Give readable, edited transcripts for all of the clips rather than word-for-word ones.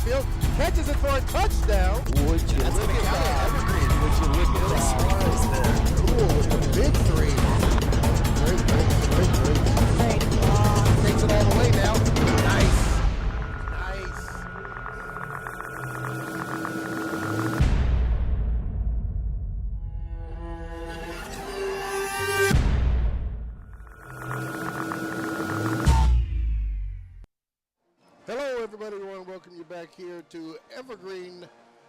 field, catches it for a touchdown. Would you look at that? Evergreen. Would you look at that? Cool with the big three. Great. Takes it all the way now. Nice. Hello, everybody. We want to welcome you back here to Evergreen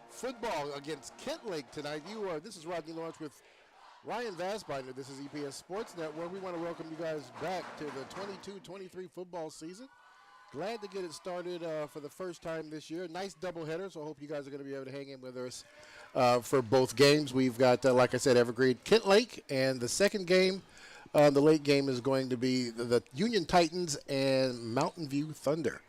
football against Kentlake tonight. This is Rodney Lawrence with Ryan Vasbinder. This is EPS Sports Network. We want to welcome you guys back to the 22-23 football season. Glad to get it started for the first time this year. Nice doubleheader, so I hope you guys are going to be able to hang in with us for both games. We've got, like I said, Evergreen Kentlake, and the second game, the late game, is going to be the Union Titans and Mountain View Thunder.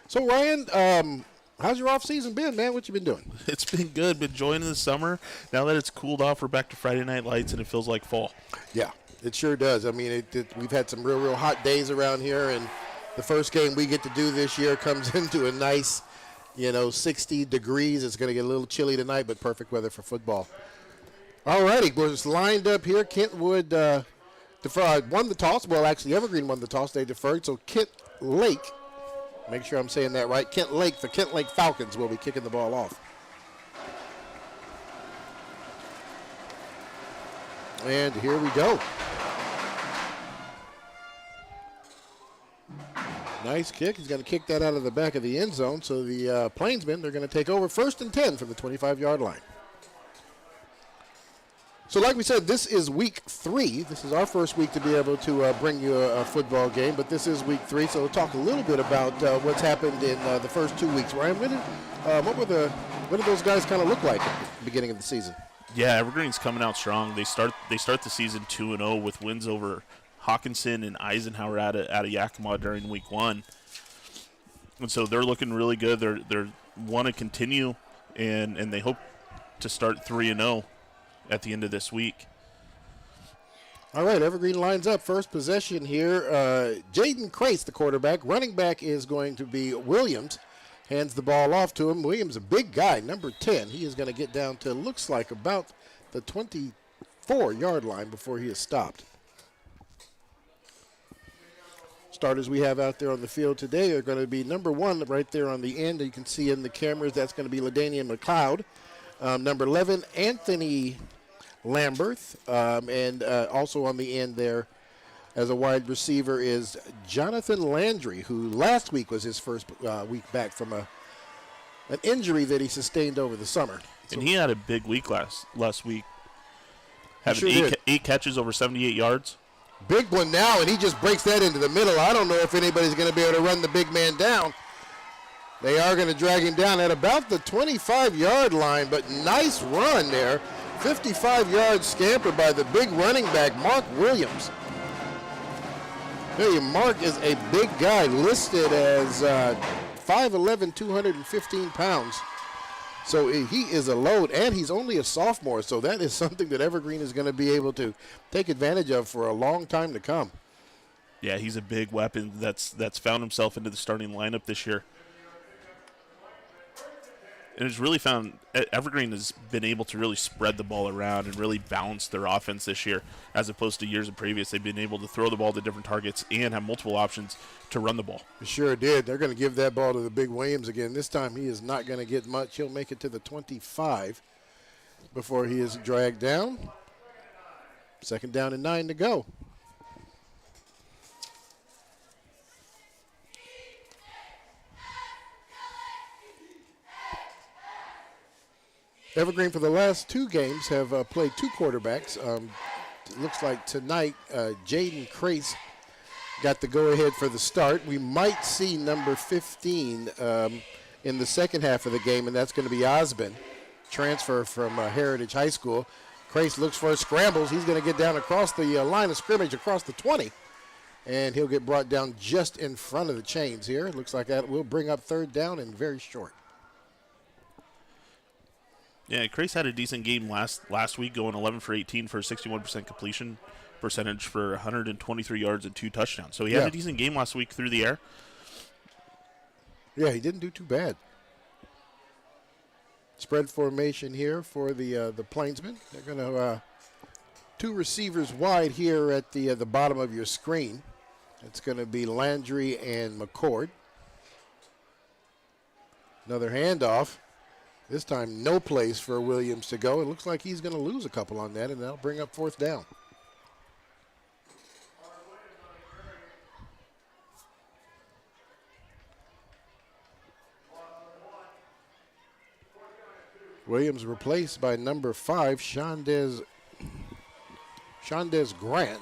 So, Ryan, how's your off-season been, man? What you been doing? It's been good. Been enjoying the summer. Now that it's cooled off, we're back to Friday night lights, and it feels like fall. Yeah, it sure does. I mean, we've had some real hot days around here, and the first game we get to do this year comes into a nice, 60 degrees. It's going to get a little chilly tonight, but perfect weather for football. All righty, we're just lined up here. Kentwood won the toss. Well, actually, Evergreen won the toss. They deferred, so Kentlake, make sure I'm saying that right, Kentlake, the Kentlake Falcons will be kicking the ball off. And here we go. Nice kick. He's going to kick that out of the back of the end zone. So the Plainsmen, they're going to take over 1st and 10 from the 25-yard line. So like we said, this is week 3. This is our first week to be able to bring you a football game, but this is week 3. So we'll talk a little bit about what's happened in the first 2 weeks. Ryan, what did those guys kind of look like at the beginning of the season? Yeah, Evergreen's coming out strong. They start the season 2-0 with wins over Hawkinson and Eisenhower out of Yakima during week 1. And so they're looking really good. They want to continue, and they hope to start 3-0 at the end of this week. All right, Evergreen lines up. First possession here. Jaden Crace, the quarterback. Running back is going to be Williams. Hands the ball off to him. Williams, a big guy, number 10. He is going to get down to, looks like, about the 24-yard line before he is stopped. Starters we have out there on the field today are going to be number 1 right there on the end. You can see in the cameras that's going to be LaDanian McLeod. Number 11, Anthony Lamberth. And also on the end there as a wide receiver is Jonathan Landry, who last week was his first week back from an injury that he sustained over the summer. And he had a big week last week. Having 8 catches over 78 yards. Big one now, and he just breaks that into the middle. I don't know if anybody's going to be able to run the big man down. They are going to drag him down at about the 25-yard line, but nice run there. 55-yard scamper by the big running back, Mark Williams. Hey, Mark is a big guy, listed as 5'11", 215 pounds. So he is a load, and he's only a sophomore, so that is something that Evergreen is going to be able to take advantage of for a long time to come. Yeah, he's a big weapon that's found himself into the starting lineup this year. And it's really found Evergreen has been able to really spread the ball around and really balance their offense this year, as opposed to years previous. They've been able to throw the ball to different targets and have multiple options to run the ball. They sure did. They're going to give that ball to the big Williams again. This time he is not going to get much. He'll make it to the 25 before he is dragged down. 2nd down and 9 to go. Evergreen for the last 2 games have played 2 quarterbacks. It looks like tonight Jaden Crace got the go-ahead for the start. We might see number 15 in the second half of the game, and that's going to be Osborne, transfer from Heritage High School. Crace looks for scrambles. He's going to get down across the line of scrimmage, across the 20, and he'll get brought down just in front of the chains here. It looks like that will bring up 3rd down and very short. Yeah, Crace had a decent game last week, going 11 for 18 for a 61% completion percentage for 123 yards and 2 touchdowns. So he had a decent game last week through the air. Yeah, he didn't do too bad. Spread formation here for the Plainsmen. They're going to two receivers wide here at the bottom of your screen. It's going to be Landry and McCord. Another handoff. This time no place for Williams to go. It looks like he's going to lose a couple on that, and that'll bring up fourth down. Williams replaced by number 5, Shondez Grant.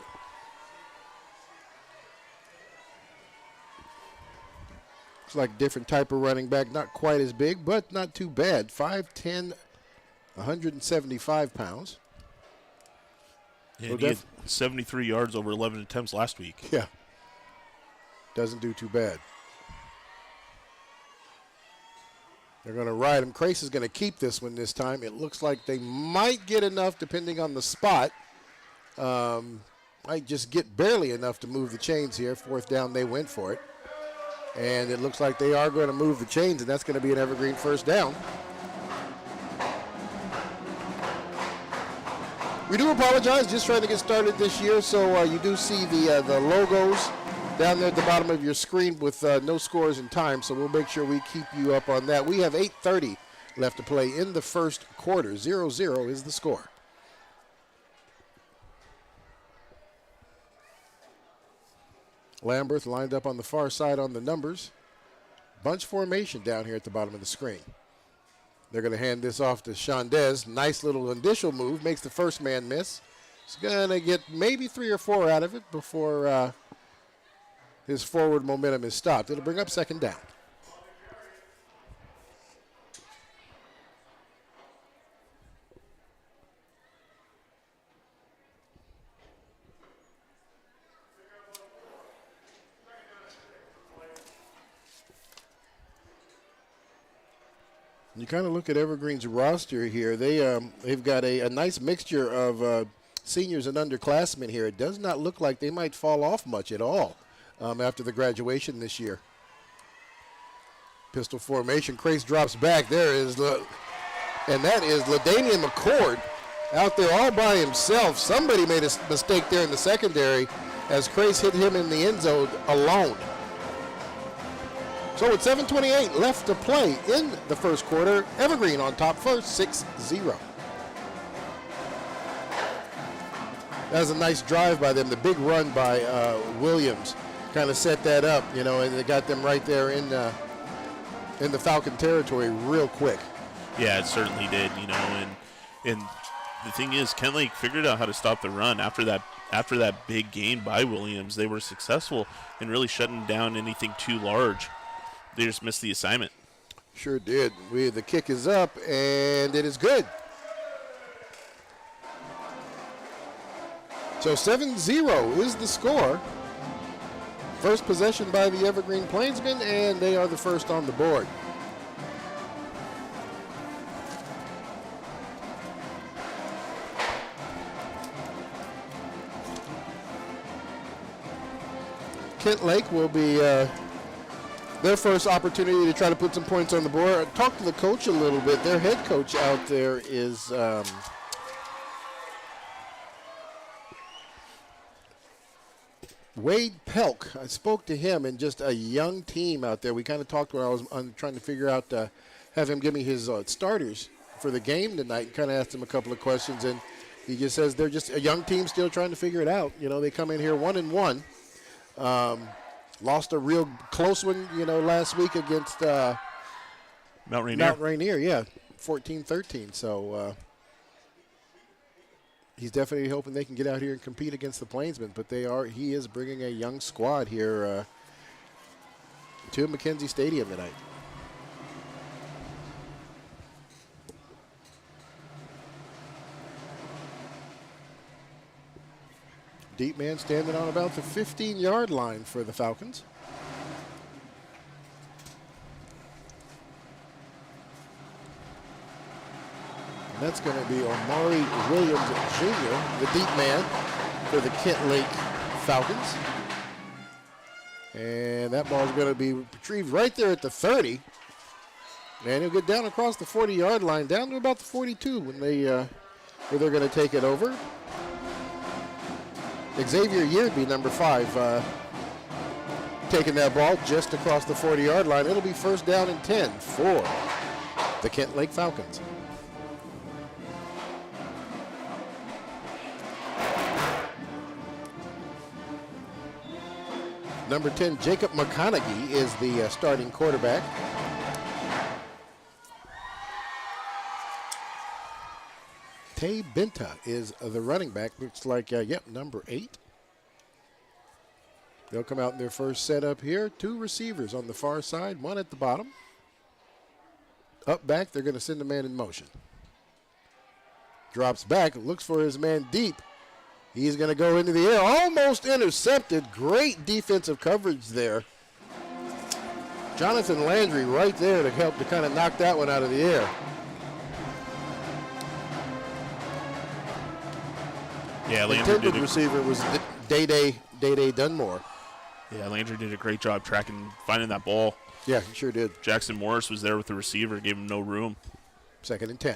Looks like a different type of running back, not quite as big, but not too bad. 5'10", 175 pounds. Yeah, he had 73 yards over 11 attempts last week. Yeah. Doesn't do too bad. They're going to ride him. Crace is going to keep this one this time. It looks like they might get enough depending on the spot. Might just get barely enough to move the chains here. Fourth down, they went for it. And it looks like they are going to move the chains, and that's going to be an Evergreen first down. We do apologize, just trying to get started this year, so you do see the logos down there at the bottom of your screen with no scores and time, so we'll make sure we keep you up on that. We have 8:30 left to play in the first quarter. 0-0 is the score. Lamberth lined up on the far side on the numbers. Bunch formation down here at the bottom of the screen. They're going to hand this off to Shondez. Nice little initial move. Makes the first man miss. He's going to get maybe 3 or 4 out of it before his forward momentum is stopped. It'll bring up second down. You kind of look at Evergreen's roster here. They've got a nice mixture of seniors and underclassmen here. It does not look like they might fall off much at all after the graduation this year. Pistol formation. Crace drops back. There is, and that is LaDainian McCord out there all by himself. Somebody made a mistake there in the secondary as Crace hit him in the end zone alone. So with 7:28 left to play in the first quarter, Evergreen on top first, 6-0. That was a nice drive by them. The big run by Williams kind of set that up, and they got them right there in the Falcon territory real quick. Yeah, it certainly did, and the thing is, Kentlake figured out how to stop the run after that big gain by Williams. They were successful in really shutting down anything too large. They just missed the assignment. Sure did. The kick is up, and it is good. So 7-0 is the score. First possession by the Evergreen Plainsmen, and they are the first on the board. Kentlake will be their first opportunity to try to put some points on the board. Talk to the coach a little bit. Their head coach out there is Wade Pelk. I spoke to him, and just a young team out there. We kind of talked when I was trying to figure out, have him give me his starters for the game tonight. Kind of asked him a couple of questions, and he just says they're just a young team still trying to figure it out. They come in here 1-1. Lost a real close one, last week against Mount Rainier. Yeah, 14-13. So he's definitely hoping they can get out here and compete against the Plainsmen. But he is bringing a young squad here to McKenzie Stadium tonight. Deep man standing on about the 15-yard line for the Falcons. And that's going to be Omari Williams Jr., the deep man for the Kentlake Falcons. And that ball is going to be retrieved right there at the 30. And he'll get down across the 40-yard line, down to about the 42 when where they're going to take it over. Xavier Yeardby, number 5, taking that ball just across the 40-yard line. It'll be first down and 10 for the Kentlake Falcons. Number 10, Jacob McConaughey, is the starting quarterback. Tay Benta is the running back. Looks like, number 8. They'll come out in their first setup here. 2 receivers on the far side, 1 at the bottom. Up back, they're going to send a man in motion. Drops back, looks for his man deep. He's going to go into the air, almost intercepted. Great defensive coverage there. Jonathan Landry right there to help to kind of knock that one out of the air. Yeah, the intended receiver was Day Dunmore. Yeah, Landry did a great job finding that ball. Yeah, he sure did. Jackson Morris was there with the receiver, gave him no room. 2nd and 10.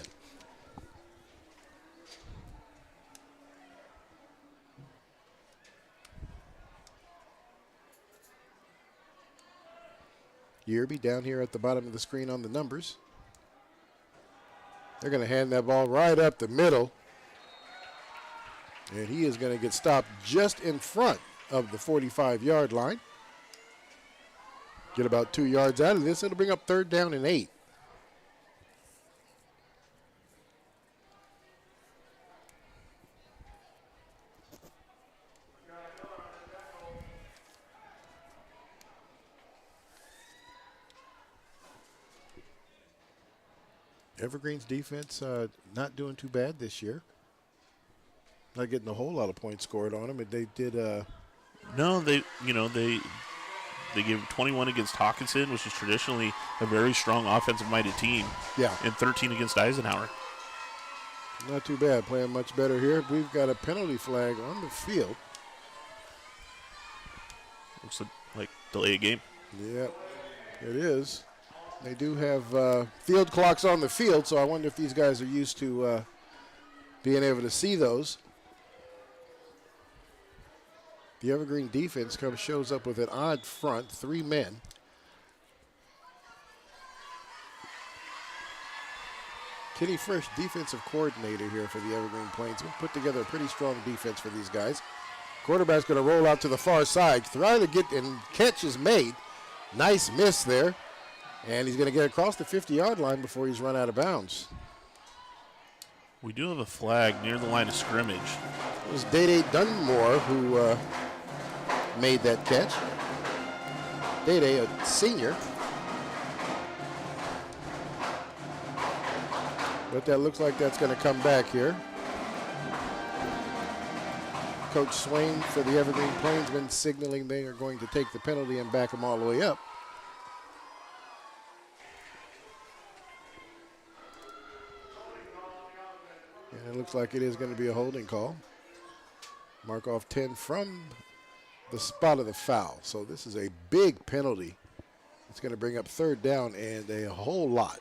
Yearby down here at the bottom of the screen on the numbers. They're going to hand that ball right up the middle. And he is going to get stopped just in front of the 45-yard line. Get about 2 yards out of this. It'll bring up 3rd down and 8. Evergreen's defense not doing too bad this year. Not getting a whole lot of points scored on them, but they did. No, they gave 21 against Hawkinson, which is traditionally a very strong offensive-minded team. Yeah. And 13 against Eisenhower. Not too bad. Playing much better here. We've got a penalty flag on the field. Looks like delay a game. Yeah, it is. They do have field clocks on the field, so I wonder if these guys are used to being able to see those. The Evergreen defense shows up with an odd front, 3 men. Kenny Fresh, defensive coordinator here for the Evergreen Plains. We'll put together a pretty strong defense for these guys. Quarterback's going to roll out to the far side. Trying to get and catch is made. Nice miss there. And he's going to get across the 50-yard line before he's run out of bounds. We do have a flag near the line of scrimmage. It was Day Dunmore who made that catch. Day, a senior. But that looks like that's going to come back here. Coach Swain for the Evergreen Plainsmen signaling they are going to take the penalty and back them all the way up. And it looks like it is going to be a holding call. Mark off 10 from the spot of the foul. So this is a big penalty. It's going to bring up 3rd down and a whole lot.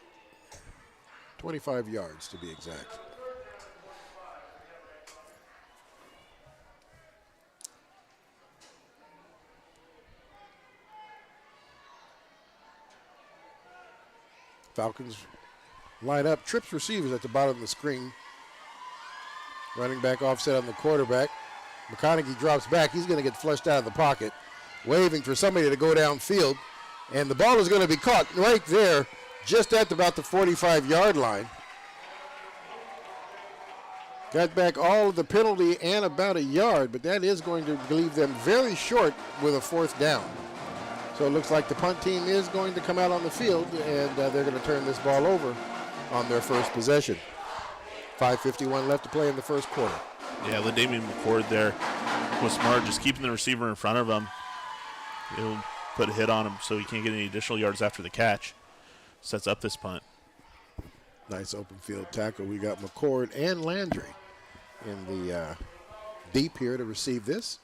25 yards to be exact. Falcons line up. Trips receivers at the bottom of the screen. Running back offset on the quarterback. McConaughey drops back. He's going to get flushed out of the pocket. Waving for somebody to go downfield. And the ball is going to be caught right there, just at about the 45-yard line. Got back all of the penalty and about a yard, but that is going to leave them very short with a 4th down. So it looks like the punt team is going to come out on the field, and they're going to turn this ball over on their first possession. 5:51 left to play in the first quarter. Yeah, LaDamian McCord there was smart, just keeping the receiver in front of him. He'll put a hit on him so he can't get any additional yards after the catch. Sets up this punt. Nice open field tackle. We got McCord and Landry in the deep here to receive this.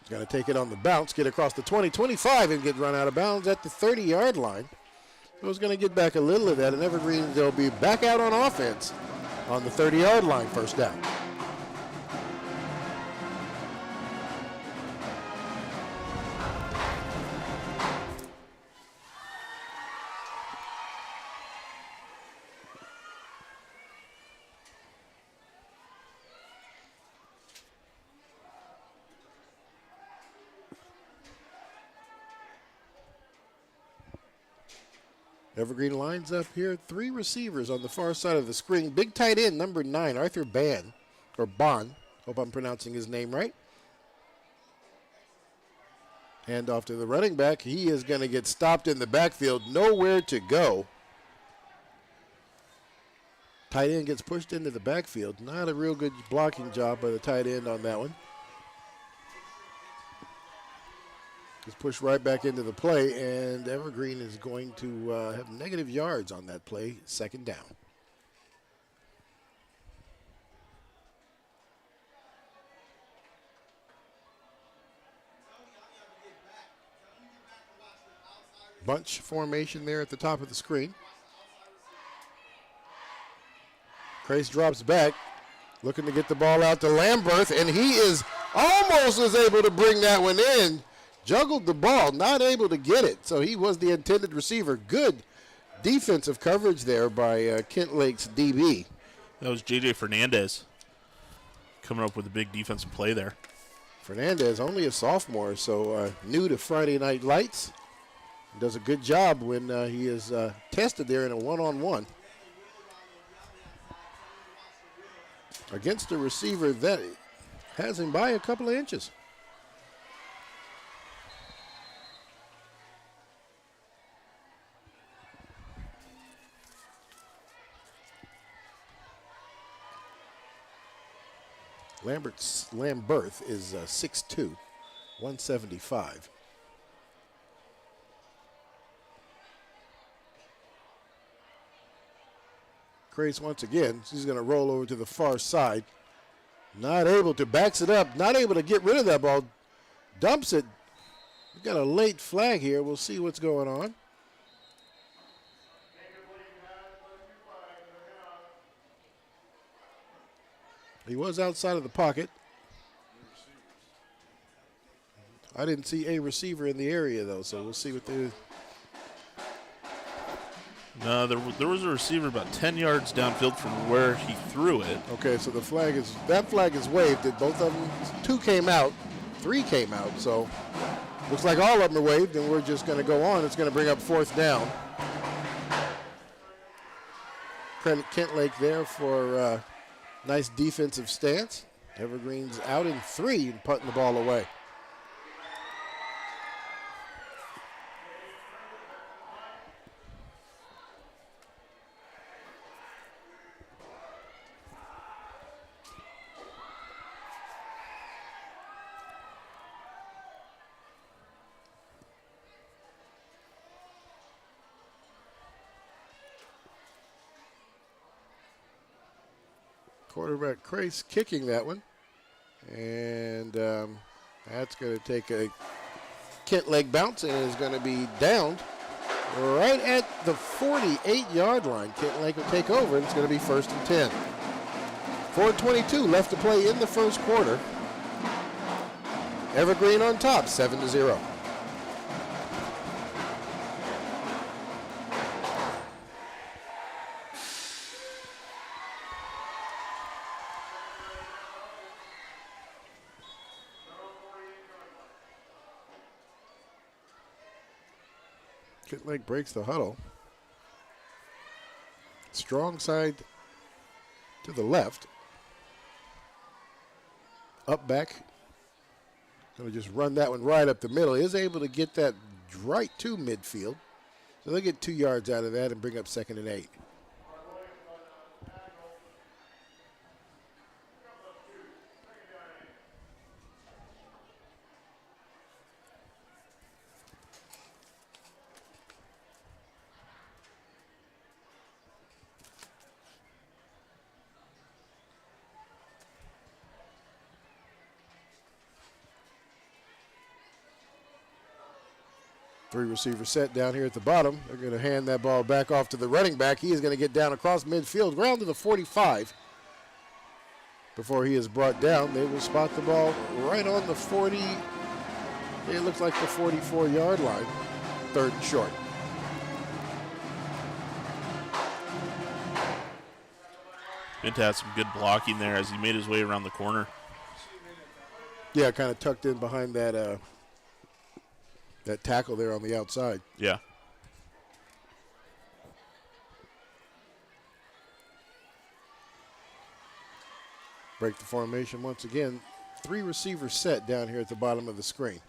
Going to take it on the bounce, get across the 20, 25, and get run out of bounds at the 30-yard line. I was going to get back a little of that, and Evergreen, they'll be back out on offense on the 30-yard line, first down. Evergreen lines up here. 3 receivers on the far side of the screen. Big tight end, number 9, Arthur Bond. Hope I'm pronouncing his name right. Hand off to the running back. He is going to get stopped in the backfield. Nowhere to go. Tight end gets pushed into the backfield. Not a real good blocking job by the tight end on that one. Just pushed right back into the play, and Evergreen is going to have negative yards on that play, second down. Bunch formation there at the top of the screen. Crace drops back, looking to get the ball out to Lamberth, and he is almost was able to bring that one in. Juggled the ball, not able to get it, so he was the intended receiver. Good defensive coverage there by Kentlake's DB. That was J.J. Fernandez coming up with a big defensive play there. Fernandez, only a sophomore, so new to Friday Night Lights. Does a good job when he is tested there in a one-on-one against a receiver that has him by a couple of inches. Lamberth is 6'2", 175. Crace once again, he's going to roll over to the far side. Not able to, backs it up, not able to get rid of that ball. Dumps it. We've got a late flag here. We'll see what's going on. He was outside of the pocket. I didn't see a receiver in the area, though, so we'll see what they do. No, there was a receiver about 10 yards downfield from where he threw it. Okay, so the flag is waved. Did both of them? 2 came out, 3 came out, so looks like all of them are waved, and we're just going to go on. It's going to bring up fourth down. Credit Kentlake there for nice defensive stance. Evergreen's out in 3 and putting the ball away. Quarterback Crace kicking that one. And that's going to take a Kentlake bounce and is going to be downed right at the 48-yard line. Kentlake will take over, and it's going to be 1st and 10. 4:22 left to play in the first quarter. Evergreen on top, 7-0. Kentlake breaks the huddle. Strong side to the left. Up back. Going to just run that one right up the middle. Is able to get that right to midfield. So they'll get 2 yards out of that and bring up 2nd and 8. Three receiver set down here at the bottom. They're going to hand that ball back off to the running back. He is going to get down across midfield, round to the 45. Before he is brought down, they will spot the ball right on the 40. It looks like the 44-yard line. Third and short. Bint had some good blocking there as he made his way around the corner. Yeah, kind of tucked in behind that that tackle there on the outside. Yeah. Break the formation once again. Three receivers set down here at the bottom of the screen.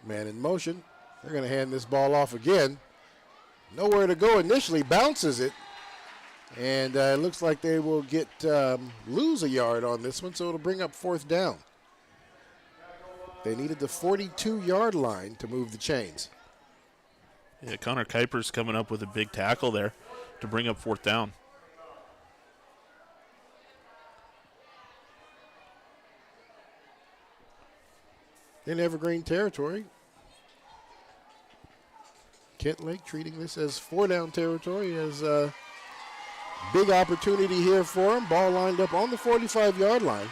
Man in motion. They're going to hand this ball off again. Nowhere to go initially. Bounces it. And it looks like they will lose a yard on this one, so it'll bring up fourth down. They needed the 42-yard line to move the chains. Yeah, Connor Kuiper's coming up with a big tackle there to bring up fourth down. In Evergreen territory, Kentlake treating this as four-down territory, as a big opportunity here for him. Ball lined up on the 45-yard line.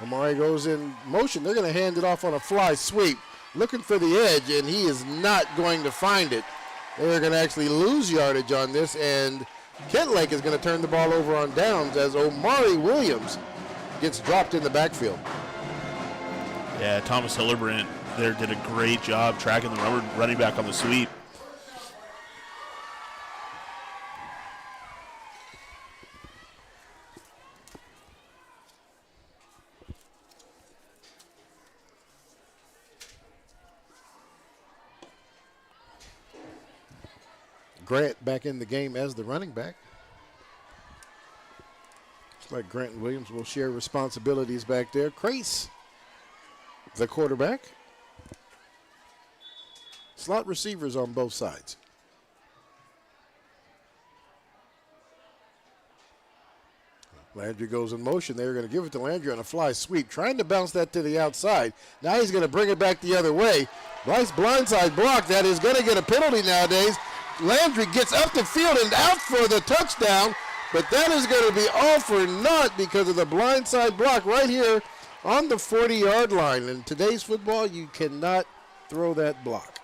Amari goes in motion. They're going to hand it off on a fly sweep, looking for the edge, and he is not going to find it. They're going to actually lose yardage on this, and Kentlake is going to turn the ball over on downs as Omari Williams gets dropped in the backfield. Yeah, Thomas Hillebrand there did a great job tracking the running back on the sweep. Grant back in the game as the running back. Looks like Grant and Williams will share responsibilities back there. Crace, the quarterback. Slot receivers on both sides. Landry goes in motion. They're going to give it to Landry on a fly sweep, trying to bounce that to the outside. Now he's going to bring it back the other way. Nice blindside block. That is going to get a penalty nowadays. Landry gets up the field and out for the touchdown, but that is going to be all for naught because of the blindside block right here on the 40-yard line. In today's football, you cannot throw that block.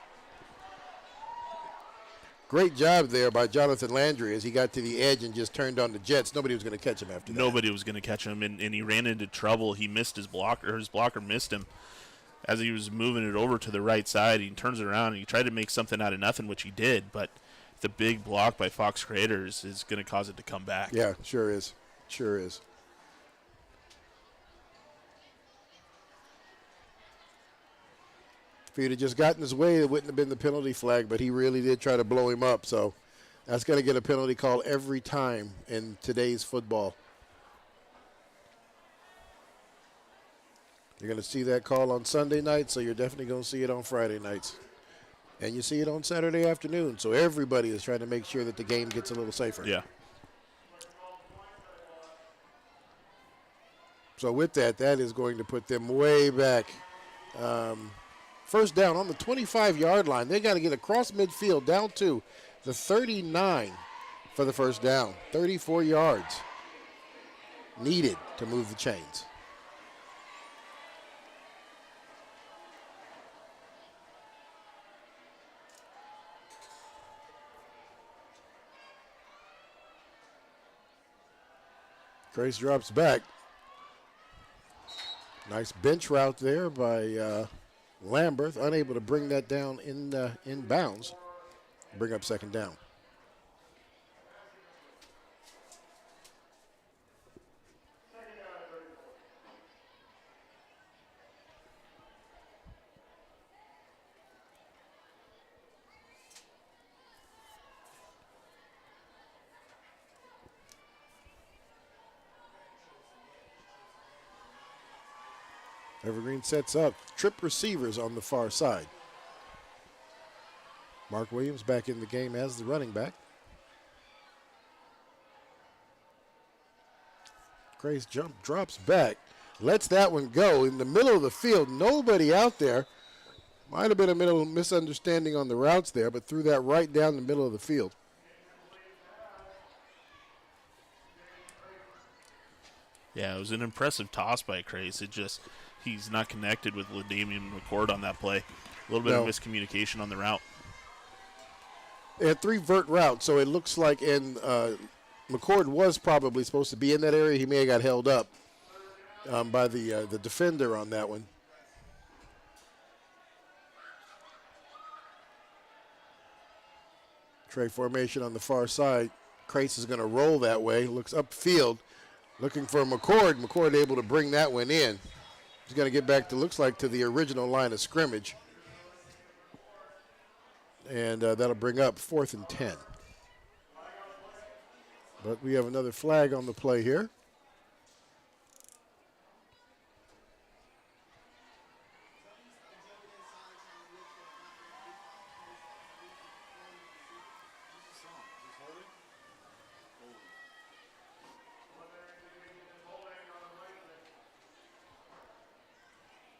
Great job there by Jonathan Landry as he got to the edge and just turned on the jets. Nobody was going to catch him after that. Nobody was going to catch him, and he ran into trouble. He missed his blocker. His blocker missed him as he was moving it over to the right side. He turns it around, and he tried to make something out of nothing, which he did, but the big block by Fox Creators is going to cause it to come back. Yeah, sure is. Sure is. If he'd have just gotten his way, it wouldn't have been the penalty flag, but he really did try to blow him up. So that's going to get a penalty call every time in today's football. You're going to see that call on Sunday night, so you're definitely going to see it on Friday nights. And you see it on Saturday afternoon. So everybody is trying to make sure that the game gets a little safer. Yeah. So with that, that is going to put them way back. First down on the 25-yard line. They got to get across midfield down to the 39 for the first down. 34 yards needed to move the chains. Grace drops back. Nice bench route there by Lambert, unable to bring that down in bounds. Bring up second down. Evergreen sets up trip receivers on the far side. Mark Williams back in the game as the running back. Grace drops back. Lets that one go in the middle of the field. Nobody out there. Might have been a middle misunderstanding on the routes there, but threw that right down the middle of the field. Yeah, it was an impressive toss by Crace. He's not connected with LaDamian McCord on that play. A little bit of miscommunication on the route. They had 3 vert routes, so it looks like, and McCord was probably supposed to be in that area. He may have got held up by the defender on that one. Tray formation on the far side. Crace is going to roll that way. Looks upfield, looking for McCord. McCord able to bring that one in. He's going to get back to, looks like, to the original line of scrimmage. And that'll bring up 4th and 10. But we have another flag on the play here.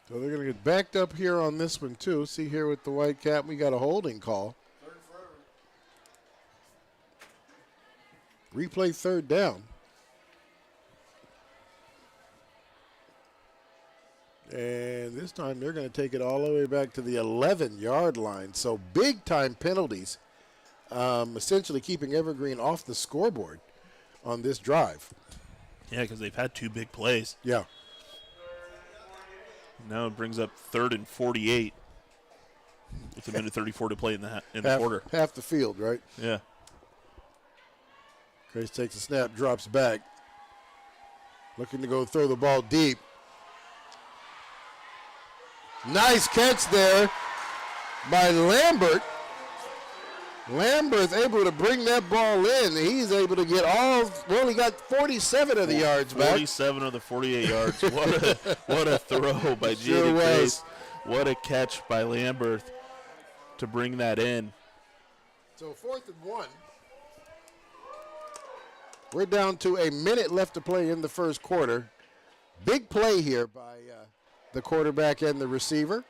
So they're going to get backed up here on this one, too. See here with the white cap, we got a holding call. Replay 3rd down. And this time they're going to take it all the way back to the 11-yard line. So big-time penalties, essentially keeping Evergreen off the scoreboard on this drive. Yeah, because they've had 2 big plays. Yeah. Now it brings up 3rd and 48 with a minute 34 to play in the quarter. Half the field, right? Yeah. Crace takes a snap, drops back. Looking to go throw the ball deep. Nice catch there by Lambert. Lambert's able to bring that ball in. He's able to get he got 47 of the yards back. 47 of the 48 yards. What a throw by Sure Jaden was. Crace. What a catch by Lambert to bring that in. So 4th and 1. We're down to a minute left to play in the first quarter. Big play here by the quarterback and the receiver.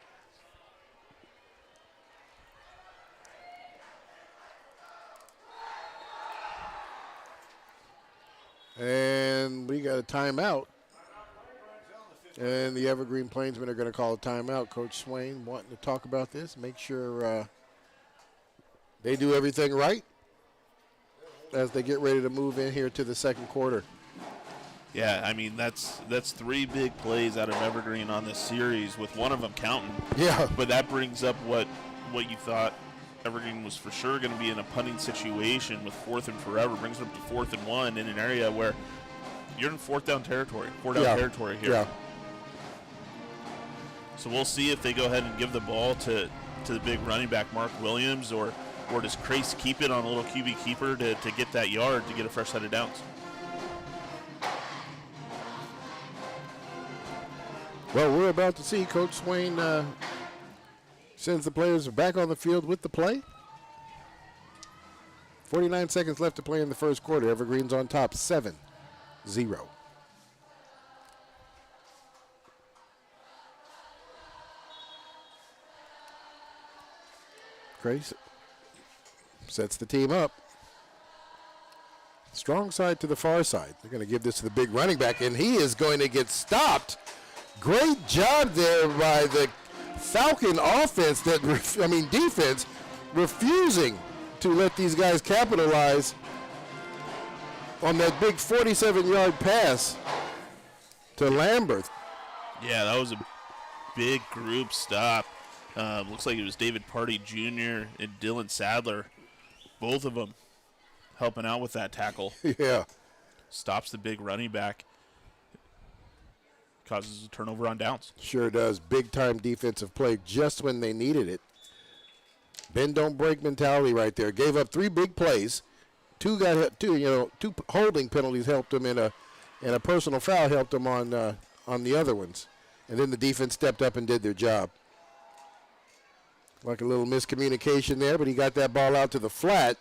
And we got a timeout. And the Evergreen Plainsmen are going to call a timeout. Coach Swain wanting to talk about this, make sure they do everything right as they get ready to move in here to the second quarter. Yeah, I mean, that's 3 big plays out of Evergreen on this series, with one of them counting. Yeah. But that brings up what you thought Evergreen was for sure going to be in a punting situation with 4th and forever. Brings it up to 4th and 1 in an area where you're in 4th down territory, 4th down territory here. Yeah. So we'll see if they go ahead and give the ball to the big running back, Mark Williams, or does Crace keep it on a little QB keeper to get that yard to get a fresh set of downs? Well, we're about to see Coach Swain sends the players back on the field with the play. 49 seconds left to play in the first quarter. Evergreen's on top, 7-0. Crace sets the team up. Strong side to the far side. They're going to give this to the big running back, and he is going to get stopped. Great job there by the Falcon offense, defense, refusing to let these guys capitalize on that big 47-yard pass to Lambert. Yeah, that was a big group stop. Looks like it was David Party Jr. and Dylan Sadler, both of them helping out with that tackle. Yeah. Stops the big running back. Causes a turnover on downs. Sure does. Big-time defensive play just when they needed it. Bend don't break mentality right there. Gave up 3 big plays. Two holding penalties helped them, and a personal foul helped them on the other ones. And then the defense stepped up and did their job. Like a little miscommunication there, but he got that ball out to the flat.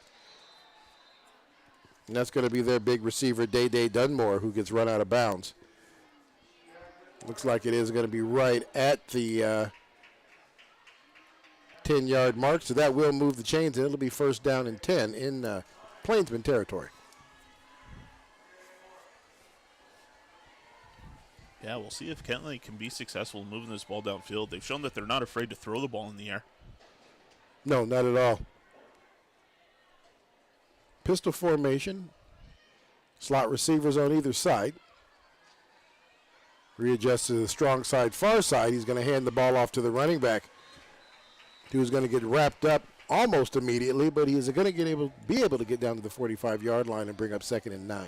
And that's going to be their big receiver, Day Dunmore, who gets run out of bounds. Looks like it is going to be right at the 10-yard mark, so that will move the chains, and it'll be first down and 10 in Plainsman territory. Yeah, we'll see if Kentlake can be successful in moving this ball downfield. They've shown that they're not afraid to throw the ball in the air. No, not at all. Pistol formation. Slot receivers on either side. Readjusts to the strong side, far side. He's going to hand the ball off to the running back, who's going to get wrapped up almost immediately, but he's going to be able to get down to the 45-yard line and bring up 2nd and 9.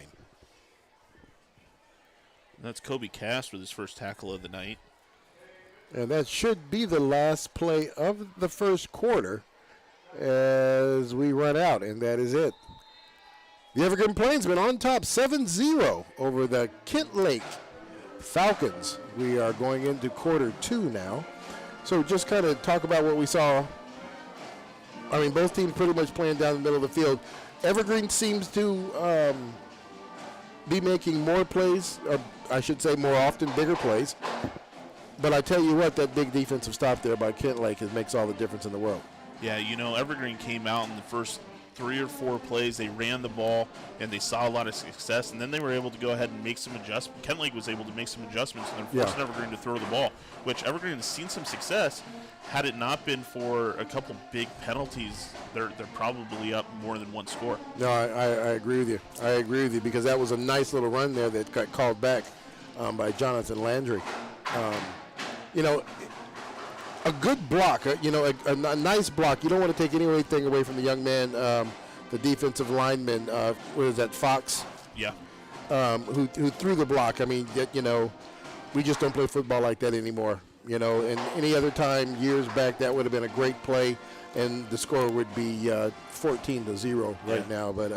That's Kobe Cass with his first tackle of the night. And that should be the last play of the first quarter as we run out, and that is it. The Evergreen Plainsmen on top 7-0 over the Kentlake Falcons. We are going into quarter 2 now. So just kind of talk about what we saw. I mean, both teams pretty much playing down the middle of the field. Evergreen seems to be making more plays, or I should say more often, bigger plays. But I tell you what, that big defensive stop there by Kentlake makes all the difference in the world. Yeah, you know, Evergreen came out in the first 3 or 4 plays. They ran the ball, and they saw a lot of success, and then they were able to go ahead and make some adjustments. Kentlake was able to make some adjustments, and they're forcing Evergreen to throw the ball, which Evergreen has seen some success. Had it not been for a couple big penalties, they're probably up more than one score. No, I agree with you. I agree with you because that was a nice little run there that got called back by Jonathan Landry. You know, a good block, a nice block. You don't want to take anything away from the young man, the defensive lineman. What is that, Fox? Yeah. Who threw the block. I mean, we just don't play football like that anymore. You know, and any other time years back, that would have been a great play, and the score would be 14-0 right now. But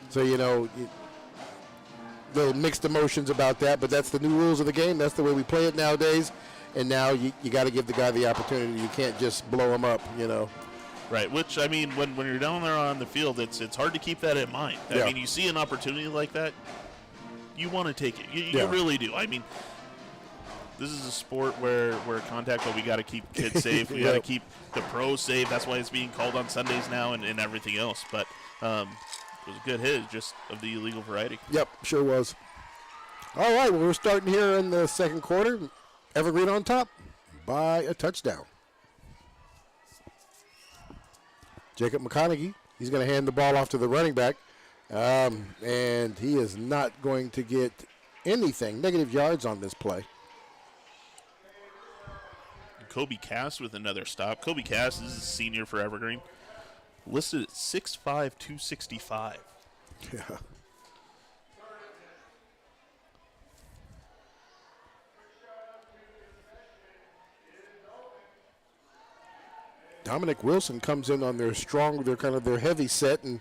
so little mixed emotions about that. But that's the new rules of the game. That's the way we play it nowadays. And now you got to give the guy the opportunity. You can't just blow him up. Right, which, I mean, when you're down there on the field, it's hard to keep that in mind. I mean, you see an opportunity like that, you want to take it. You really do. I mean, this is a sport where contact, but we got to keep kids safe. We got to keep the pros safe. That's why it's being called on Sundays now and everything else. But it was a good hit, just of the illegal variety. Yep, sure was. All right, well, we're starting here in the second quarter. Evergreen on top by a touchdown. Jacob McConaughey, he's going to hand the ball off to the running back, and he is not going to get anything, negative yards on this play. Kobe Cass with another stop. Kobe Cass is a senior for Evergreen, listed at 6'5", 265. Yeah. Dominic Wilson comes in on their heavy set and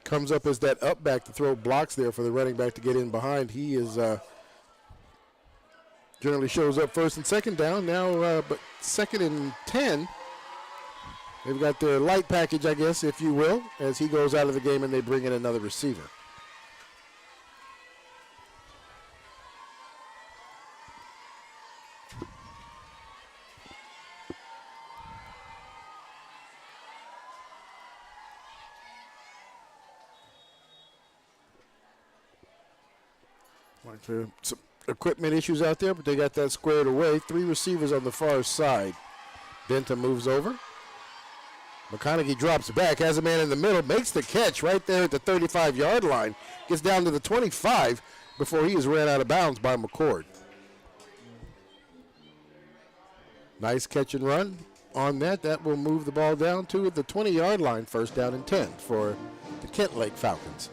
comes up as that up back to throw blocks there for the running back to get in behind. He is generally shows up first and second down now, but 2nd and 10. They've got their light package, I guess, if you will, as he goes out of the game and they bring in another receiver. Some equipment issues out there, but they got that squared away. 3 receivers on the far side. Benta moves over. McConaughey drops back, has a man in the middle, makes the catch right there at the 35-yard line. Gets down to the 25 before he is ran out of bounds by McCord. Nice catch and run on that. That will move the ball down to the 20-yard line, first down and 10 for the Kentlake Falcons.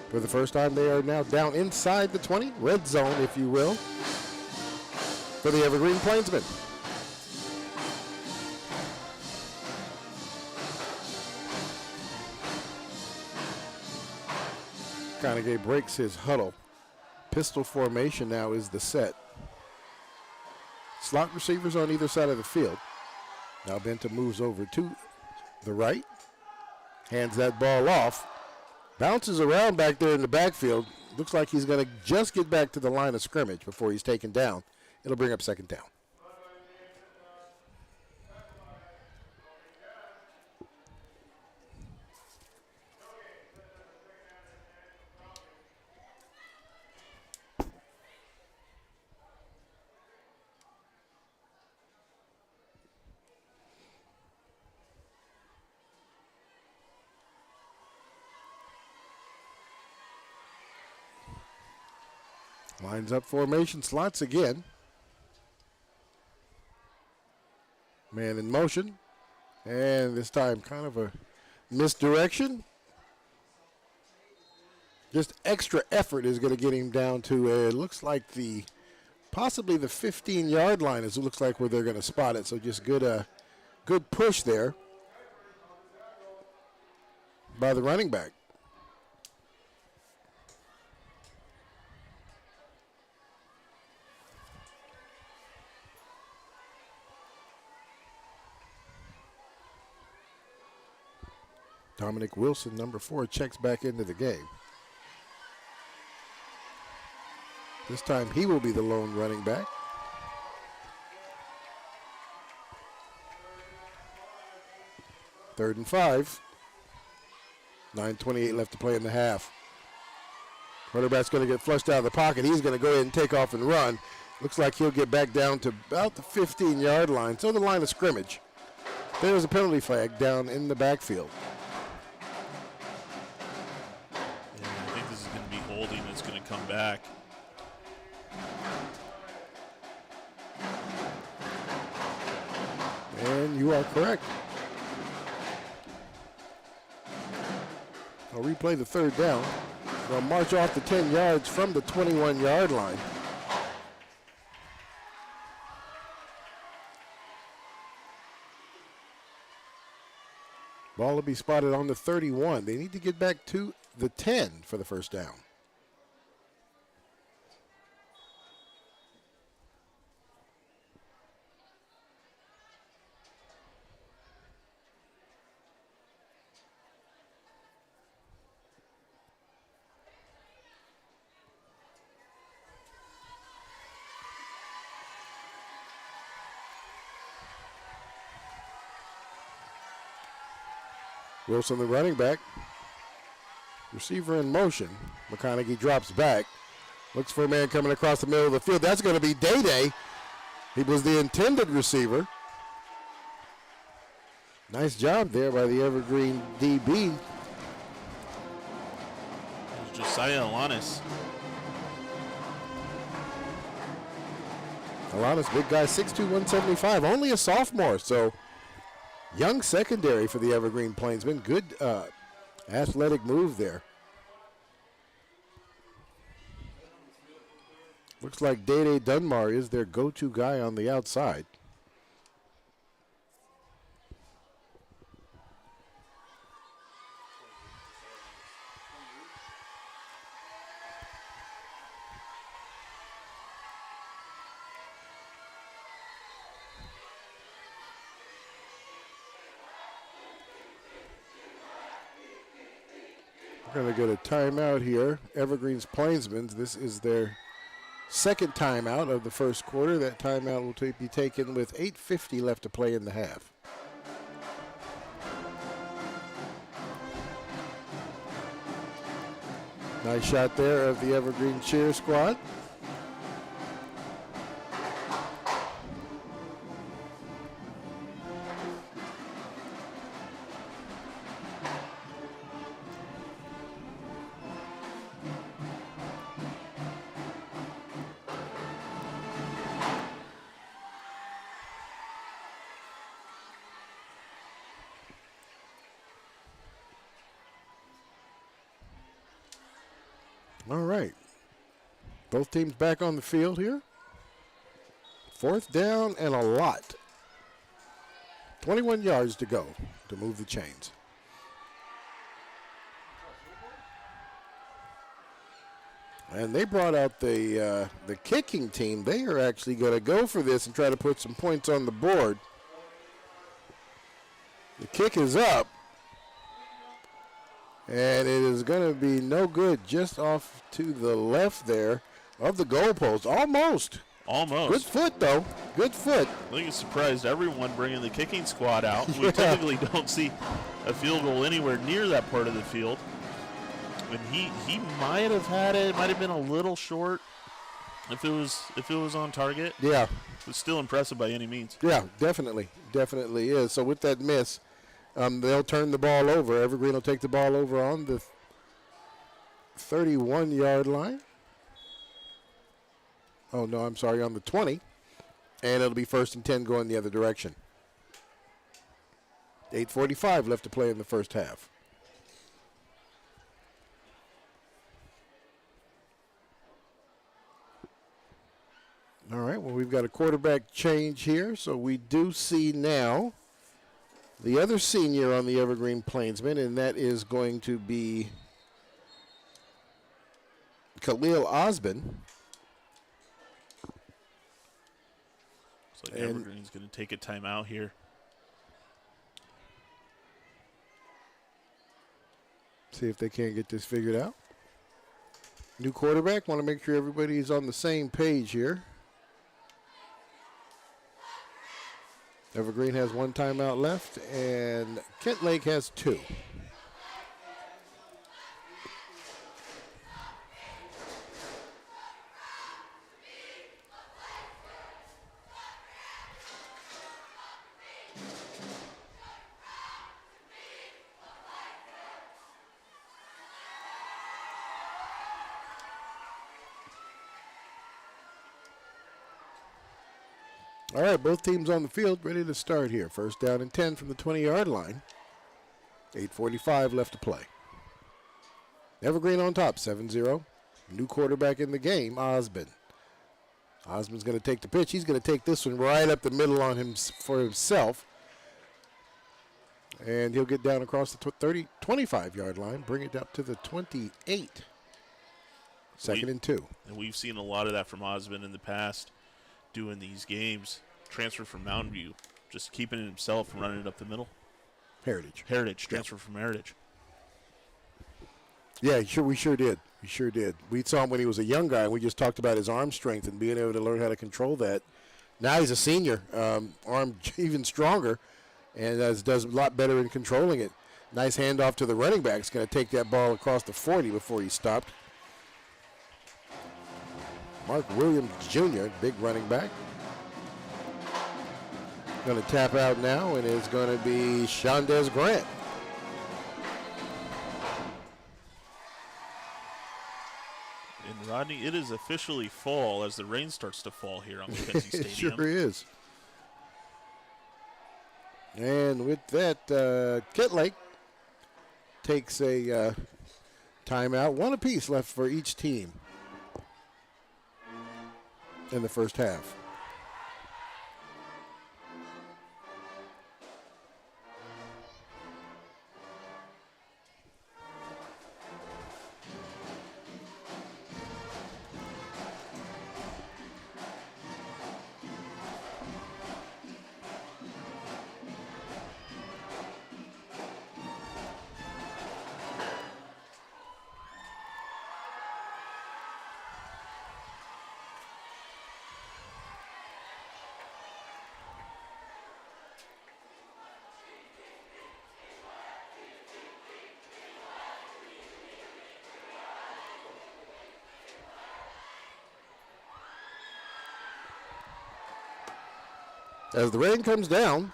For the first time, they are now down inside the 20, red zone, if you will, for the Evergreen Plainsmen. Conagay breaks his huddle. Pistol formation now is the set. Slot receivers on either side of the field. Now Benta moves over to the right, hands that ball off. Bounces around back there in the backfield. Looks like he's going to just get back to the line of scrimmage before he's taken down. It'll bring up second down. Lines up formation, slots again. Man in motion. And this time kind of a misdirection. Just extra effort is going to get him down to, it looks like possibly the 15-yard line. It looks like where they're going to spot it. So just good push there by the running back. Dominic Wilson, number 4, checks back into the game. This time he will be the lone running back. Third and 5. 9:28 left to play in the half. Quarterback's going to get flushed out of the pocket. He's going to go ahead and take off and run. Looks like he'll get back down to about the 15-yard line. So the line of scrimmage. There's a penalty flag down in the backfield. Holding is going to come back. And you are correct. I'll replay the third down. They'll march off the 10 yards from the 21-yard line. Ball will be spotted on the 31. They need to get back to the 10 for the first down. Wilson, the running back. Receiver in motion. McConaughey drops back. Looks for a man coming across the middle of the field. That's going to be Day-Day. He was the intended receiver. Nice job there by the Evergreen DB. Josiah Alanis. Alanis, big guy, 6'2", 175. Only a sophomore, so young secondary for the Evergreen Plainsmen. Good athletic move there. Looks like Day-Day Dunbar is their go-to guy on the outside. We're going to get a timeout here. Evergreen's Plainsmen. This is their second timeout of the first quarter. That timeout will be taken with 8:50 left to play in the half. Nice shot there of the Evergreen cheer squad. All right. Both teams back on the field here. Fourth down and a lot. 21 yards to go to move the chains. And they brought out the kicking team. They are actually going to go for this and try to put some points on the board. The kick is up. And it is going to be no good, just off to the left there of the goalpost. Almost. Almost. Good foot, though. Good foot. I think it surprised everyone bringing the kicking squad out. We typically don't see a field goal anywhere near that part of the field. And he might have had it. It might have been a little short if it was on target. Yeah. It's still impressive by any means. Yeah, definitely. Definitely is. So with that miss, they'll turn the ball over. Evergreen will take the ball over on the 31-yard line. Oh, no, I'm sorry, on the 20. And it'll be 1st and 10 going the other direction. 8:45 left to play in the first half. All right, well, we've got a quarterback change here. So we do see now the other senior on the Evergreen Plainsmen, and that is going to be Khalil Osborne. Looks like Evergreen's going to take a timeout here. See if they can't get this figured out. New quarterback. Want to make sure everybody's on the same page here. Evergreen has 1 timeout left, and Kentlake has 2. All right, both teams on the field ready to start here. 1st down and 10 from the 20-yard line. 8:45 left to play. Evergreen on top, 7-0. New quarterback in the game, Osborne. Osborne's going to take the pitch. He's going to take this one right up the middle on him for himself. And he'll get down across the 25-yard line, bring it up to the 28. 2nd and 2. And we've seen a lot of that from Osborne in the past, doing these games. Transfer from Mountain View, just keeping it himself and running it up the middle. Heritage. Transfer from Heritage. Yeah, we sure did. We saw him when he was a young guy, and we just talked about his arm strength and being able to learn how to control that. Now he's a senior, arm even stronger, and does a lot better in controlling it. Nice handoff to the running back. He's going to take that ball across the 40 before he stopped. Mark Williams Jr., big running back. Going to tap out now, and it's going to be Shondez Grant. And Rodney, it is officially fall as the rain starts to fall here on McKenzie Stadium. It sure is. And with that, Kentlake takes a timeout. 1 apiece left for each team in the first half. As the rain comes down,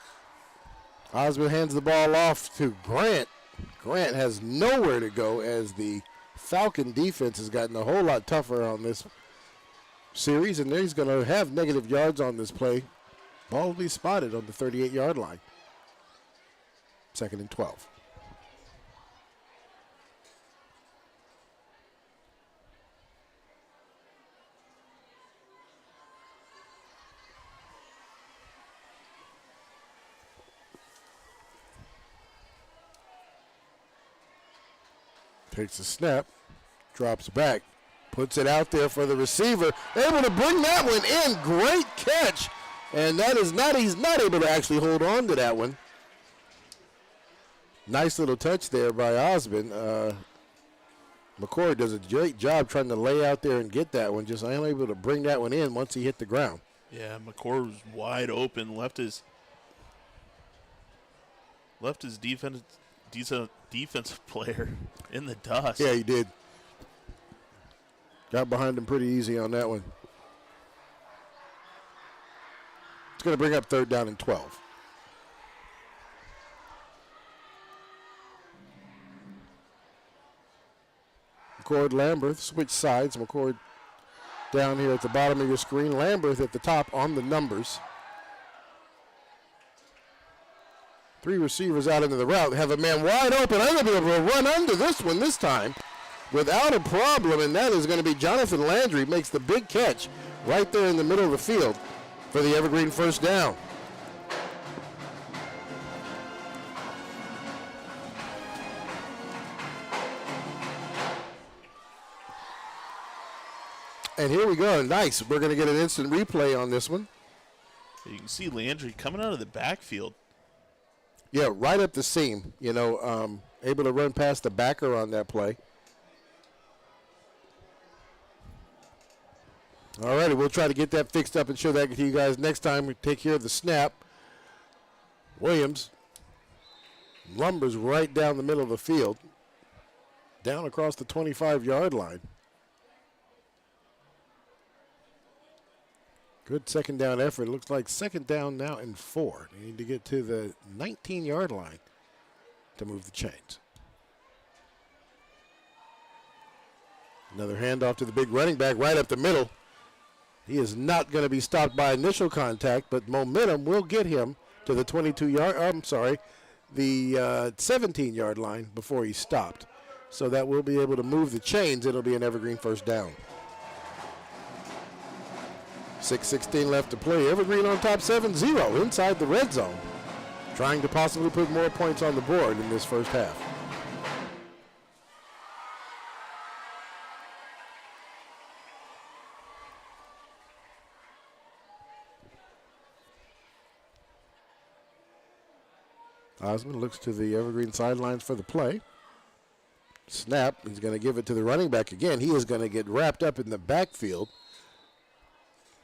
Osborne hands the ball off to Grant. Grant has nowhere to go as the Falcon defense has gotten a whole lot tougher on this series, and he's going to have negative yards on this play. Ball will be spotted on the 38-yard line. 2nd and 12. Takes a snap, drops back, puts it out there for the receiver. Able to bring that one in. Great catch. And that is not, he's not able to actually hold on to that one. Nice little touch there by Osmond. McCord does a great job trying to lay out there and get that one. Just unable to bring that one in once he hit the ground. Yeah, McCord was wide open. Left his defensive player in the dust. Yeah, he did. Got behind him pretty easy on that one. It's going to bring up 3rd down and 12. McCord, Lamberth, switch sides. McCord down here at the bottom of your screen. Lamberth at the top on the numbers. 3 receivers out into the route. Have a man wide open. I'm going to be able to run under this one this time without a problem, and that is going to be Jonathan Landry. Makes the big catch right there in the middle of the field for the Evergreen first down. And here we go. Nice. We're going to get an instant replay on this one. You can see Landry coming out of the backfield. Yeah, right up the seam. Able to run past the backer on that play. All righty, we'll try to get that fixed up and show that to you guys next time. We take care of the snap. Williams lumbers right down the middle of the field, down across the 25-yard line. Good second down effort. It looks like second down now and 4. They need to get to the 19-yard line to move the chains. Another handoff to the big running back right up the middle. He is not going to be stopped by initial contact, but momentum will get him to the 17-yard line before he's stopped. So that will be able to move the chains. It'll be an Evergreen first down. 6:16 left to play. Evergreen on top 7-0 inside the red zone, trying to possibly put more points on the board in this first half. Osmond looks to the Evergreen sidelines for the play. Snap. He's going to give it to the running back again. He is going to get wrapped up in the backfield,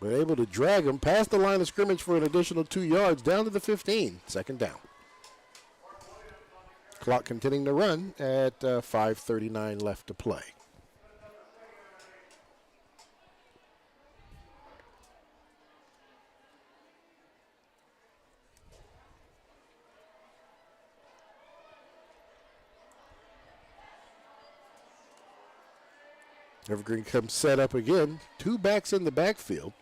but able to drag him past the line of scrimmage for an additional 2 yards down to the 15. Second down. Clock continuing to run at 5:39 left to play. Evergreen comes set up again. 2 backs in the backfield.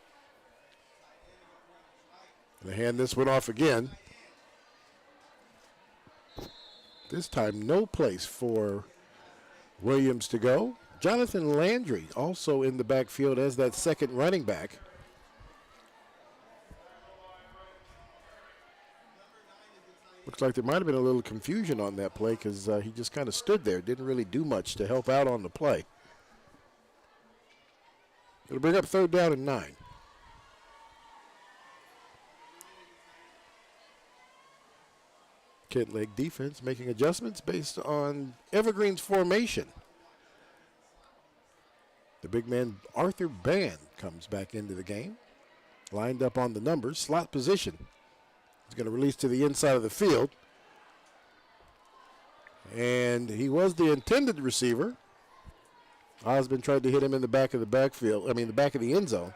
They hand this one off again. This time, no place for Williams to go. Jonathan Landry also in the backfield as that second running back. Looks like there might have been a little confusion on that play because he just kind of stood there, didn't really do much to help out on the play. It'll bring up 3rd down and 9. Kentlake defense making adjustments based on Evergreen's formation. The big man Arthur Band comes back into the game. Lined up on the numbers, slot position. He's going to release to the inside of the field. And he was the intended receiver. Osmond tried to hit him in the back of the the back of the end zone.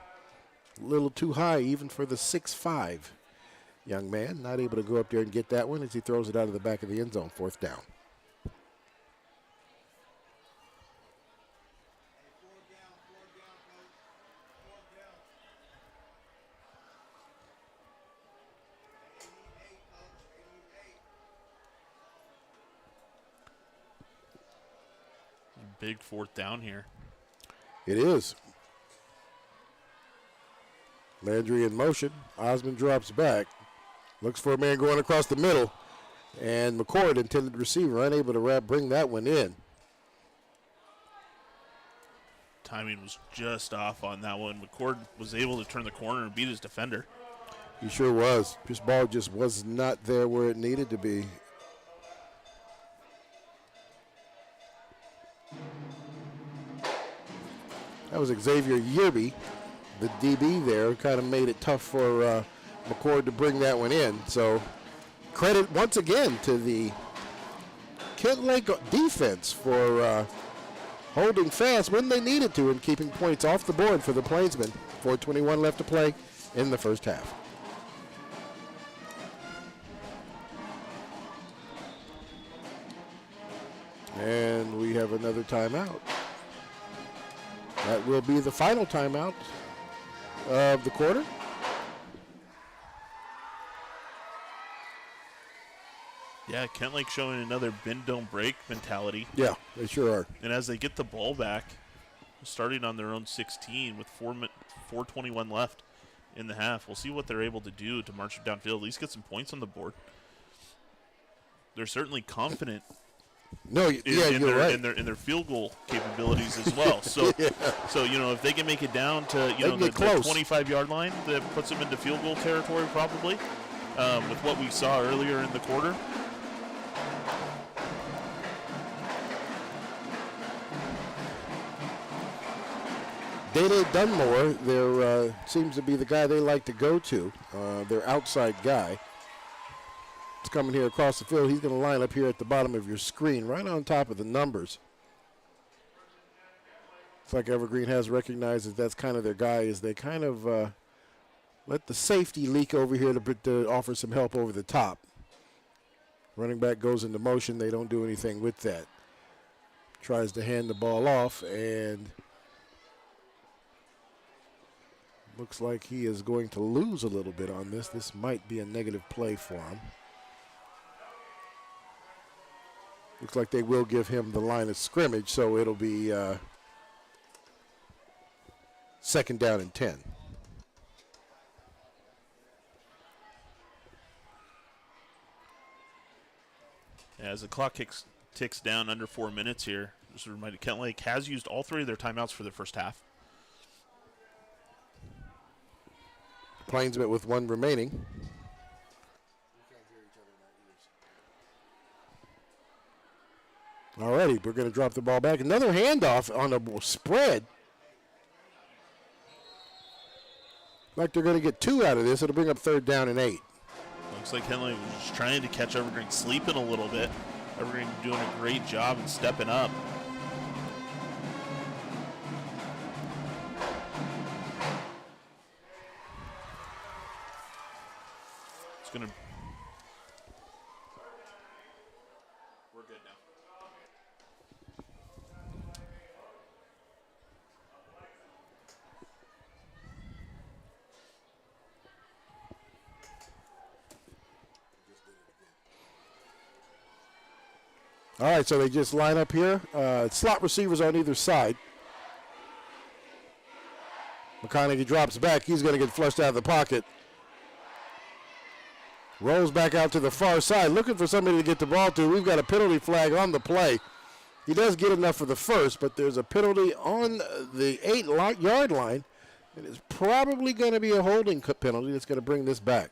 A little too high even for the 6'5" young man. Not able to go up there and get that one as he throws it out of the back of the end zone. 4th down. Big 4th down here. It is. Landry in motion. Osmond drops back. Looks for a man going across the middle. And McCord, intended receiver, unable to bring that one in. Timing was just off on that one. McCord was able to turn the corner and beat his defender. He sure was. This ball just was not there where it needed to be. was Xavier Yerby, the DB there, kind of made it tough for McCord to bring that one in. So credit once again to the Kentlake defense for holding fast when they needed to and keeping points off the board for the Plainsmen. 4:21 left to play in the first half. And we have another timeout. That will be the final timeout of the quarter. Yeah, Kentlake showing another bend don't break mentality. Yeah, they sure are. And as they get the ball back, starting on their own 16 with 4:21 left in the half, we'll see what they're able to do to march it downfield, at least get some points on the board. They're certainly confident. No, you're right. In their field goal capabilities as well. So, so if they can make it down to the 25-yard line, that puts them into field goal territory probably. With what we saw earlier in the quarter. Dede Dunmore, there seems to be the guy they like to go to, their outside guy. It's coming here across the field. He's going to line up here at the bottom of your screen, right on top of the numbers. It's like Evergreen has recognized that that's kind of their guy, is they kind of let the safety leak over here to offer some help over the top. Running back goes into motion. They don't do anything with that. Tries to hand the ball off, and looks like he is going to lose a little bit on this. This might be a negative play for him. Looks like they will give him the line of scrimmage, so it'll be second down and 10. As the clock ticks down under 4 minutes here, just a reminder, Kentlake has used all three of their timeouts for the first half. Plainsmen with one remaining. Alrighty, we're going to drop the ball back. Another handoff on a spread. Like they're going to get 2 out of this. It'll bring up third down and 8. Looks like Kentlake was just trying to catch Evergreen sleeping a little bit. Evergreen doing a great job and stepping up. It's going to... We're good now. All right, so they just line up here. Slot receivers on either side. McConaughey drops back. He's going to get flushed out of the pocket. Rolls back out to the far side, looking for somebody to get the ball to. We've got a penalty flag on the play. He does get enough for the first, but there's a penalty on the 8-yard line. It is probably going to be a holding penalty that's going to bring this back.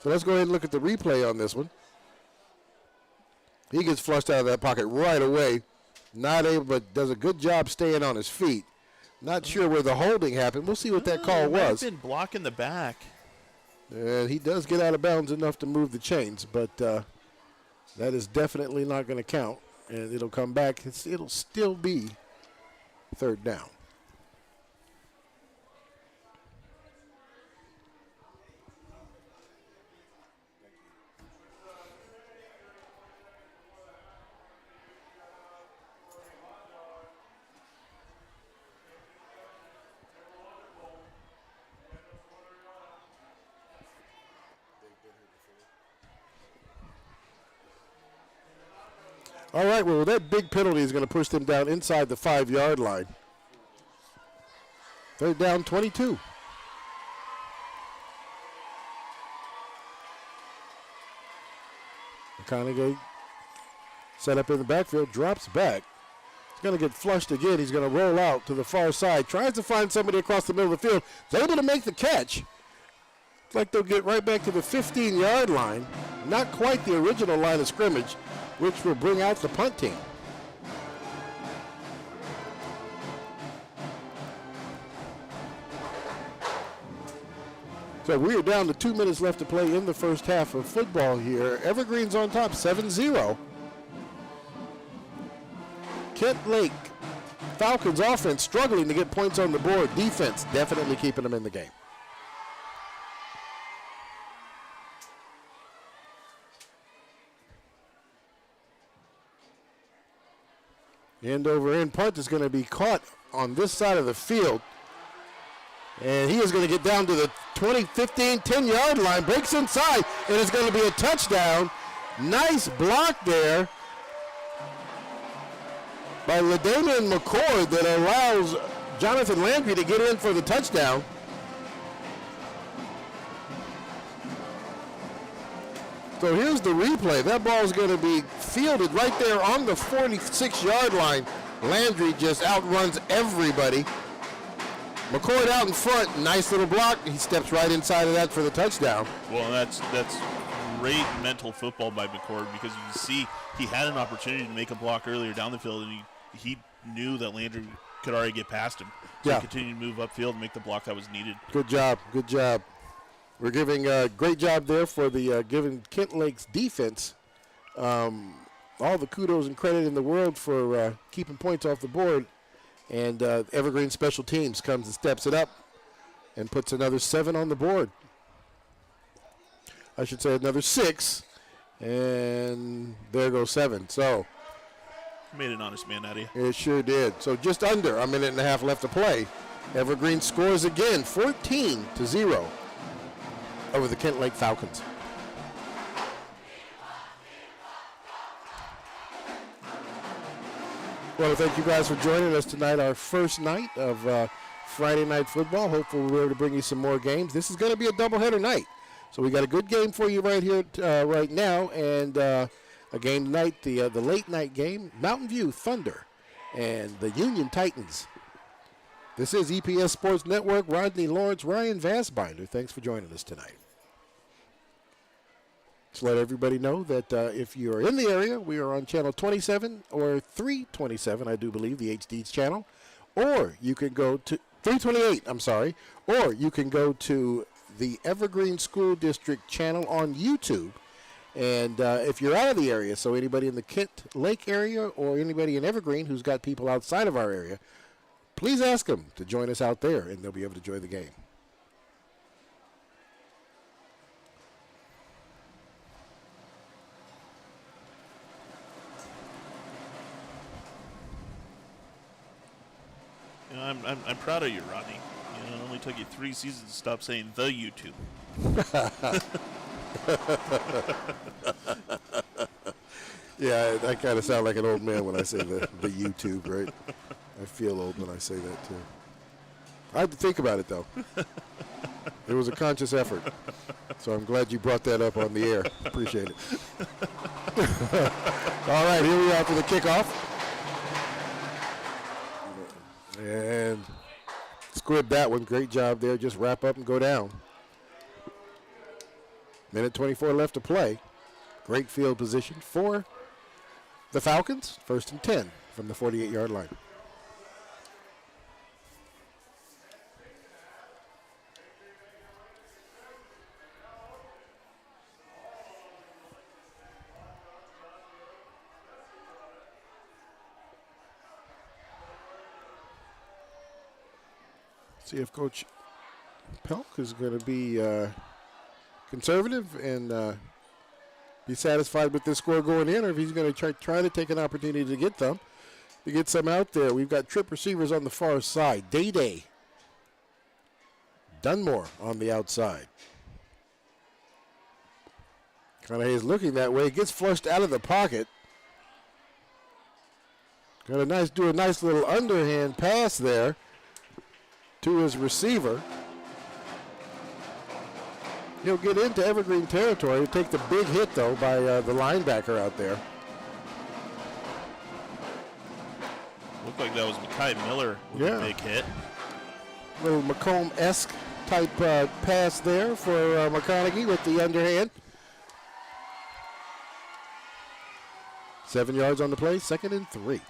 So let's go ahead and look at the replay on this one. He gets flushed out of that pocket right away. Not able, but does a good job staying on his feet. Not sure where the holding happened. We'll see what that call was. Been blocking the back. And he does get out of bounds enough to move the chains, but that is definitely not going to count. And it'll come back. It'll still be third down. All right, well, that big penalty is going to push them down inside the 5-yard line. Third down, 22. McConaughey set up in the backfield, drops back. He's going to get flushed again. He's going to roll out to the far side, tries to find somebody across the middle of the field. He's able to make the catch. It's like they'll get right back to the 15-yard line. Not quite the original line of scrimmage, which will bring out the punt team. So we are down to 2 minutes left to play in the first half of football here. Evergreen's on top, 7-0. Kentlake Falcons offense struggling to get points on the board. Defense definitely keeping them in the game. End over end punt is going to be caught on this side of the field. And he is going to get down to the 20, 15, 10-yard line. Breaks inside, and it's going to be a touchdown. Nice block there by LaDamian McCord that allows Jonathan Landry to get in for the touchdown. So here's the replay. That ball is going to be fielded right there on the 46-yard line. Landry just outruns everybody. McCord out in front, nice little block. He steps right inside of that for the touchdown. Well, that's great mental football by McCord, because you can see he had an opportunity to make a block earlier down the field, and he knew that Landry could already get past him. So he continued to move upfield and make the block that was needed. Good job, good job. We're giving a great job there for the giving Kentlake's defense all the kudos and credit in the world for keeping points off the board. And Evergreen Special Teams comes and steps it up and puts another 7 on the board. I should say another 6. And there goes 7. So made an honest man out of you. It sure did. So just under a minute and a half left to play. Evergreen scores again, 14-0 over the Kentlake Falcons. Well, thank you guys for joining us tonight, our first night of Friday Night Football. Hopefully we'll be able to bring you some more games. This is going to be a doubleheader night. So we got a good game for you right here, right now, and a game tonight, the late night game, Mountain View Thunder and the Union Titans. This is EPS Sports Network. Rodney Lawrence, Ryan Vassbinder. Thanks for joining us tonight. Just let everybody know that if you're in the area, we are on channel 27 or 327, I do believe, the HD's channel. Or you can go to 328, I'm sorry. Or you can go to the Evergreen School District channel on YouTube. And if you're out of the area, so anybody in the Kent Lake area or anybody in Evergreen who's got people outside of our area, please ask them to join us out there, and they'll be able to enjoy the game. You know, I'm proud of you, Rodney. You know, it only took you 3 seasons to stop saying the YouTube. Yeah, I kind of sound like an old man when I say the YouTube, right? I feel old when I say that, too. I had to think about it, though. It was a conscious effort. So I'm glad you brought that up on the air. Appreciate it. All right, here we are for the kickoff. And squib that one. Great job there. Just wrap up and go down. Minute 24 left to play. Great field position for the Falcons. 1st and 10 from the 48-yard line. See if Coach Pelk is going to be conservative and be satisfied with this score going in, or if he's going to try to take an opportunity to get some out there. We've got trip receivers on the far side. Day Dunmore on the outside. Conahey is looking that way. Gets flushed out of the pocket. Do a nice little underhand pass there to his receiver. He'll get into Evergreen territory. He'll take the big hit, though, by the linebacker out there. Looked like that was Mekhi Miller with a big hit. Little Macomb-esque type pass there for McConaughey with the underhand. 7 yards on the play, 2nd and 3.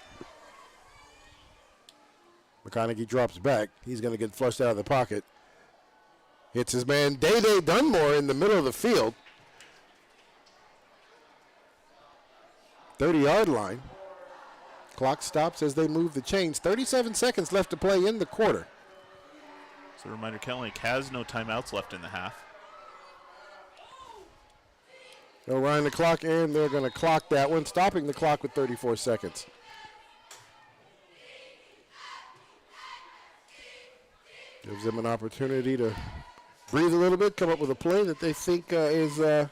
McConaughey drops back. He's going to get flushed out of the pocket. Hits his man Day Dunmore in the middle of the field. 30-yard line. Clock stops as they move the chains. 37 seconds left to play in the quarter. So a reminder, Kentlake has no timeouts left in the half. They'll wind the clock, and they're going to clock that one, stopping the clock with 34 seconds. Gives them an opportunity to breathe a little bit, come up with a play that they think has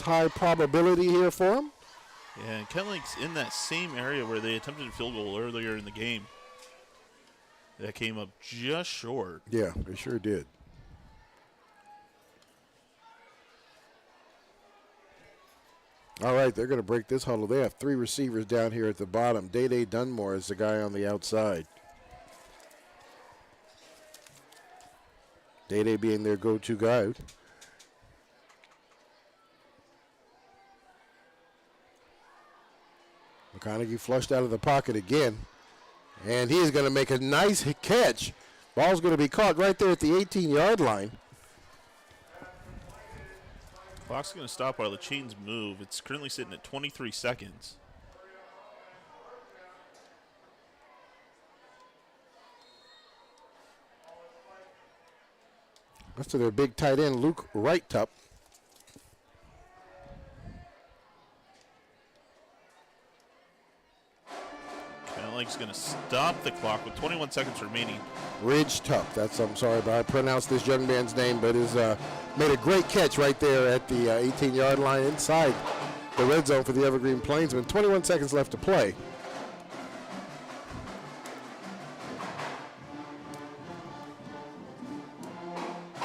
high probability here for them. Yeah, and Kentlake's in that same area where they attempted a field goal earlier in the game. That came up just short. Yeah, they sure did. All right, they're going to break this huddle. They have 3 receivers down here at the bottom. Day Dunmore is the guy on the outside. Day being their go-to guy. McConaughey flushed out of the pocket again. And he is going to make a nice catch. Ball's going to be caught right there at the 18-yard line. Clock's going to stop while the chains move. It's currently sitting at 23 seconds. That's to their big tight end, Luke Wright-Tup. Kentlake's going to stop the clock with 21 seconds remaining. Ridge-Tup. I'm sorry, but I pronounced this young man's name, but is made a great catch right there at the 18-yard line inside the red zone for the Evergreen Plainsmen. 21 seconds left to play.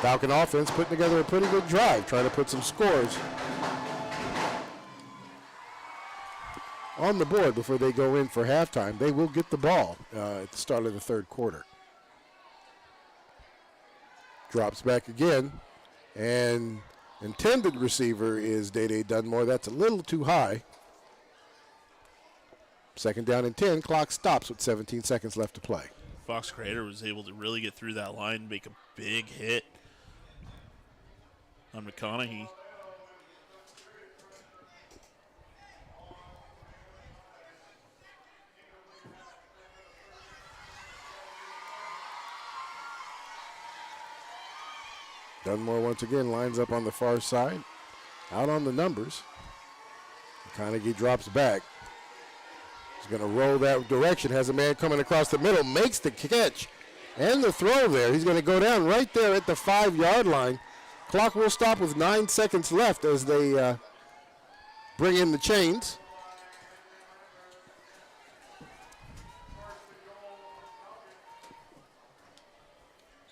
Falcon offense putting together a pretty good drive, trying to put some scores on the board before they go in for halftime. They will get the ball at the start of the third quarter. Drops back again, and intended receiver is Day Dunmore. That's a little too high. Second down and 10. Clock stops with 17 seconds left to play. Fox Creator was able to really get through that line and make a big hit on McConaughey. Dunmore once again lines up on the far side. Out on the numbers. McConaughey drops back. He's going to roll that direction. Has a man coming across the middle. Makes the catch and the throw there. He's going to go down right there at the 5-yard line. Clock will stop with 9 seconds left as they bring in the chains.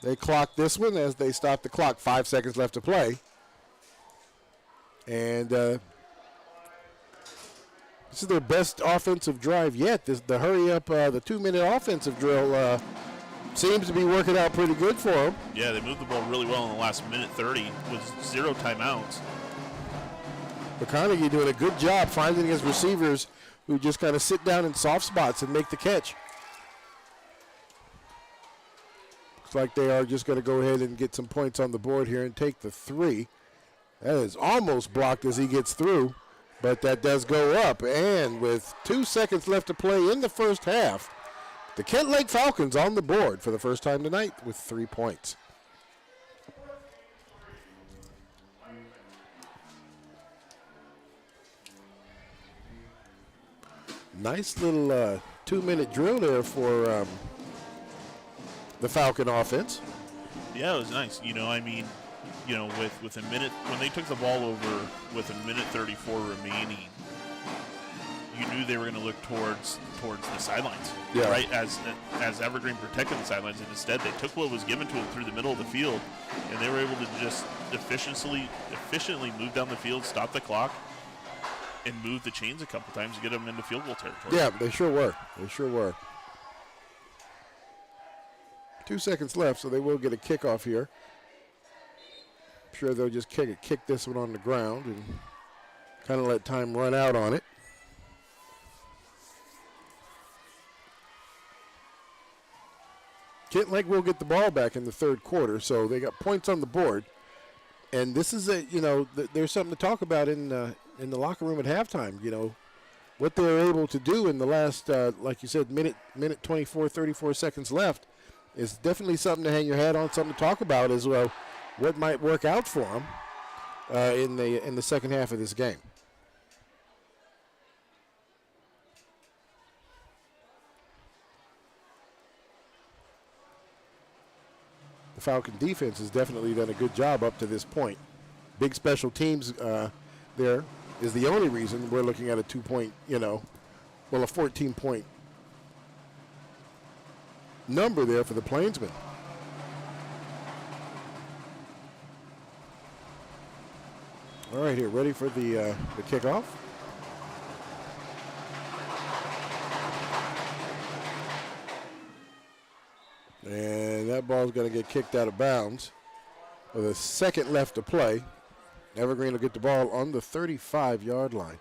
They clock this one as they stop the clock. 5 seconds left to play. And this is their best offensive drive yet. The hurry up, the 2-minute offensive drill seems to be working out pretty good for them. Yeah, they moved the ball really well in the last minute 30 with 0 timeouts. McConaughey doing a good job finding his receivers who just kind of sit down in soft spots and make the catch. Looks like they are just going to go ahead and get some points on the board here and take the 3. That is almost blocked as he gets through, but that does go up. And with 2 seconds left to play in the first half, the Kentlake Falcons on the board for the first time tonight with 3 points. Nice little 2-minute drill there for the Falcon offense. Yeah, it was nice. With a minute, when they took the ball over with a minute 34 remaining, you knew they were going to look towards the sidelines, yeah. Right? As Evergreen protected the sidelines, and instead they took what was given to them through the middle of the field, and they were able to just efficiently move down the field, stop the clock, and move the chains a couple times to get them into field goal territory. Yeah, they sure were. 2 seconds left, so they will get a kickoff here. I'm sure they'll just kick this one on the ground and kind of let time run out on it. Kentlake will get the ball back in the third quarter, so they got points on the board. And this is there's something to talk about in the locker room at halftime. What they're able to do in the last, like you said, minute 24, 34 seconds left is definitely something to hang your hat on, something to talk about as well. What might work out for them in the second half of this game. The Falcon defense has definitely done a good job up to this point. Big special teams there is the only reason we're looking at a 2-point, a 14-point number there for the Plainsmen. All right, here, ready for the kickoff. And that ball's going to get kicked out of bounds with a second left to play. Evergreen will get the ball on the 35-yard line.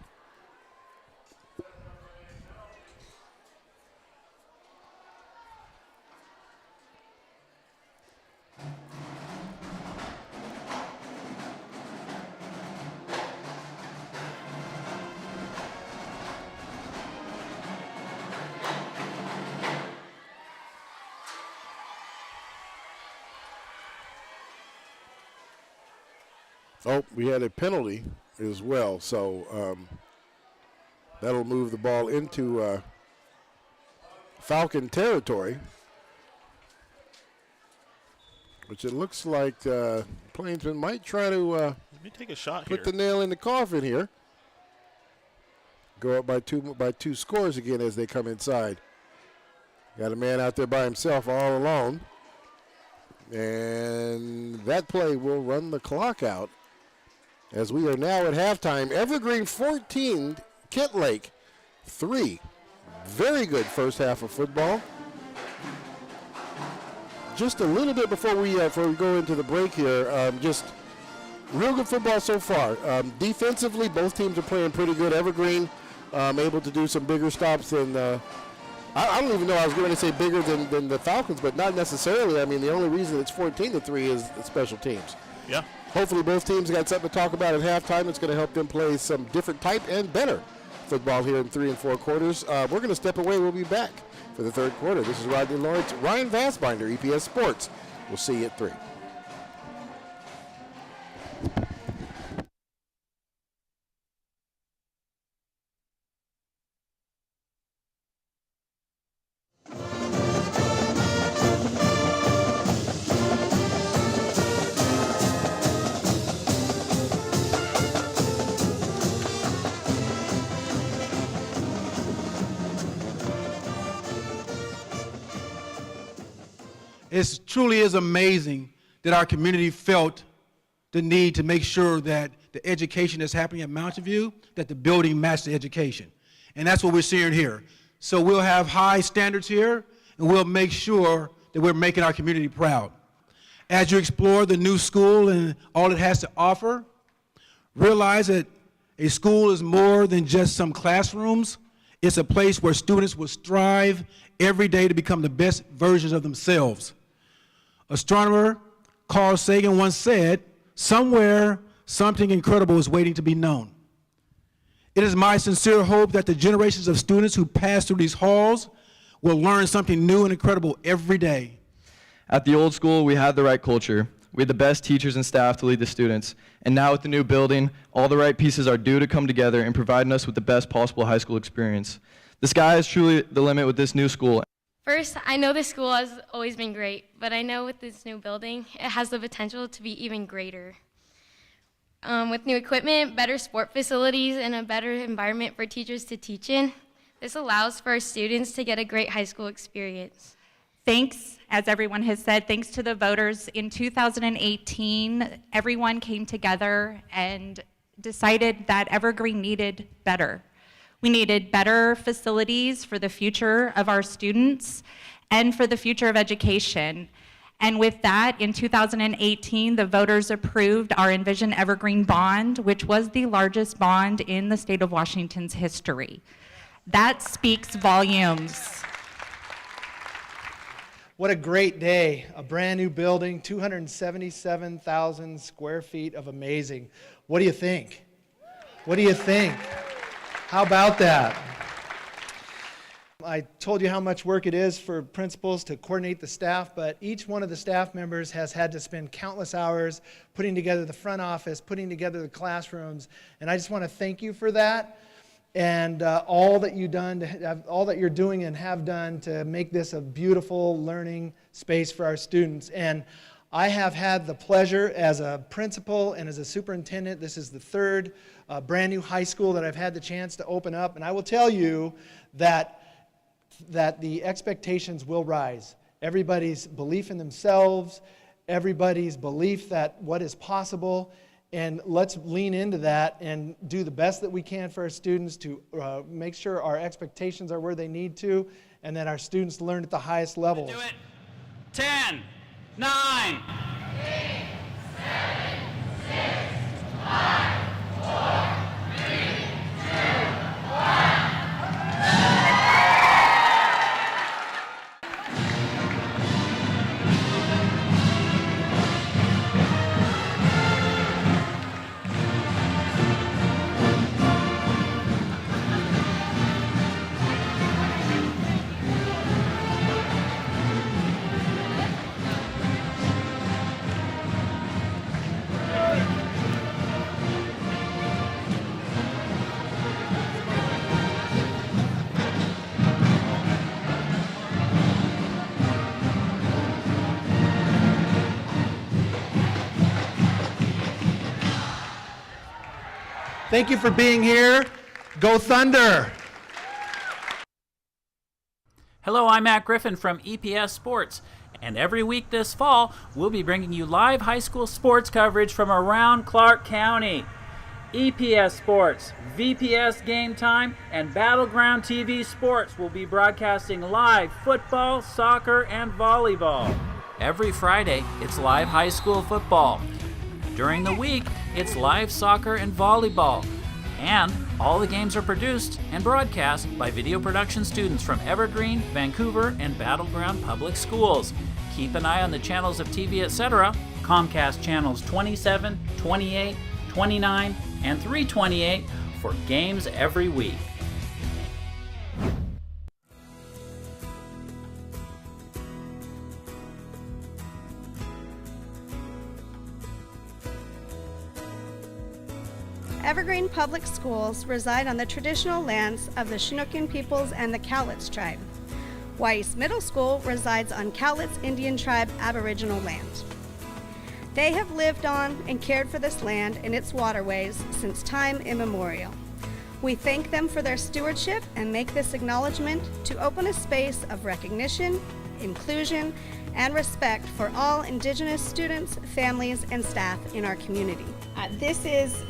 Oh, we had a penalty as well, so that'll move the ball into Falcon territory, which it looks like Plainsman might try to Let me take a shot put here. the nail in the coffin here. Go up by two scores again as they come inside. Got a man out there by himself all alone. And that play will run the clock out as we are now at halftime. Evergreen 14, Kentlake 3. Very good first half of football. Just a little bit before we go into the break here, just real good football so far. Defensively, both teams are playing pretty good. Evergreen able to do some bigger stops than I don't even know I was going to say bigger than the Falcons, but not necessarily. I mean, the only reason it's 14-3 is the special teams. Yeah. Hopefully both teams got something to talk about at halftime. It's going to help them play some different type and better football here in 3 and 4 quarters. We're going to step away. We'll be back for the third quarter. This is Rodney Lawrence, Ryan Vassbinder, EPS Sports. We'll see you at 3. It truly is amazing that our community felt the need to make sure that the education that's happening at Mountain View, that the building matched the education. And that's what we're seeing here. So we'll have high standards here, and we'll make sure that we're making our community proud. As you explore the new school and all it has to offer, realize that a school is more than just some classrooms. It's a place where students will strive every day to become the best versions of themselves. Astronomer Carl Sagan once said, "Somewhere, something incredible is waiting to be known." It is my sincere hope that the generations of students who pass through these halls will learn something new and incredible every day. At the old school, we had the right culture. We had the best teachers and staff to lead the students. And now with the new building, all the right pieces are due to come together and providing us with the best possible high school experience. The sky is truly the limit with this new school. First, I know this school has always been great, but I know with this new building, it has the potential to be even greater. With new equipment, better sport facilities, and a better environment for teachers to teach in, this allows for our students to get a great high school experience. Thanks, as everyone has said, thanks to the voters. In 2018, everyone came together and decided that Evergreen needed better. We needed better facilities for the future of our students and for the future of education. And with that, in 2018, the voters approved our Envision Evergreen bond, which was the largest bond in the state of Washington's history. That speaks volumes. What a great day. A brand new building, 277,000 square feet of amazing. What do you think? What do you think? How about that? I told you how much work it is for principals to coordinate the staff, but each one of the staff members has had to spend countless hours putting together the front office, putting together the classrooms, and I just want to thank you for that and all that you're doing and have done to make this a beautiful learning space for our students. And I have had the pleasure as a principal and as a superintendent, this is the third brand new high school that I've had the chance to open up, and I will tell you that the expectations will rise. Everybody's belief in themselves, everybody's belief that what is possible, and let's lean into that and do the best that we can for our students to make sure our expectations are where they need to and that our students learn at the highest levels. Do it. 10, 9, 8, 7, 6, 5, 4, 3, 2, 1. Thank you for being here. Go Thunder! Hello, I'm Matt Griffin from EPS Sports, and every week this fall, we'll be bringing you live high school sports coverage from around Clark County. EPS Sports, VPS Game Time, and Battleground TV Sports will be broadcasting live football, soccer, and volleyball. Every Friday, it's live high school football. During the week, it's live soccer and volleyball. And all the games are produced and broadcast by video production students from Evergreen, Vancouver, and Battleground Public Schools. Keep an eye on the channels of TV, etc. Comcast channels 27, 28, 29, and 328 for games every week. Evergreen Public Schools reside on the traditional lands of the Chinookan peoples and the Cowlitz tribe. Weiss Middle School resides on Cowlitz Indian Tribe Aboriginal land. They have lived on and cared for this land and its waterways since time immemorial. We thank them for their stewardship and make this acknowledgement to open a space of recognition, inclusion, and respect for all Indigenous students, families, and staff in our community. This is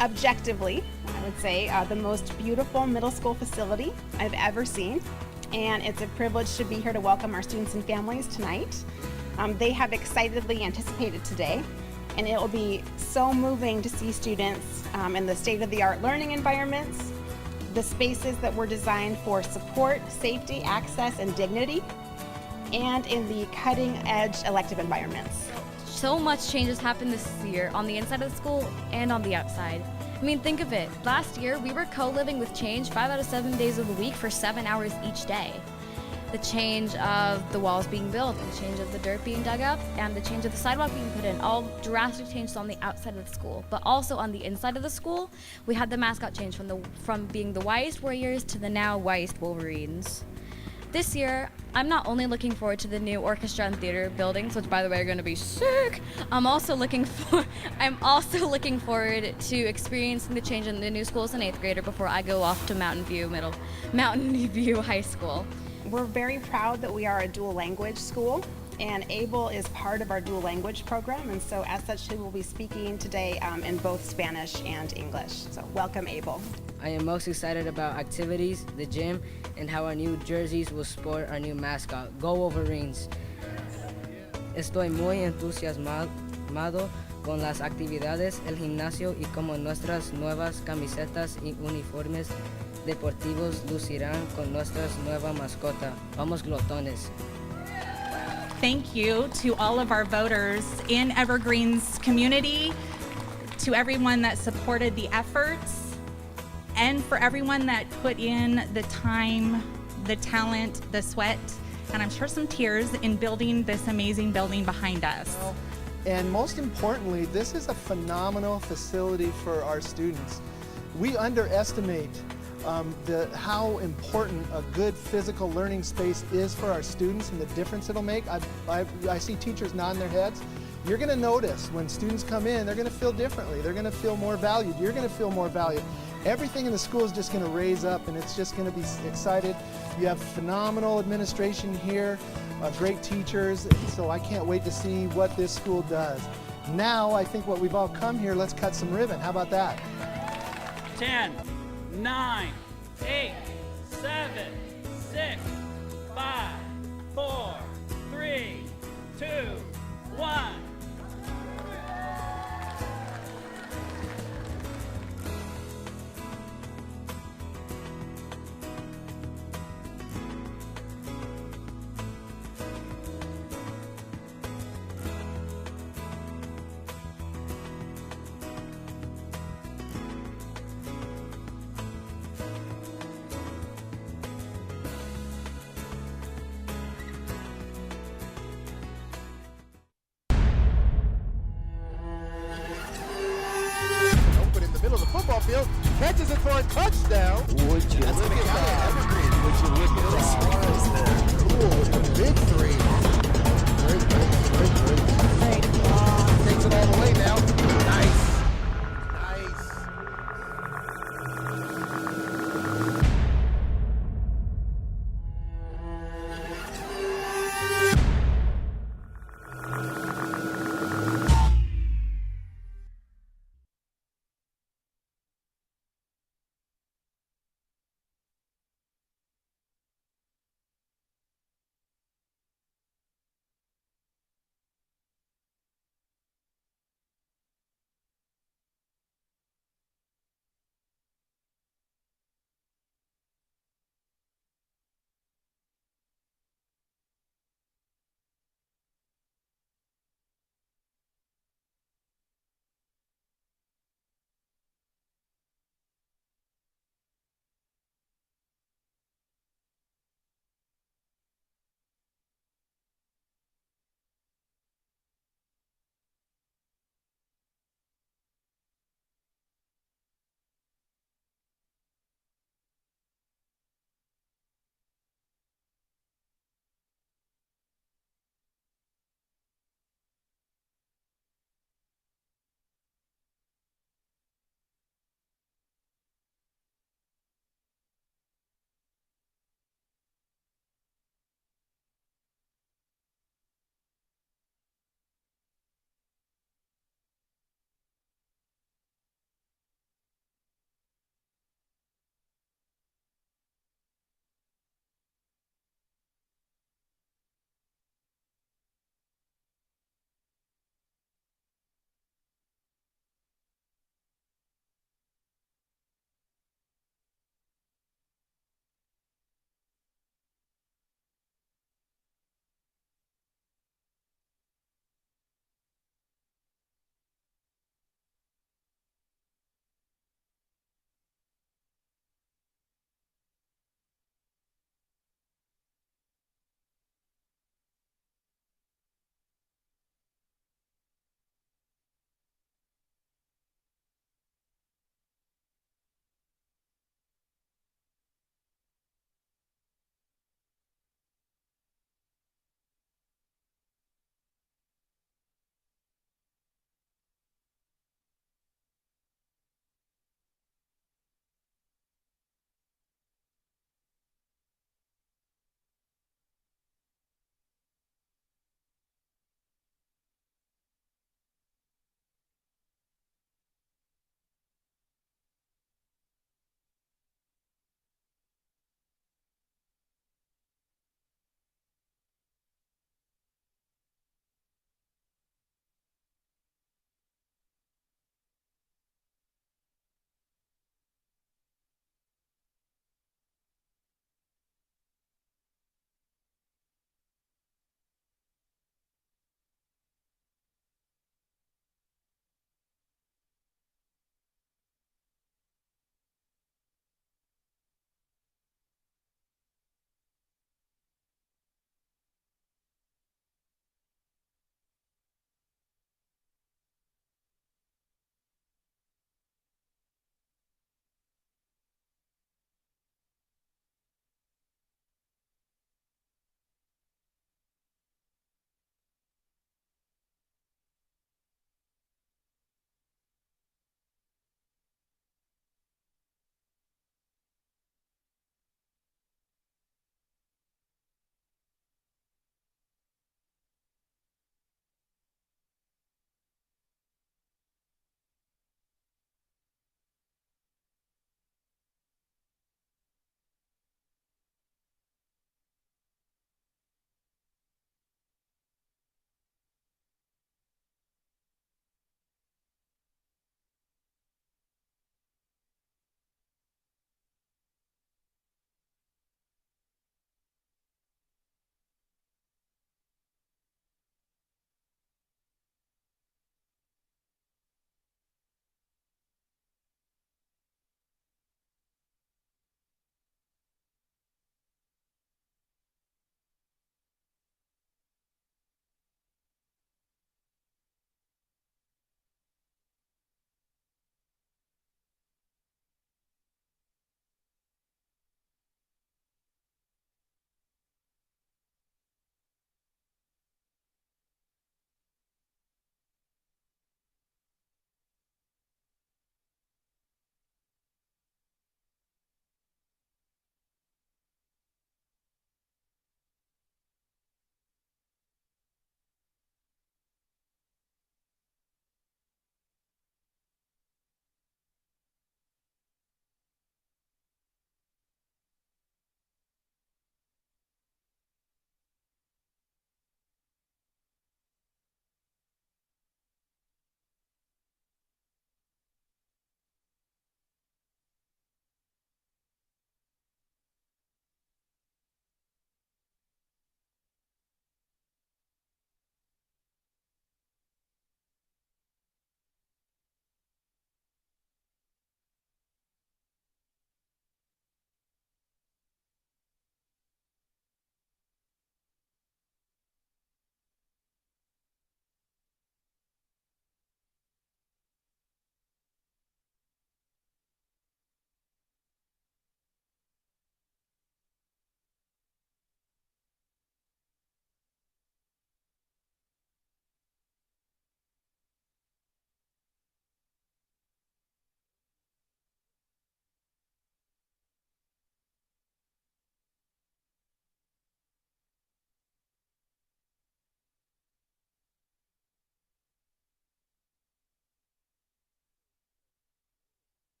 objectively, I would say, the most beautiful middle school facility I've ever seen, and it's a privilege to be here to welcome our students and families tonight. They have excitedly anticipated today, and it will be so moving to see students in the state-of-the-art learning environments, the spaces that were designed for support, safety, access, and dignity, and in the cutting-edge elective environments. So much change has happened this year on the inside of the school and on the outside. I mean, think of it. Last year, we were co-living with change 5 out of 7 days of the week for 7 hours each day. The change of the walls being built, the change of the dirt being dug up, and the change of the sidewalk being put in, all drastic changes on the outside of the school. But also on the inside of the school, we had the mascot change from being the Weiss Warriors to the now Weiss Wolverines. This year, I'm not only looking forward to the new orchestra and theater buildings, which by the way are going to be sick. I'm also looking forward to experiencing the change in the new school as an 8th grader before I go off to Mountain View High School. We're very proud that we are a dual language school, and ABLE is part of our dual language program, and so as such, we will be speaking today in both Spanish and English. So welcome, ABLE. I am most excited about activities, the gym, and how our new jerseys will sport our new mascot, Go Wolverines. Estoy muy entusiasmado con las actividades, el gimnasio y cómo nuestras nuevas camisetas y uniformes deportivos lucirán con nuestra nueva mascota. Vamos glotones. thank you to all of our voters in Evergreen's community, to everyone that supported the efforts, and for everyone that put in the time, the talent, the sweat, and I'm sure some tears in building this amazing building behind us. And most importantly, this is a phenomenal facility for our students. We underestimate how important a good physical learning space is for our students and the difference it'll make. I see teachers nodding their heads. You're going to notice when students come in, they're going to feel differently. They're going to feel more valued. You're going to feel more valued. Everything in the school is just going to raise up, and it's just going to be excited. You have phenomenal administration here, great teachers, so I can't wait to see what this school does. Now, I think what we've all come here, let's cut some ribbon. How about that? 10, 9, 8, 7, 6, 5, 4, 3, 2, 1. Open in the middle of the football field, catches it for a touchdown. Would you look at that? Evergreen, would you look at that? Cool with the big three. Great. Takes it all the way now. Nice.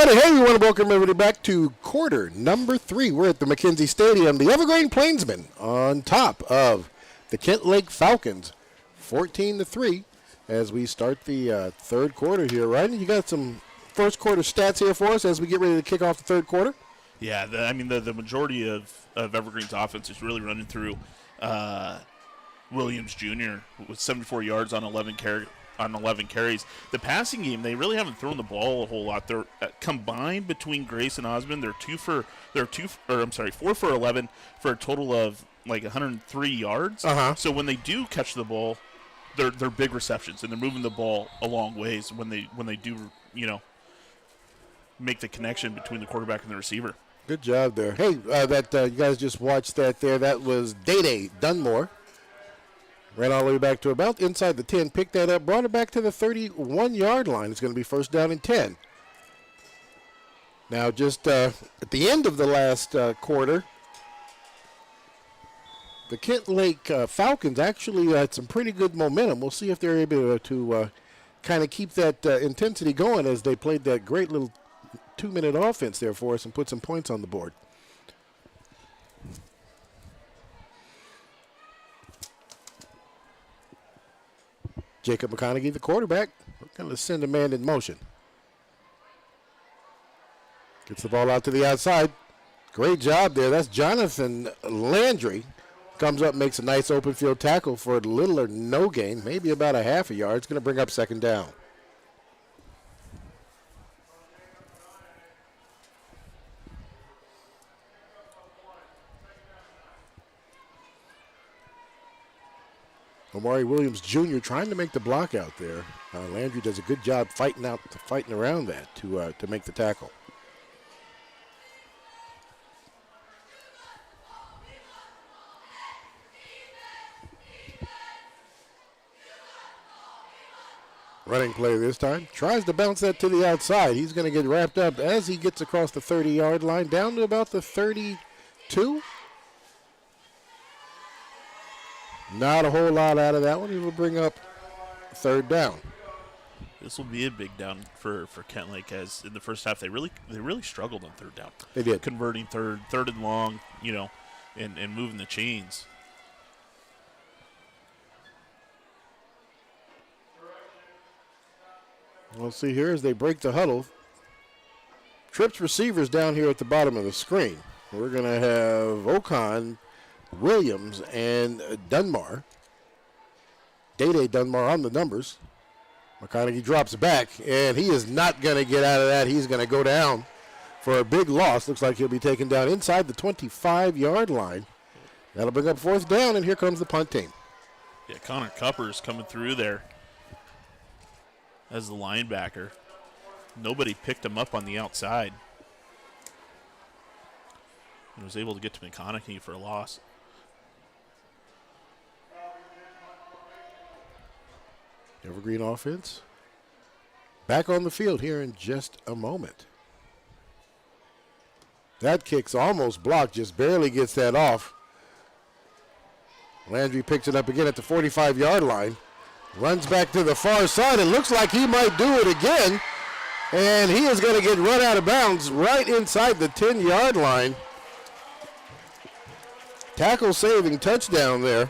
everybody. Hey, we want to welcome everybody back to quarter number 3. We're at the McKenzie Stadium. The Evergreen Plainsmen on top of the Kentlake Falcons, 14-3, as we start the third quarter here. Ryan, you got some first quarter stats here for us as we get ready to kick off the third quarter? Yeah, the majority of Evergreen's offense is really running through Williams Jr. with 74 yards on 11 carries. The passing game, they really haven't thrown the ball a whole lot. They're combined between Grace and Osmond. They're 4 for 11 for a total of like 103 yards. So when they do catch the ball, they're big receptions and they're moving the ball a long ways when they do make the connection between the quarterback and the receiver. Good job there. Hey, you guys just watched that there. That was Day Dunmore. Ran all the way back to about inside the 10, picked that up, brought it back to the 31-yard line. It's going to be first down and 10. Now, just at the end of the last quarter, the Kentlake Falcons actually had some pretty good momentum. We'll see if they're able to kind of keep that intensity going as they played that great little 2-minute offense there for us and put some points on the board. Jacob McConaughey, the quarterback, going to send a man in motion. Gets the ball out to the outside. Great job there. That's Jonathan Landry. Comes up, makes a nice open field tackle for little or no gain, maybe about a half a yard. It's going to bring up second down. Omari Williams Jr. trying to make the block out there. Landry does a good job fighting around that to make the tackle. Running play this time. Tries to bounce that to the outside. He's going to get wrapped up as he gets across the 30-yard line, down to about the 32. Not a whole lot out of that one. He will bring up third down. This will be a big down for Kentlake, as in the first half they really struggled on third down. They did. Converting third and long, and moving the chains. We'll see here as they break the huddle. Trips receivers down here at the bottom of the screen. We're going to have Ocon, Williams, and Dunmar. Day Dunmar on the numbers. McConaughey drops back, and he is not going to get out of that. He's going to go down for a big loss. Looks like he'll be taken down inside the 25-yard line. That'll bring up fourth down, and here comes the punt team. Yeah, Connor Cuppers coming through there as the linebacker. Nobody picked him up on the outside. And was able to get to McConaughey for a loss. Evergreen offense back on the field here in just a moment. That kick's almost blocked, just barely gets that off. Landry picks it up again at the 45-yard line. Runs back to the far side. It looks like he might do it again. And he is going to get run out of bounds right inside the 10-yard line. Tackle saving touchdown there.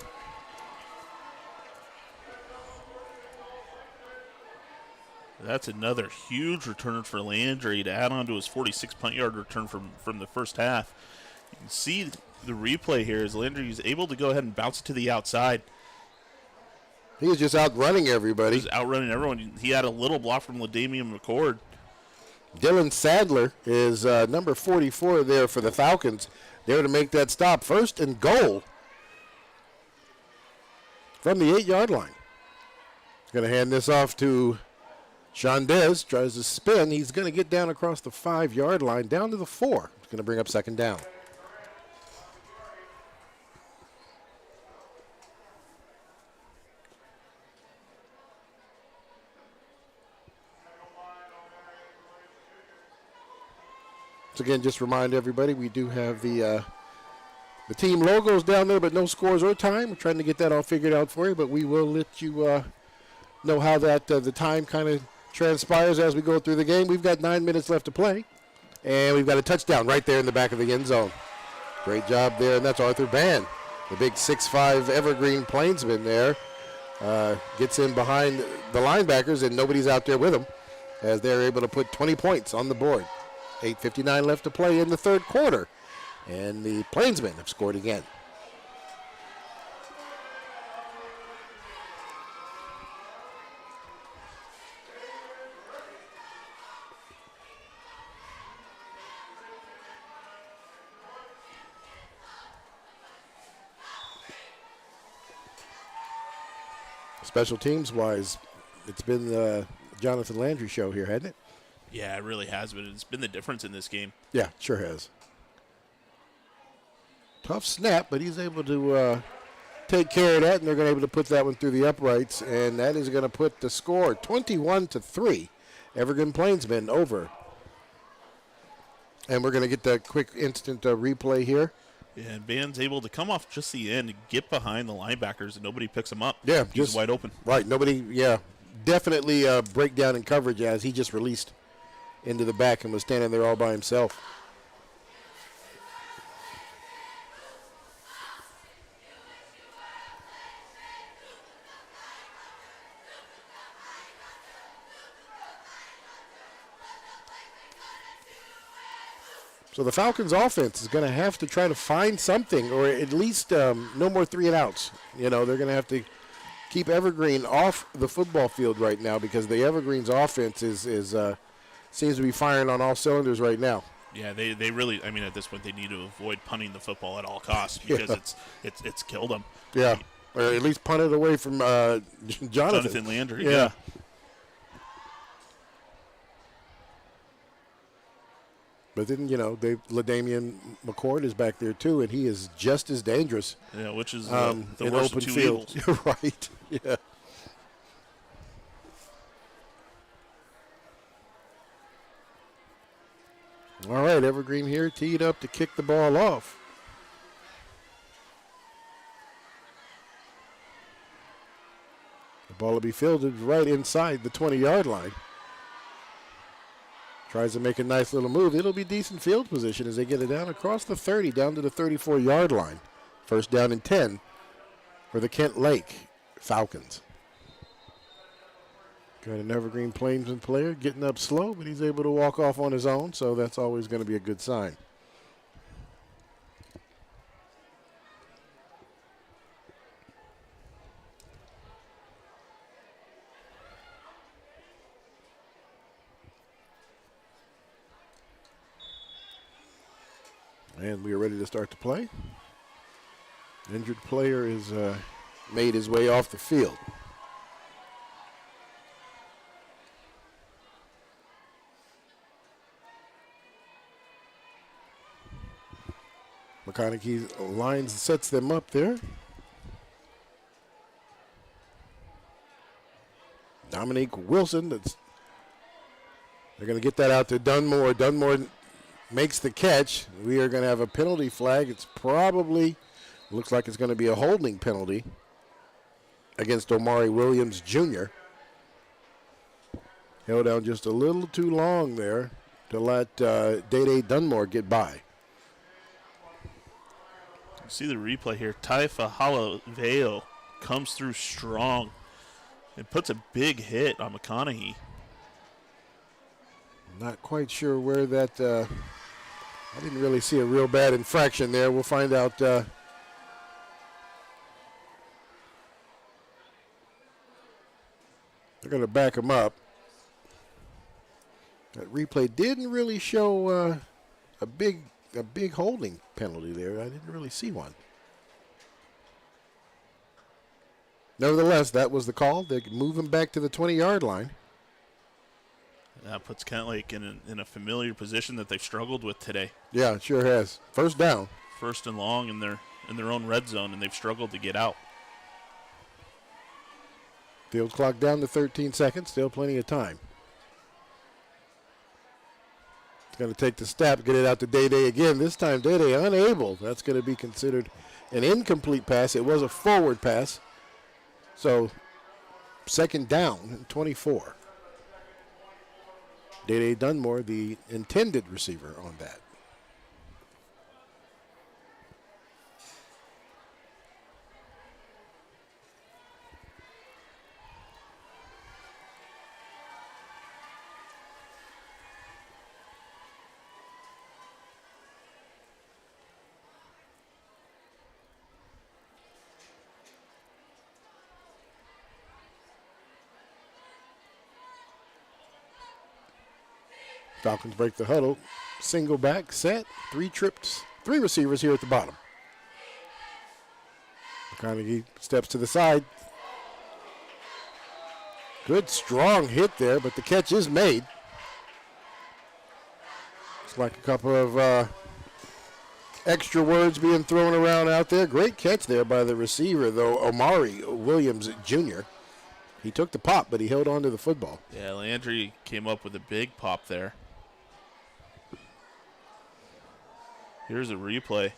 That's another huge return for Landry to add on to his 46 punt yard return from the first half. You can see the replay here as Landry is able to go ahead and bounce it to the outside. He was just outrunning everybody. He was outrunning everyone. He had a little block from LaDamian McCord. Dylan Sadler is number 44 there for the Falcons. There to make that stop. First and goal from the 8-yard line. He's going to hand this off to Chandez. Tries to spin. He's going to get down across the 5-yard line, down to the 4. He's going to bring up second down. So again, just remind everybody, we do have the team logos down there, but no scores or time. We're trying to get that all figured out for you, but we will let you know how that the time kind of transpires as we go through the game. We've got 9 minutes left to play, and we've got a touchdown right there in the back of the end zone. Great job there, and that's Arthur Band, the big 6'5" Evergreen Plainsman there. Gets in behind the linebackers, and nobody's out there with him as they're able to put 20 points on the board. 8:59 left to play in the third quarter, and the Plainsmen have scored again. Special teams wise, it's been the Jonathan Landry show here, hasn't it? Yeah, it really has been. It's been the difference in this game. Yeah, sure has. Tough snap, but he's able to take care of that, and they're going to be able to put that one through the uprights, and that is going to put the score 21-3. Evergreen Plainsmen over. And we're going to get that quick instant replay here. Yeah, and Band's able to come off just the end, get behind the linebackers, and nobody picks him up. Yeah, he's wide open. Right, nobody, yeah. Definitely breakdown in coverage as he just released into the back and was standing there all by himself. So the Falcons offense is going to have to try to find something, or at least no more 3-and-outs. You know, they're going to have to keep Evergreen off the football field right now because the Evergreen's offense is seems to be firing on all cylinders right now. Yeah, they really, I mean, at this point, they need to avoid punting the football at all costs because it's killed them. Yeah, or at least punt it away from Jonathan Landry. Yeah. But then, you know, LaDamian McCord is back there, too, and he is just as dangerous. Yeah, which is the worst open of two field. evils. Right, yeah. All right, Evergreen here teed up to kick the ball off. The ball will be fielded right inside the 20-yard line. Tries to make a nice little move. It'll be decent field position as they get it down across the 30, down to the 34-yard line. First down and 10 for the Kentlake Falcons. Got an Evergreen Plainsman player getting up slow, but he's able to walk off on his own, so that's always going to be a good sign. And we are ready to start the play. The injured player is made his way off the field. McConaughey lines sets them up there. Dominique Wilson, they're going to get that out to Dunmore. Dunmore makes the catch. We are going to have a penalty flag. It's probably, looks like it's going to be a holding penalty against Omari Williams Jr. Held down just a little too long there to let Day Dunmore get by. You see the replay here. Taifa Halaveo comes through strong and puts a big hit on McConaughey. Not quite sure where that, I didn't really see a real bad infraction there. We'll find out. They're going to back him up. That replay didn't really show a big holding penalty there. I didn't really see one. Nevertheless, that was the call. They can move him back to the 20-yard line. That puts Kentlake in a familiar position that they've struggled with today. Yeah, it sure has. First down. First and long in their own red zone, and they've struggled to get out. Field clock down to 13 seconds. Still plenty of time. It's going to take the snap, get it out to Day again. This time Day unable. That's going to be considered an incomplete pass. It was a forward pass. So second down and 24. Dede Dunmore, the intended receiver on that. Falcons break the huddle. Single back, set, 3 trips, 3 receivers here at the bottom. McConaughey steps to the side. Good, strong hit there, but the catch is made. It's like a couple of extra words being thrown around out there. Great catch there by the receiver, though, Omari Williams Jr. He took the pop, but he held on to the football. Yeah, Landry came up with a big pop there. Here's a replay.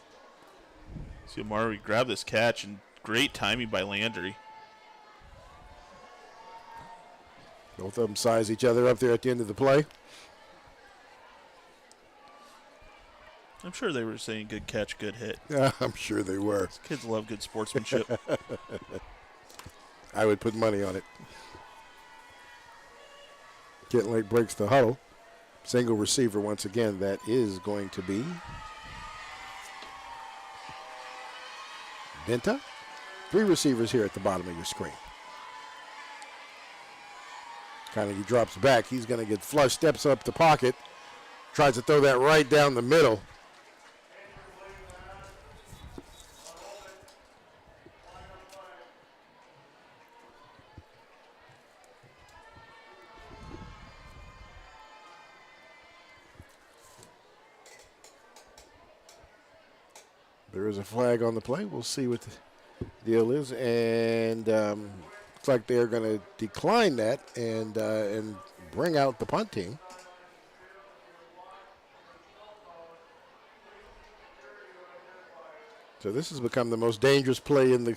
See Omari grab this catch, and great timing by Landry. Both of them size each other up there at the end of the play. I'm sure they were saying good catch, good hit. Yeah, I'm sure they were. These kids love good sportsmanship. I would put money on it. Kentlake breaks the huddle. Single receiver once again. That is going to be Benta. 3 receivers here at the bottom of your screen. He drops back. He's going to get flush, steps up the pocket, tries to throw that right down the middle. There is a flag on the play. We'll see what the deal is. And looks like they're going to decline that and bring out the punt team. So this has become the most dangerous play in the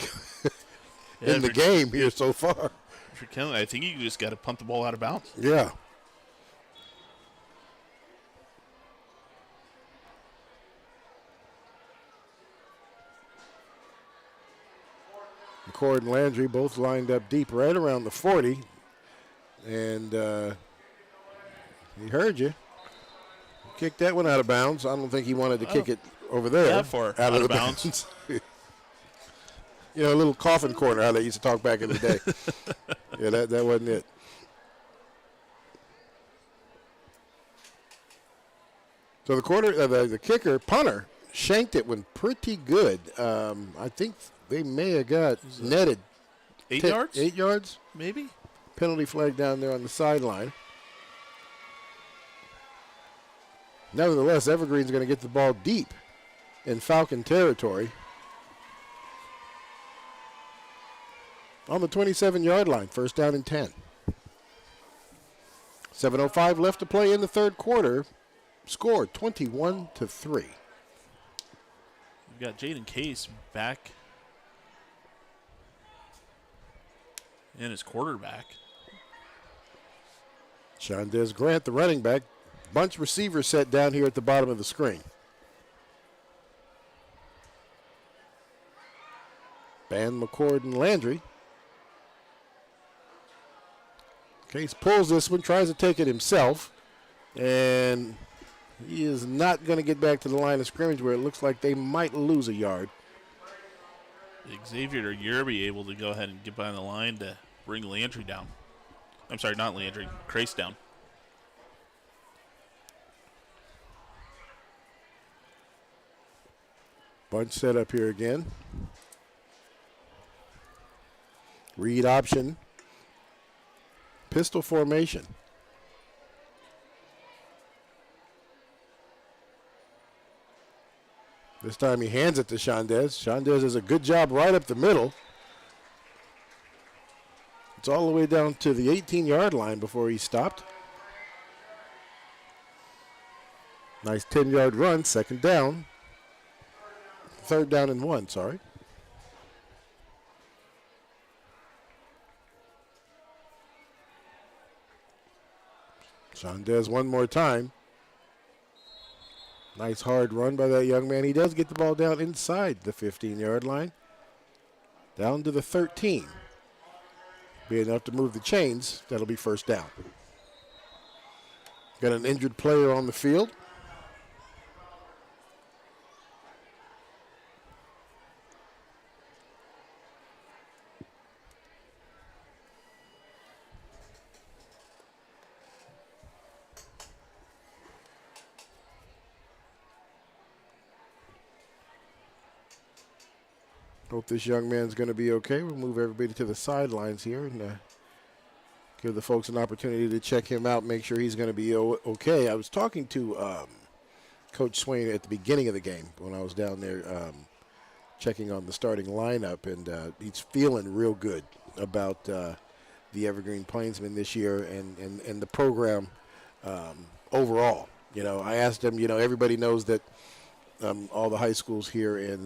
in the game here so far. For Kentlake, I think you just got to punt the ball out of bounds. Yeah. McCord and Landry both lined up deep right around the 40. And he heard you. Kicked that one out of bounds. I don't think he wanted to kick it over there. Yeah, far out of bounds. You know, a little coffin corner, how they used to talk back in the day. Yeah, that wasn't it. So the kicker, punter, shanked it one pretty good. I think they may have got netted. 8 yards? 8 yards? Maybe. Penalty flag down there on the sideline. Nevertheless, Evergreen's going to get the ball deep in Falcon territory. On the 27-yard line, first down and 10. 7:05 left to play in the third quarter. Score 21-3. We've got Jaden Case back in his quarterback. Shondez Grant, the running back. Bunch receiver set down here at the bottom of the screen. Ban, McCord, and Landry. Case pulls this one, tries to take it himself, and he is not going to get back to the line of scrimmage where it looks like they might lose a yard. Xavier or Yerby able to go ahead and get behind the line to bring Landry down. I'm sorry, not Landry, Crace down. Bunch set up here again. Read option. Pistol formation. This time he hands it to Shondez. Shondez does a good job right up the middle. It's all the way down to the 18-yard line before he stopped. Nice 10-yard run, second down. Third down and 1, sorry. Chandez one more time. Nice hard run by that young man. He does get the ball down inside the 15-yard line. Down to the 13. Be enough to move the chains. That'll be first down. Got an injured player on the field. Hope this young man's going to be okay. We'll move everybody to the sidelines here and give the folks an opportunity to check him out, make sure he's going to be okay. I was talking to Coach Swain at the beginning of the game when I was down there checking on the starting lineup, and he's feeling real good about the Evergreen Plainsmen this year and the program overall. You know, I asked him, you know, everybody knows that all the high schools here in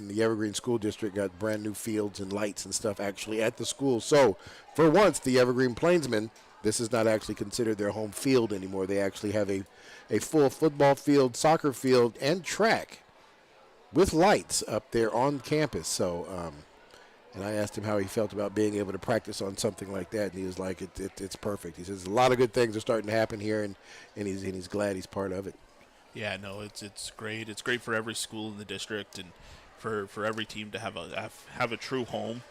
the Evergreen School District got brand new fields and lights and stuff actually at the school. So for once, the Evergreen Plainsmen, this is not actually considered their home field anymore. They actually have a full football field, soccer field, and track with lights up there on campus. So, and I asked him how he felt about being able to practice on something like that, and he was like, it's perfect. He says a lot of good things are starting to happen here, and he's glad he's part of it. Yeah, no, it's great. It's great for every school in the district and for every team to have a true home.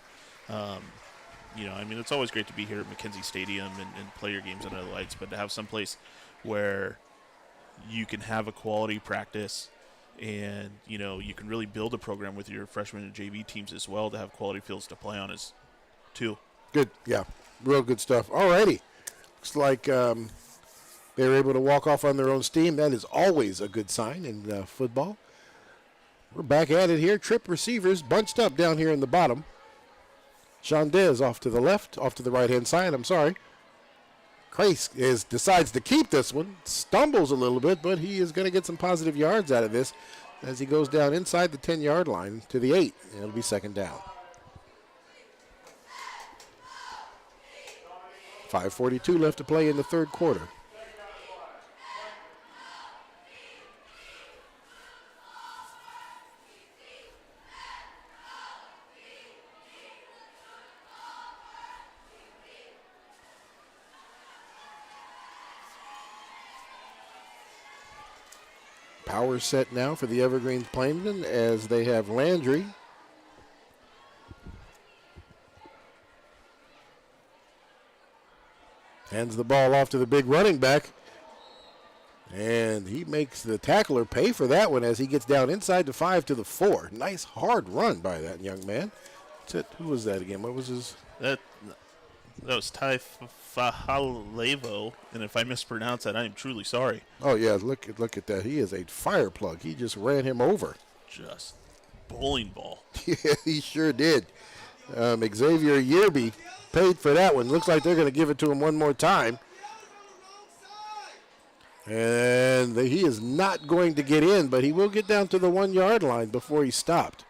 You know, I mean, it's always great to be here at McKenzie Stadium and play your games under the lights, but to have some place where you can have a quality practice and, you know, you can really build a program with your freshman and JV teams as well to have quality fields to play on is too. Good, yeah, real good stuff. Alrighty, looks like they were able to walk off on their own steam. That is always a good sign in football. We're back at it here. Trip receivers bunched up down here in the bottom. Chandez off to the left, off to the right-hand side, I'm sorry. Crace decides to keep this one, stumbles a little bit, but he is going to get some positive yards out of this as he goes down inside the 10-yard line to the 8. And it'll be second down. 5:42 left to play in the third quarter. Power set now for the Evergreen Plainsmen as they have Landry. Hands the ball off to the big running back. And he makes the tackler pay for that one as he gets down inside the 5 to the 4. Nice hard run by that young man. Who was that again? What was his? That was Ty Fahalevo, and if I mispronounce that, I am truly sorry. Oh yeah, look at that. He is a fire plug. He just ran him over. Just bowling ball. Yeah, he sure did. Xavier Yearby paid for that one. Looks like they're going to give it to him one more time. And he is not going to get in, but he will get down to the 1-yard line before he stopped.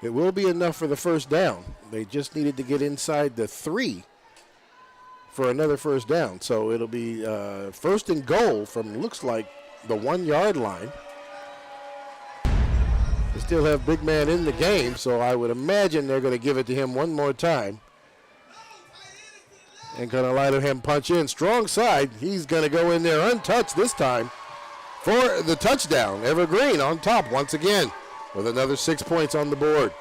It will be enough for the first down. They just needed to get inside the 3 for another first down. So it'll be first and goal from, looks like, the 1-yard line. They still have big man in the game, so I would imagine they're going to give it to him one more time. And going to let him punch in. Strong side. He's going to go in there untouched this time for the touchdown. Evergreen on top once again with another 6 points on the board.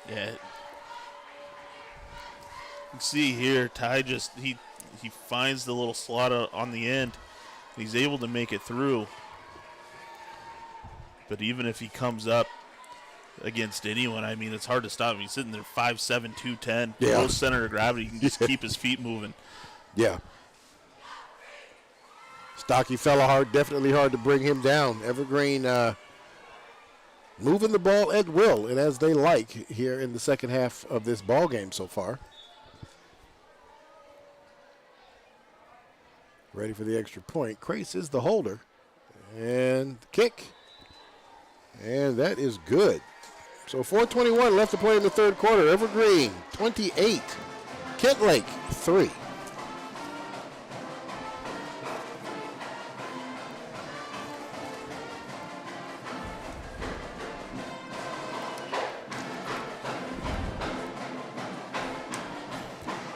Yeah. You can see here, Ty just, he finds the little slot on the end. He's able to make it through. But even if he comes up against anyone, I mean, it's hard to stop him. He's sitting there 5'7", 210. Yeah. Low center of gravity. He can just keep his feet moving. Yeah. Stocky fella, hard, definitely hard to bring him down. Evergreen moving the ball at will and as they like here in the second half of this ball game so far. Ready for the extra point. Crace is the holder. And kick. And that is good. So 4:21 left to play in the third quarter. Evergreen 28, Kentlake 3.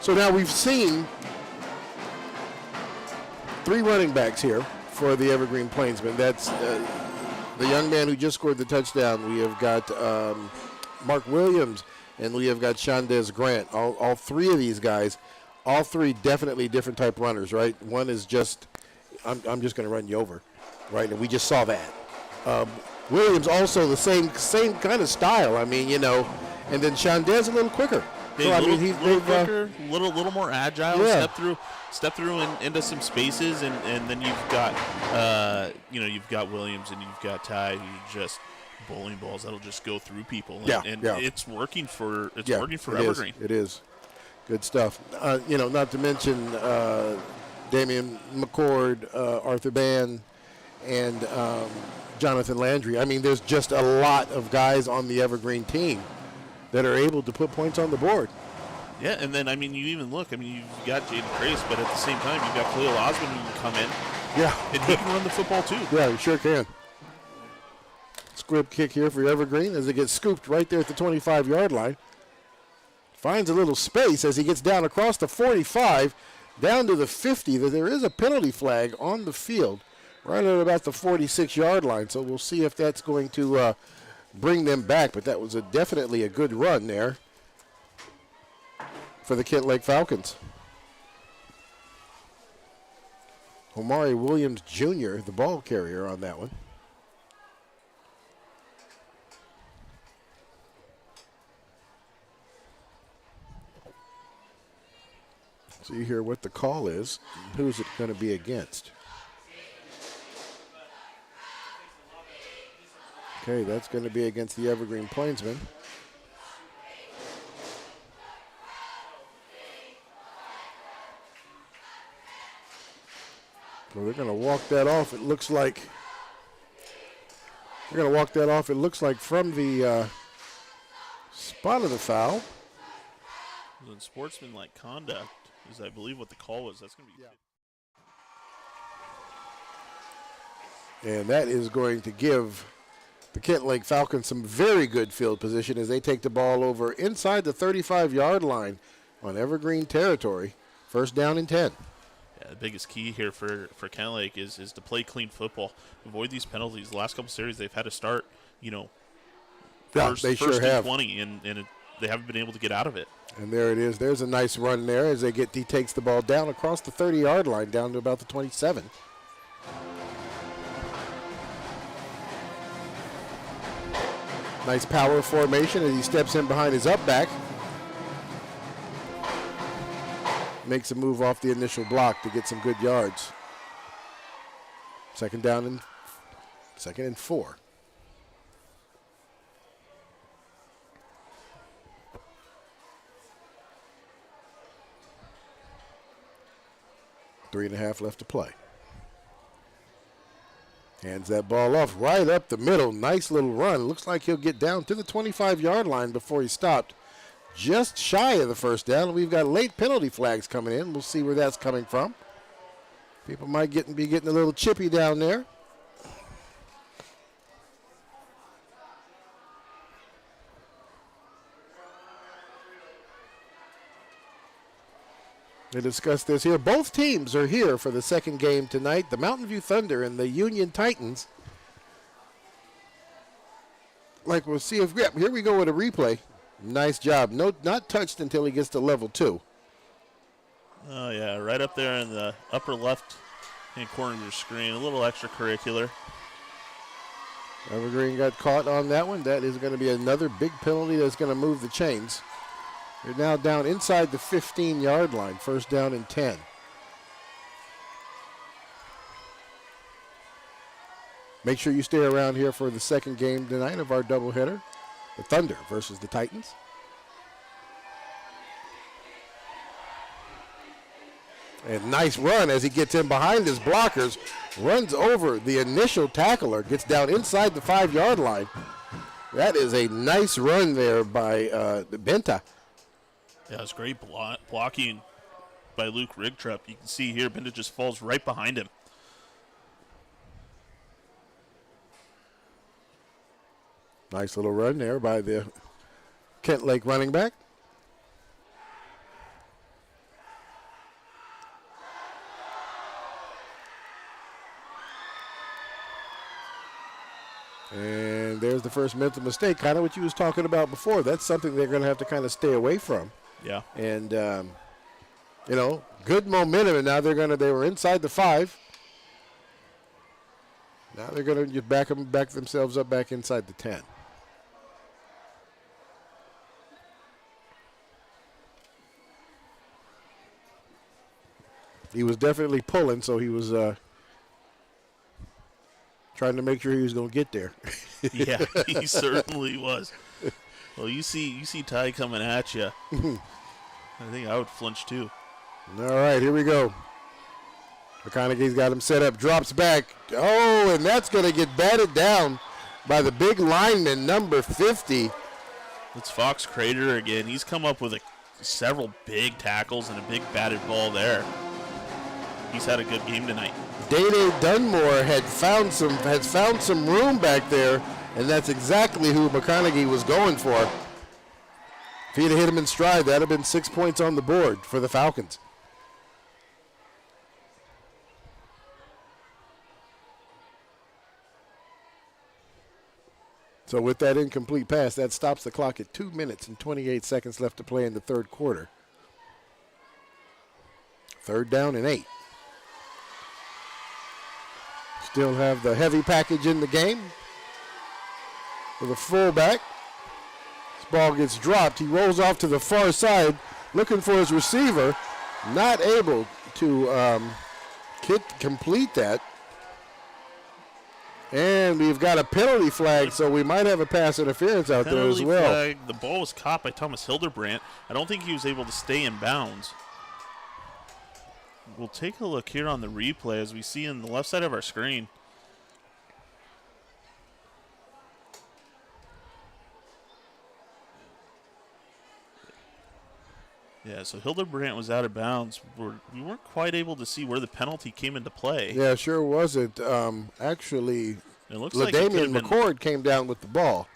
So now we've seen 3 running backs here for the Evergreen Plainsmen. That's the young man who just scored the touchdown. We have got Mark Williams, and we have got Shandez Grant. All 3 of these guys, all 3 definitely different type runners, right? One is just, I'm just going to run you over, right? And we just saw that. Williams also the same kind of style. I mean, you know, and then Shandez a little quicker. So, I mean, little quicker, little more agile. Yeah. Step through into some spaces, and then you've got you've got Williams and you've got Ty, who just bowling balls that'll just go through people. And it's working for Evergreen. It is good stuff. Not to mention Damian McCord, Arthur Bann, and Jonathan Landry. I mean, there's just a lot of guys on the Evergreen team that are able to put points on the board. Yeah, and then, I mean, you even look. I mean, you've got Jaden Trace, but at the same time, you've got Khalil Osmond who can come in. Yeah. And he can run the football, too. Yeah, he sure can. Squib kick here for Evergreen as it gets scooped right there at the 25-yard line. Finds a little space as he gets down across the 45, down to the 50. There is a penalty flag on the field right at about the 46-yard line, so we'll see if that's going to bring them back, but that was definitely a good run there for the Kentlake Falcons. Omari Williams Jr., the ball carrier on that one. So you hear what the call is. Who's it going to be against? Okay, that's going to be against the Evergreen Plainsmen. So they're going to walk that off. It looks like they're going to walk that off. It looks like from the spot of the foul. And sportsmanlike conduct is, I believe, what the call was. That's going to be. And that is going to give the Kentlake Falcons some very good field position as they take the ball over inside the 35-yard line on Evergreen territory. First down and 10. Yeah, the biggest key here for Kentlake is to play clean football, avoid these penalties. The last couple series they've had to start, first they sure have. 20, and they haven't been able to get out of it. And there it is. There's a nice run there as he takes the ball down across the 30-yard line down to about the 27. Nice power formation as he steps in behind his up back. Makes a move off the initial block to get some good yards. Second and 4. Three and a half left to play. Hands that ball off right up the middle. Nice little run. Looks like he'll get down to the 25-yard line before he stopped. Just shy of the first down. We've got late penalty flags coming in. We'll see where that's coming from. People might be getting a little chippy down there. To discuss this here, both teams are here for the second game tonight. The Mountain View Thunder and the Union Titans. Like we'll see if here we go with a replay. Nice job. Not touched until he gets to level 2. Oh yeah, right up there in the upper left hand corner of your screen. A little extracurricular. Evergreen got caught on that one. That is going to be another big penalty that's going to move the chains. You're now down inside the 15-yard line. First down and 10. Make sure you stay around here for the second game tonight of our doubleheader. The Thunder versus the Titans. And nice run as he gets in behind his blockers. Runs over the initial tackler. Gets down inside the 5-yard line. That is a nice run there by Benta. Yeah, it's great blocking by Luke Rigtrup. You can see here, Benta just falls right behind him. Nice little run there by the Kentlake running back. And there's the first mental mistake, kind of what you was talking about before. That's something they're going to have to kind of stay away from. Yeah. And, you know, good momentum, and now they were inside the 5. Now they're going to just back themselves up back inside the 10. He was definitely pulling, so he was trying to make sure he was going to get there. Yeah, he certainly was. Well, you see Ty coming at you. I think I would flinch too. All right, here we go. McConaughey's got him set up, drops back. Oh, and that's going to get batted down by the big lineman, number 50. It's Fox Crater again. He's come up with several big tackles and a big batted ball there. He's had a good game tonight. Dede Dunmore had found some room back there, and that's exactly who McConaughey was going for. If he'd have hit him in stride, that would have been 6 points on the board for the Falcons. So with that incomplete pass, that stops the clock at 2 minutes and 28 seconds left to play in the third quarter. 3rd down and 8. Still have the heavy package in the game for the fullback. This ball gets dropped. He rolls off to the far side looking for his receiver. Not able to complete that. And we've got a penalty flag, so we might have a pass interference out there as well. Flag. The ball was caught by Thomas Hildebrandt. I don't think he was able to stay in bounds. We'll take a look here on the replay as we see on the left side of our screen. Yeah, so Hildebrandt was out of bounds. We weren't quite able to see where the penalty came into play. Yeah, sure wasn't. Actually, it looks like LaDamian McCord came down with the ball.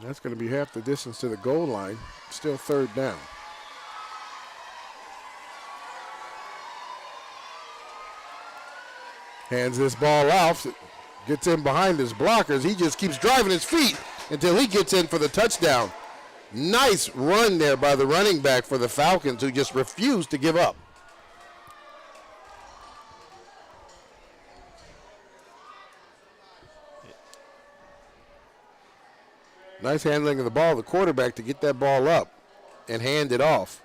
That's going to be half the distance to the goal line. Still 3rd down. Hands this ball off. Gets in behind his blockers. He just keeps driving his feet until he gets in for the touchdown. Nice run there by the running back for the Falcons, who just refused to give up. Nice handling of the ball, the quarterback, to get that ball up and hand it off.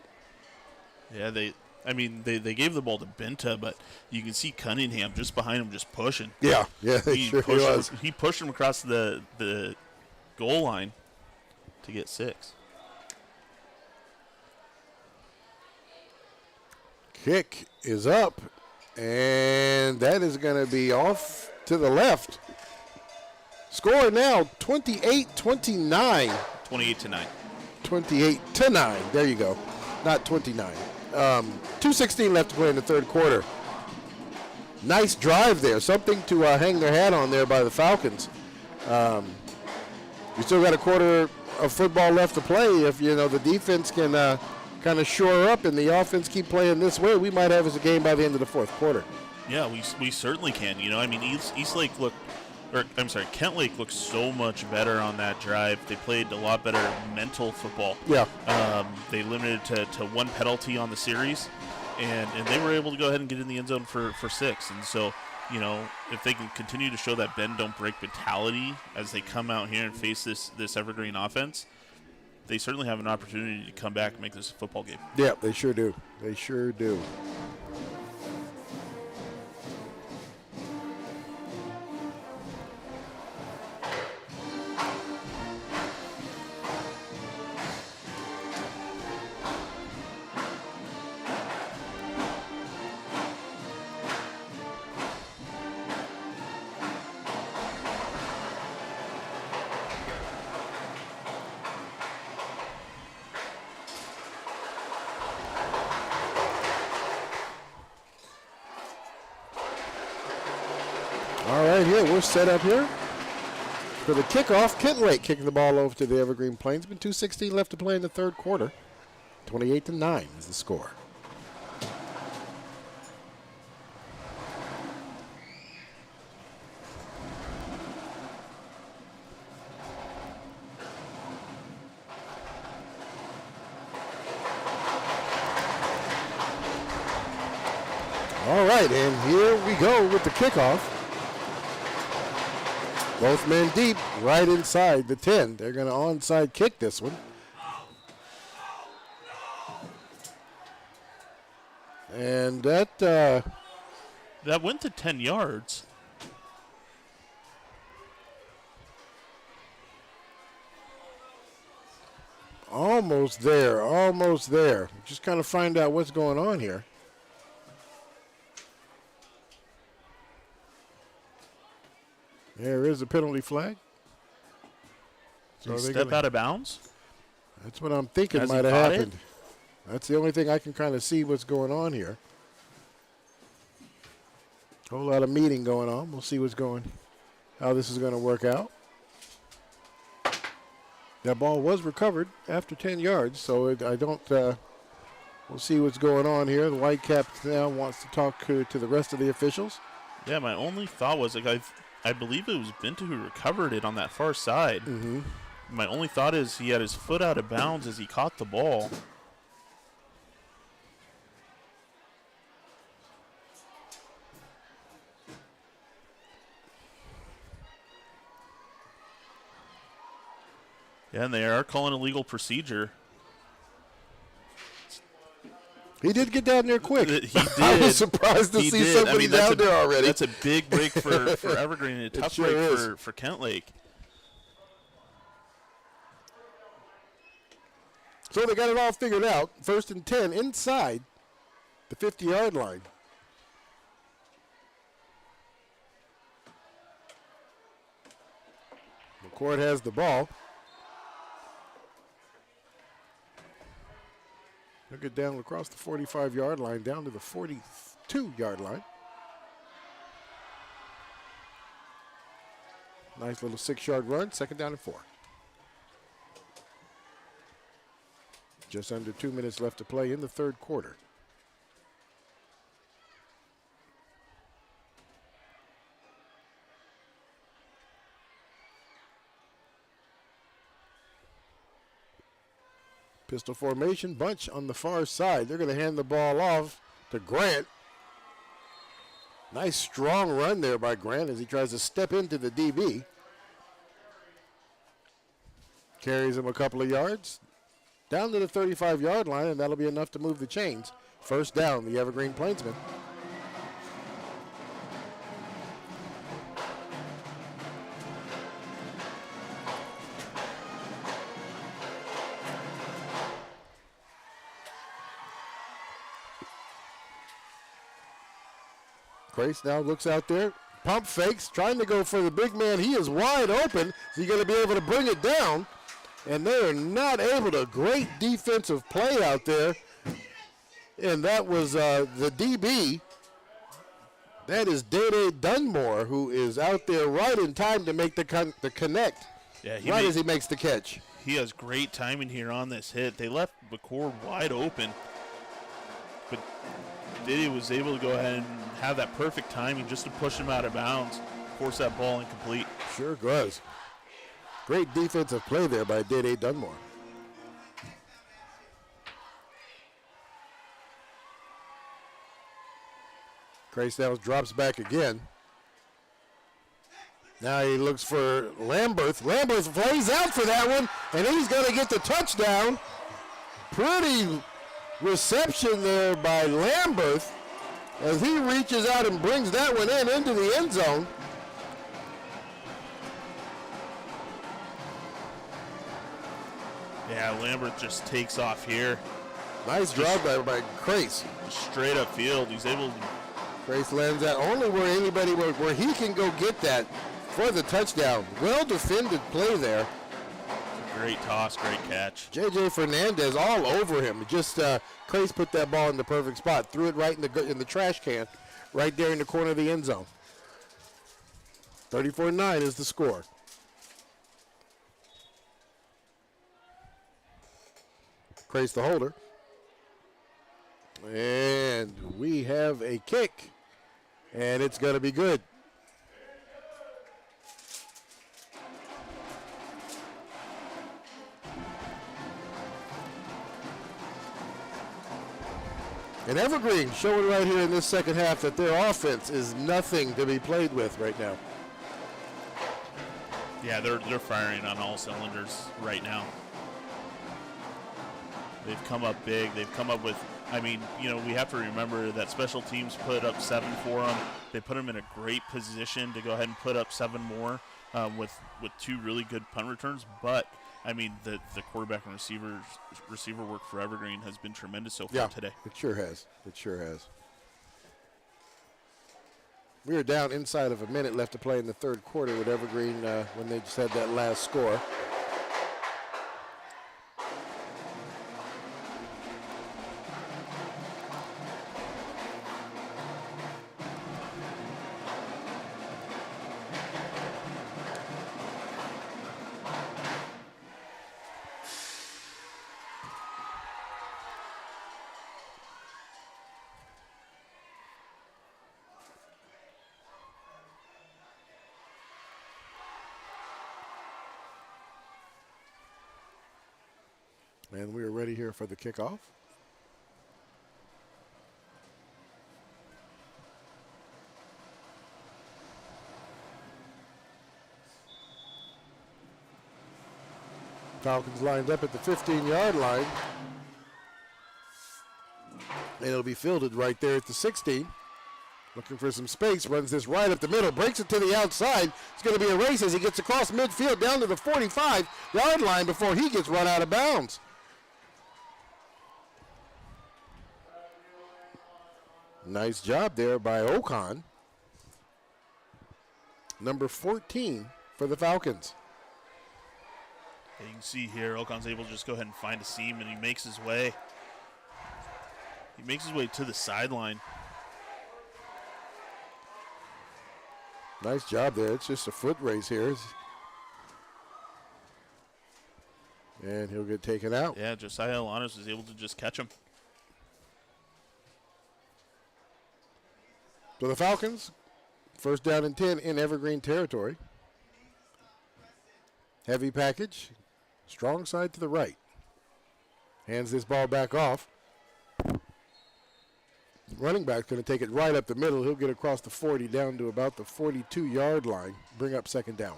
Yeah, they gave the ball to Benta, but you can see Cunningham just behind him, just pushing. Yeah, he sure was. He pushed him across the goal line to get 6. Kick is up, and that is going to be off to the left. Score now 28-29. 28-9. 28-9. There you go. Not 29. 2:16 left to play in the third quarter. Nice drive there. Something to hang their hat on there by the Falcons. We still got a quarter of football left to play. If the defense can kind of shore up and the offense keep playing this way, we might have us a game by the end of the fourth quarter. Yeah, we certainly can. Eastlake Kentlake looked so much better on that drive. They played a lot better mental football. Yeah. They limited to 1 penalty on the series, and they were able to go ahead and get in the end zone for 6. And so, if they can continue to show that bend don't break mentality as they come out here and face this Evergreen offense, they certainly have an opportunity to come back and make this a football game. Yeah, they sure do. They sure do. All right, here, we're set up here for the kickoff. Kentlake kicking the ball over to the Evergreen Plainsmen. 2:16 left to play in the third quarter. 28-9 is the score. All right, and here we go with the kickoff. Both men deep, right inside the 10. They're going to onside kick this one. And that went to 10 yards. Almost there, almost there. Just kind of find out what's going on here. There is a penalty flag. So step out of bounds? That's what I'm thinking might have happened. That's the only thing I can kind of see what's going on here. Whole lot of meeting going on. We'll see how this is going to work out. That ball was recovered after 10 yards, so we'll see what's going on here. The Whitecap now wants to talk to the rest of the officials. Yeah, my only thought was, I believe it was Binta who recovered it on that far side. Mm-hmm. My only thought is he had his foot out of bounds as he caught the ball. Yeah, and they are calling a legal procedure. He did get down there quick. He did. I was surprised to see somebody down there already. That's a big break for Evergreen and a tough break for Kentlake. So they got it all figured out. 1st and 10 inside the 50-yard line. McCord has the ball. He'll get down across the 45-yard line, down to the 42-yard line. Nice little 6-yard run, 2nd down and 4. Just under 2 minutes left to play in the third quarter. Pistol formation, bunch on the far side. They're going to hand the ball off to Grant. Nice strong run there by Grant as he tries to step into the DB. Carries him a couple of yards. Down to the 35-yard line, and that'll be enough to move the chains. 1st down, the Evergreen Plainsmen. Grace now looks out there, pump fakes, trying to go for the big man. He is wide open. Is he going to be able to bring it down? And they are not able to. Great defensive play out there. And that was the DB. That is Dede Dunmore, who is out there right in time to make the connect. Yeah, as he makes the catch. He has great timing here on this hit. They left McCord wide open. But Dede was able to go ahead and have that perfect timing just to push him out of bounds, force that ball incomplete. Sure was. Great defensive play there by Dede Dunmore. Grace now drops back again. Now he looks for Lamberth. Lamberth plays out for that one, and he's going to get the touchdown. Pretty reception there by Lamberth as he reaches out and brings that one into the end zone. Yeah, Lambert just takes off here. Nice drive by Grace. Straight up field. He's able to. Grace lands that only where he can go get that for the touchdown. Well defended play there. Great toss, great catch. J.J. Fernandez all over him. Just Grace put that ball in the perfect spot. Threw it right in the trash can, right there in the corner of the end zone. 34-9 is the score. Praise the holder. And we have a kick, and it's going to be good. And Evergreen showing right here in this second half that their offense is nothing to be played with right now. Yeah, they're firing on all cylinders right now. They've come up big. They've come up with, we have to remember that special teams put up 7 for them. They put them in a great position to go ahead and put up 7 more with 2 really good punt returns. But, the quarterback and receiver work for Evergreen has been tremendous so far today. It sure has. It sure has. We are down inside of a minute left to play in the third quarter with Evergreen when they just had that last score. And we are ready here for the kickoff. Falcons lined up at the 15-yard line. And it'll be fielded right there at the 16. Looking for some space, runs this right up the middle, breaks it to the outside. It's going to be a race as he gets across midfield down to the 45-yard line before he gets run out of bounds. Nice job there by Ocon. Number 14 for the Falcons. Yeah, you can see here, Ocon's able to just go ahead and find a seam, and he makes his way. He makes his way to the sideline. Nice job there. It's just a foot race here. And he'll get taken out. Yeah, Josiah Alanis was able to just catch him. So the Falcons, first down and 10 in Evergreen territory. Heavy package, strong side to the right. Hands this ball back off. Running back's going to take it right up the middle. He'll get across the 40 down to about the 42-yard line. Bring up second down.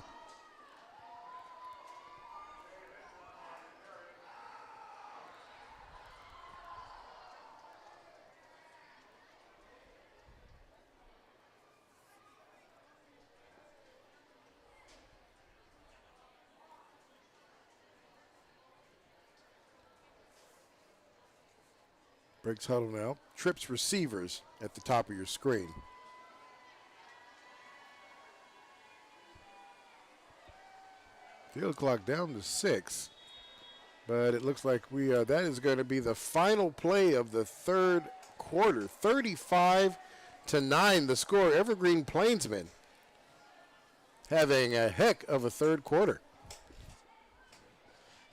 Breaks huddle now. Trips receivers at the top of your screen. Field clock down to 6. But it looks like that is going to be the final play of the third quarter. 35-9 the score. Evergreen Plainsmen having a heck of a third quarter.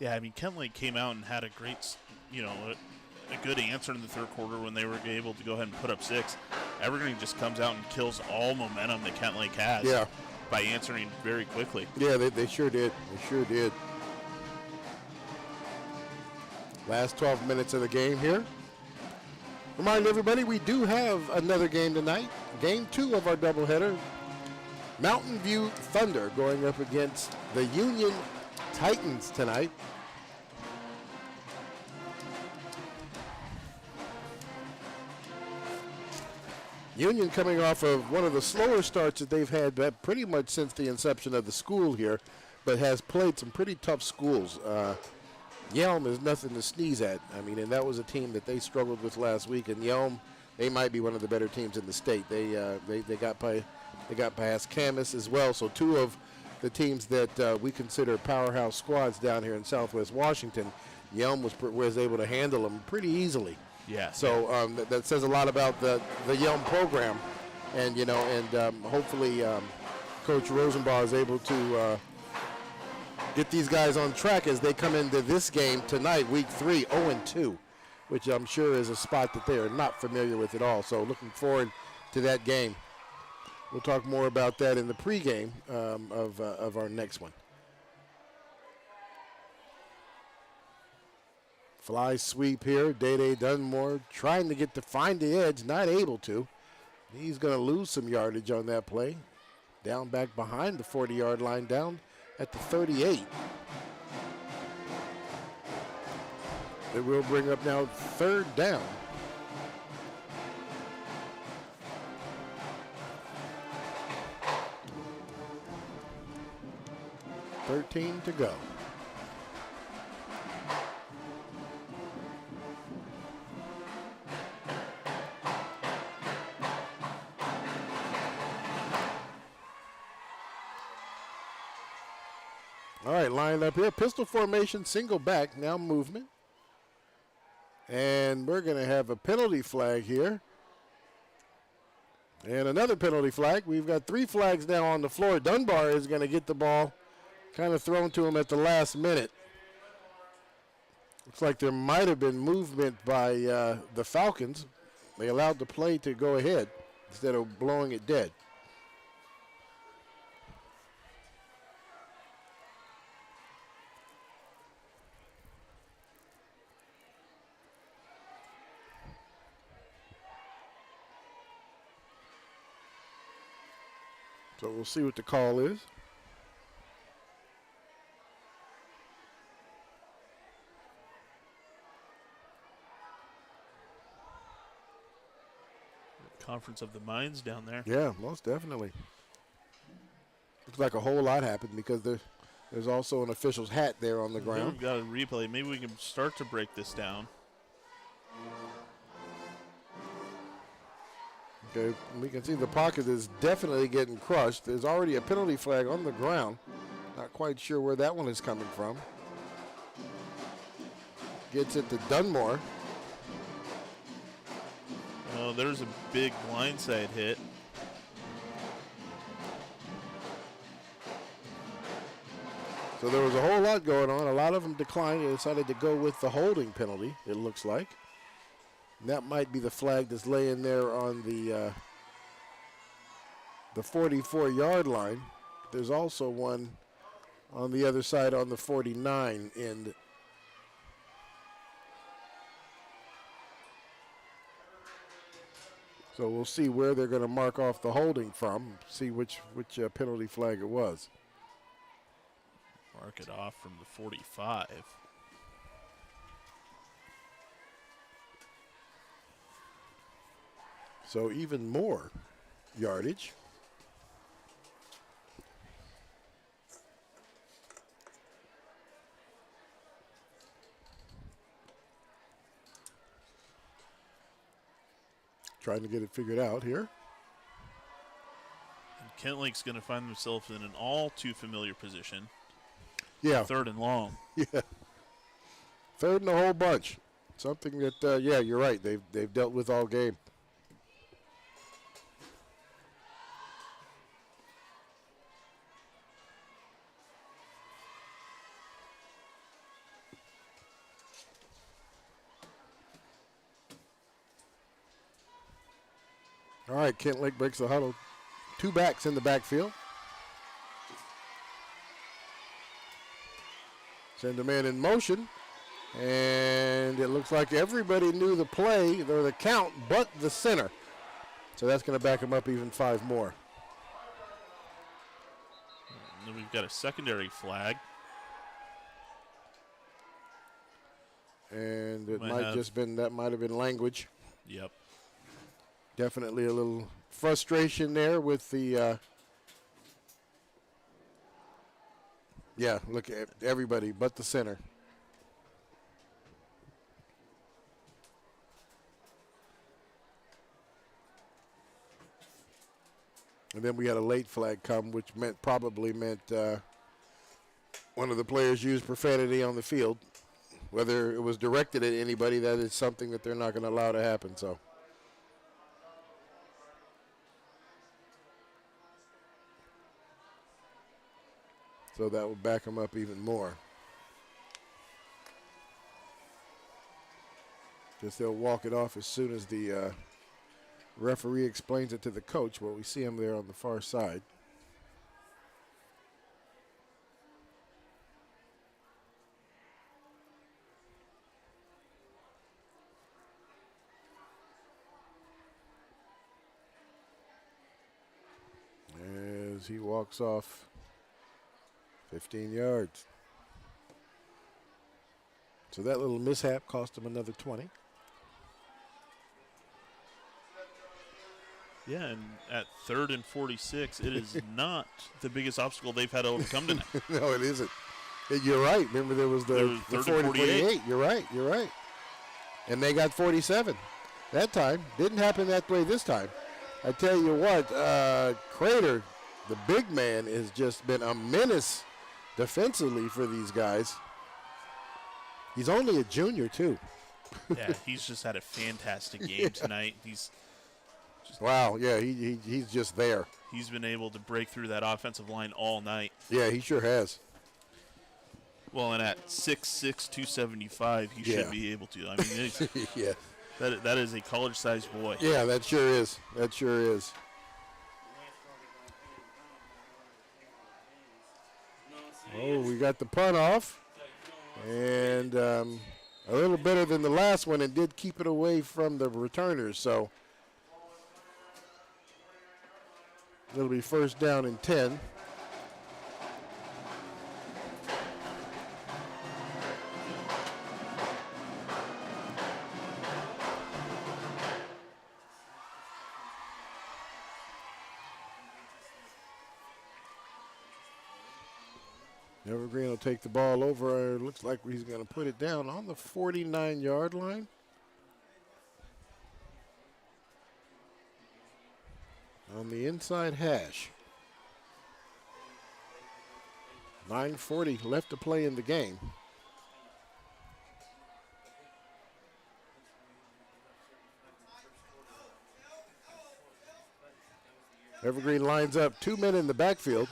Yeah, Kentlake came out and had a great, a good answer in the third quarter when they were able to go ahead and put up 6. Evergreen just comes out and kills all momentum that Kentlake has by answering very quickly. Yeah, they sure did. They sure did. Last 12 minutes of the game here. Remind everybody we do have another game tonight. Game 2 of our doubleheader. Mountain View Thunder going up against the Union Titans tonight. Union coming off of one of the slower starts that they've had pretty much since the inception of the school here, but has played some pretty tough schools. Yelm is nothing to sneeze at. And that was a team that they struggled with last week, and Yelm, they might be one of the better teams in the state. They got past Camas as well. So 2 of the teams that we consider powerhouse squads down here in Southwest Washington, Yelm was able to handle them pretty easily. Yeah. So that says a lot about the Yelm program, and hopefully Coach Rosenbaugh is able to get these guys on track as they come into this game tonight, week 3, 0-2, which I'm sure is a spot that they are not familiar with at all. So looking forward to that game. We'll talk more about that in the pregame of our next one. Fly sweep here. Day Dunmore trying to find the edge, not able to. He's going to lose some yardage on that play. Down back behind the 40-yard line, down at the 38. It will bring up now 3rd down. $13 to go. All right, lined up here. Pistol formation, single back, now movement. And we're going to have a penalty flag here. And another penalty flag. We've got 3 flags now on the floor. Dunbar is going to get the ball kind of thrown to him at the last minute. Looks like there might have been movement by the Falcons. They allowed the play to go ahead instead of blowing it dead. So we'll see what the call is. Conference of the Minds down there. Yeah, most definitely. Looks like a whole lot happened because there's also an official's hat there on the ground. We've got a replay. Maybe we can start to break this down. Okay, we can see the pocket is definitely getting crushed. There's already a penalty flag on the ground. Not quite sure where that one is coming from. Gets it to Dunmore. Oh, there's a big blindside hit. So there was a whole lot going on. A lot of them declined and decided to go with the holding penalty, it looks like. And that might be the flag that's laying there on the 44-yard line. There's also one on the other side on the 49 end. So we'll see where they're going to mark off the holding from, see which penalty flag it was. Mark it off from the 45. So even more yardage. Trying to get it figured out here. And Kentlake's going to find themselves in an all too familiar position. Yeah. 3rd and long. Yeah. 3rd and a whole bunch. Something that, yeah, you're right. They've dealt with all game. All right, Kentlake breaks the huddle. 2 backs in the backfield. Send a man in motion. And it looks like everybody knew the play, or the count, but the center. So that's going to back him up even 5 more. And then we've got a secondary flag. And it might have been language. Yep. Definitely a little frustration there with the, yeah, look at everybody but the center. And then we had a late flag come, which probably meant one of the players used profanity on the field. Whether it was directed at anybody, that is something that they're not going to allow to happen. So. So that will back them up even more. Guess they'll walk it off as soon as the referee explains it to the coach, but we see him there on the far side. As he walks off 15 yards. So that little mishap cost him another 20. Yeah, and at 3rd and 46, it is not the biggest obstacle they've had to overcome tonight. No, it isn't. You're right. Remember, there was the 3rd and 48. You're right. And they got 47 that time. Didn't happen that way this time. I tell you what, Crater, the big man, has just been a menace defensively for these guys. He's only a junior, too. Yeah, he's just had a fantastic game tonight. Wow, yeah, he's just there. He's been able to break through that offensive line all night. Yeah, he sure has. Well, and at 6'6", 275, he should be able to. I mean, yeah. That is a college-sized boy. Yeah, that sure is. That sure is. Oh, we got the punt off. And a little better than the last one, and did keep it away from the returners. So it'll be 1st down and 10. Evergreen will take the ball over. Looks like he's going to put it down on the 49-yard line. On the inside hash. 9:40 left to play in the game. Evergreen lines up 2 men in the backfield.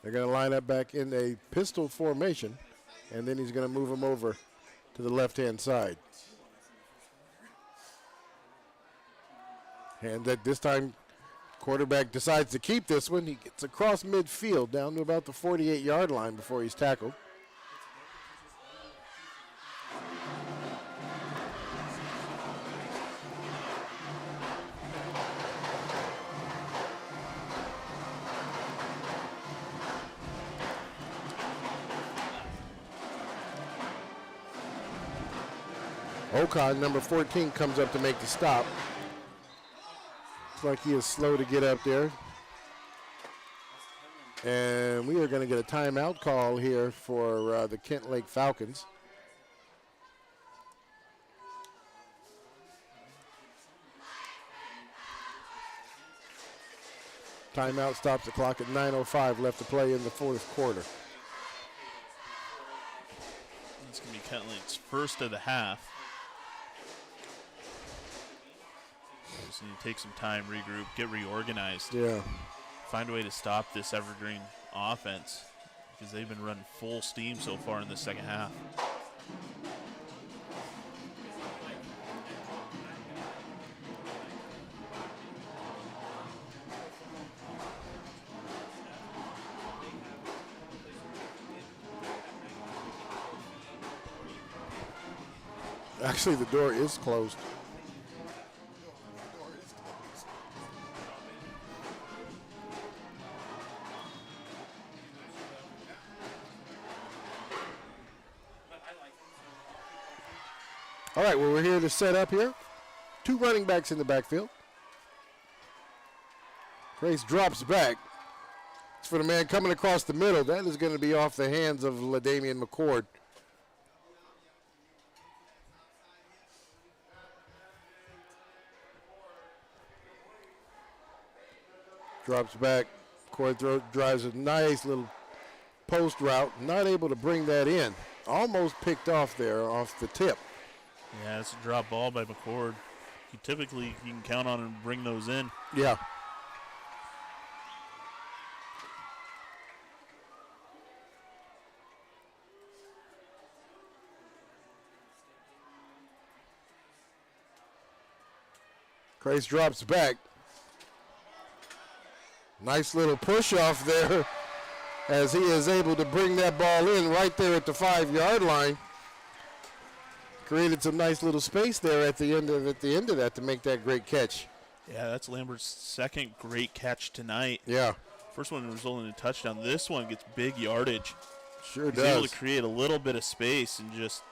They're going to line up back in a pistol formation, and then he's going to move them over to the left-hand side. And that this time, quarterback decides to keep this one. He gets across midfield down to about the 48-yard line before he's tackled. Ocon, number 14, comes up to make the stop. Looks like he is slow to get up there. And we are going to get a timeout call here for the Kentlake Falcons. Timeout stops the clock at 9:05 left to play in the 4th quarter. It's going to be Kentlake's first of the half. So you take some time, regroup, get reorganized. Yeah. Find a way to stop this Evergreen offense because they've been running full steam so far in the second half. Actually, the door is closed. All right, well, we're here to set up here. 2 running backs in the backfield. Grace drops back. It's for the man coming across the middle. That is going to be off the hands of LaDamian McCord. Drops back. McCord drives a nice little post route. Not able to bring that in. Almost picked off there off the tip. Yeah, it's a drop ball by McCord. You can count on him to bring those in. Yeah. Grace drops back. Nice little push off there as he is able to bring that ball in right there at the 5-yard line. Created some nice little space there at the end of that to make that great catch. Yeah, that's Lambert's second great catch tonight. Yeah. First one resulted in a touchdown. This one gets big yardage. Sure He's does. able to create a little bit of space and just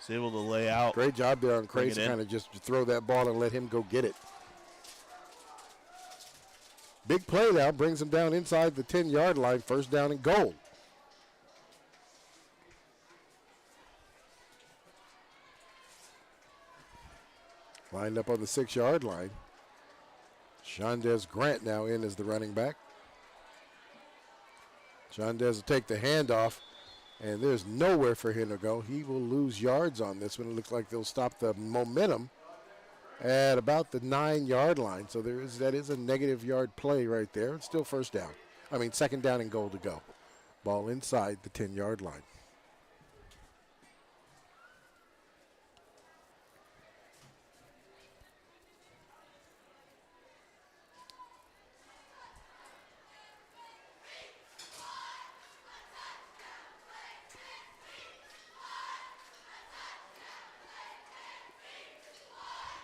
is able to lay out. Great job there on Craze to in. kind of just throw that ball and let him go get it. Big play now, brings him down inside the 10-yard line, first down and goal. Lined up on the 6-yard line. Shondez Grant now in as the running back. Shondez will take the handoff, and there's nowhere for him to go. He will lose yards on this one. It looks like they'll stop the momentum at about the 9-yard line. So that is a negative yard play right there. It's still first down. I mean, second down and goal to go. Ball inside the 10-yard line.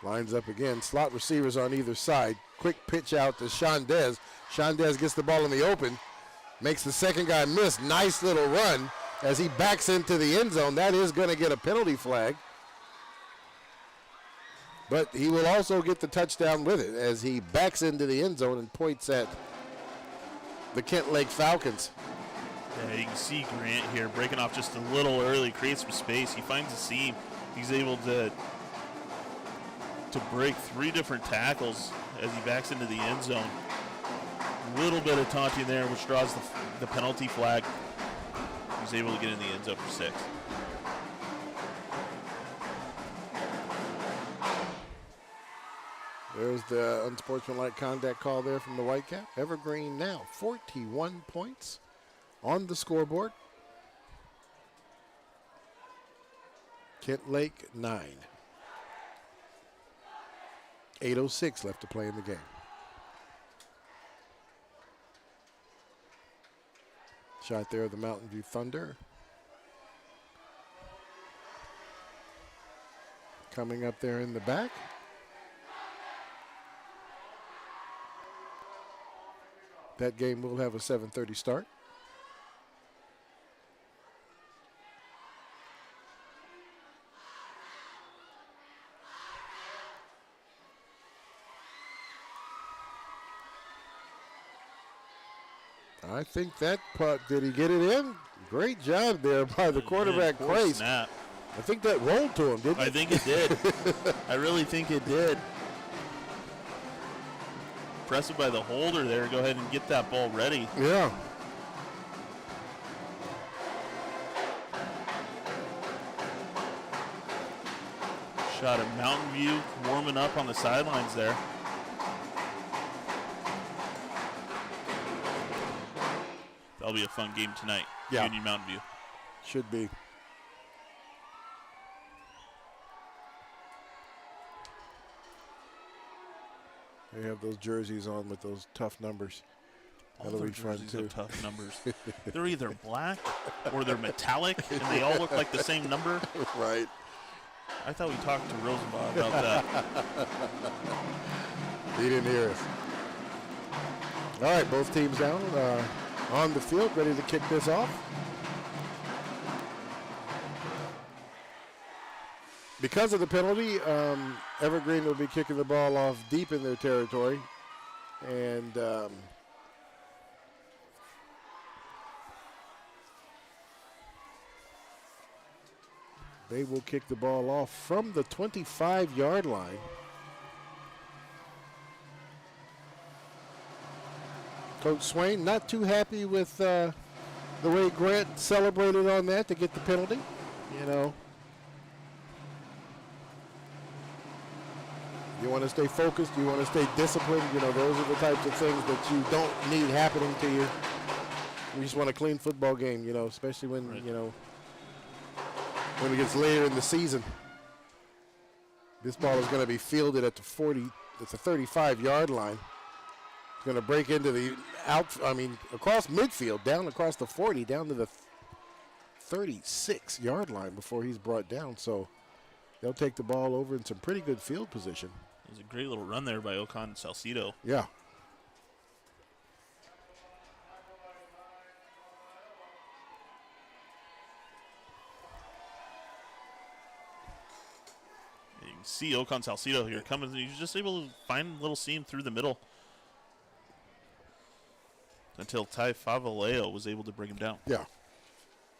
Lines up again. Slot receivers on either side. Quick pitch out to Shondez. Shondez gets the ball in the open. Makes the second guy miss. Nice little run as he backs into the end zone. That is going to get a penalty flag. But he will also get the touchdown with it as he backs into the end zone and points at the Kentlake Falcons. Yeah, you can see Grant here breaking off just a little early, creates some space. He finds a seam. He's able to break 3 different tackles as he backs into the end zone. A little bit of taunting there, which draws the penalty flag. He's able to get in the end zone for 6. There's the unsportsmanlike conduct call there from the Whitecap. Evergreen now 41 points on the scoreboard. Kentlake 9. 8:06 left to play in the game. Shot there of the Mountain View Thunder. Coming up there in the back. That game will have a 7:30 start. I think that putt, did he get it in? Great job there by the quarterback, Grace. Snap. I think that rolled to him, didn't it? I think it did. I really think it did. Impressive by the holder there. Go ahead and get that ball ready. Yeah. Shot at Mountain View, warming up on the sidelines there. That'll be a fun game tonight. Yeah. Union Mountain View. Should be. They have those jerseys on with those tough numbers. That'll be fun jerseys too. have tough numbers. They're either black or they're metallic, and they all look like the same number. Right. I thought we talked to Rosenbaum about that. He didn't hear us. All right, both teams down on the field, ready to kick this off. Because of the penalty, Evergreen will be kicking the ball off deep in their territory. And they will kick the ball off from the 25-yard line. Coach Swain not too happy with the way Grant celebrated on that to get the penalty. You know, you want to stay focused, you want to stay disciplined. You know, those are the types of things that you don't need happening to you. You just want a clean football game, you know, especially when, you know, when it gets later in the season. This ball is going to be fielded at the It's a 35-yard line. He's going to break into the across midfield, down across the 40, down to the 36-yard line before he's brought down. So they'll take the ball over in some pretty good field position. It was a great little run there by Ocon Salcido. Yeah. You can see Ocon Salcido here coming. He's just able to find a little seam through the middle until Ty Favaleo was able to bring him down. Yeah,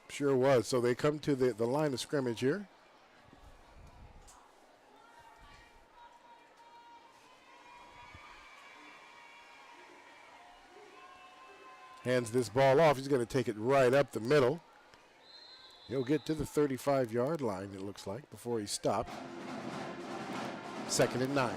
sure was. So they come to the line of scrimmage here. Hands this ball off. He's going to take it right up the middle. He'll get to the 35-yard line, it looks like, before he stopped. 2nd and 9.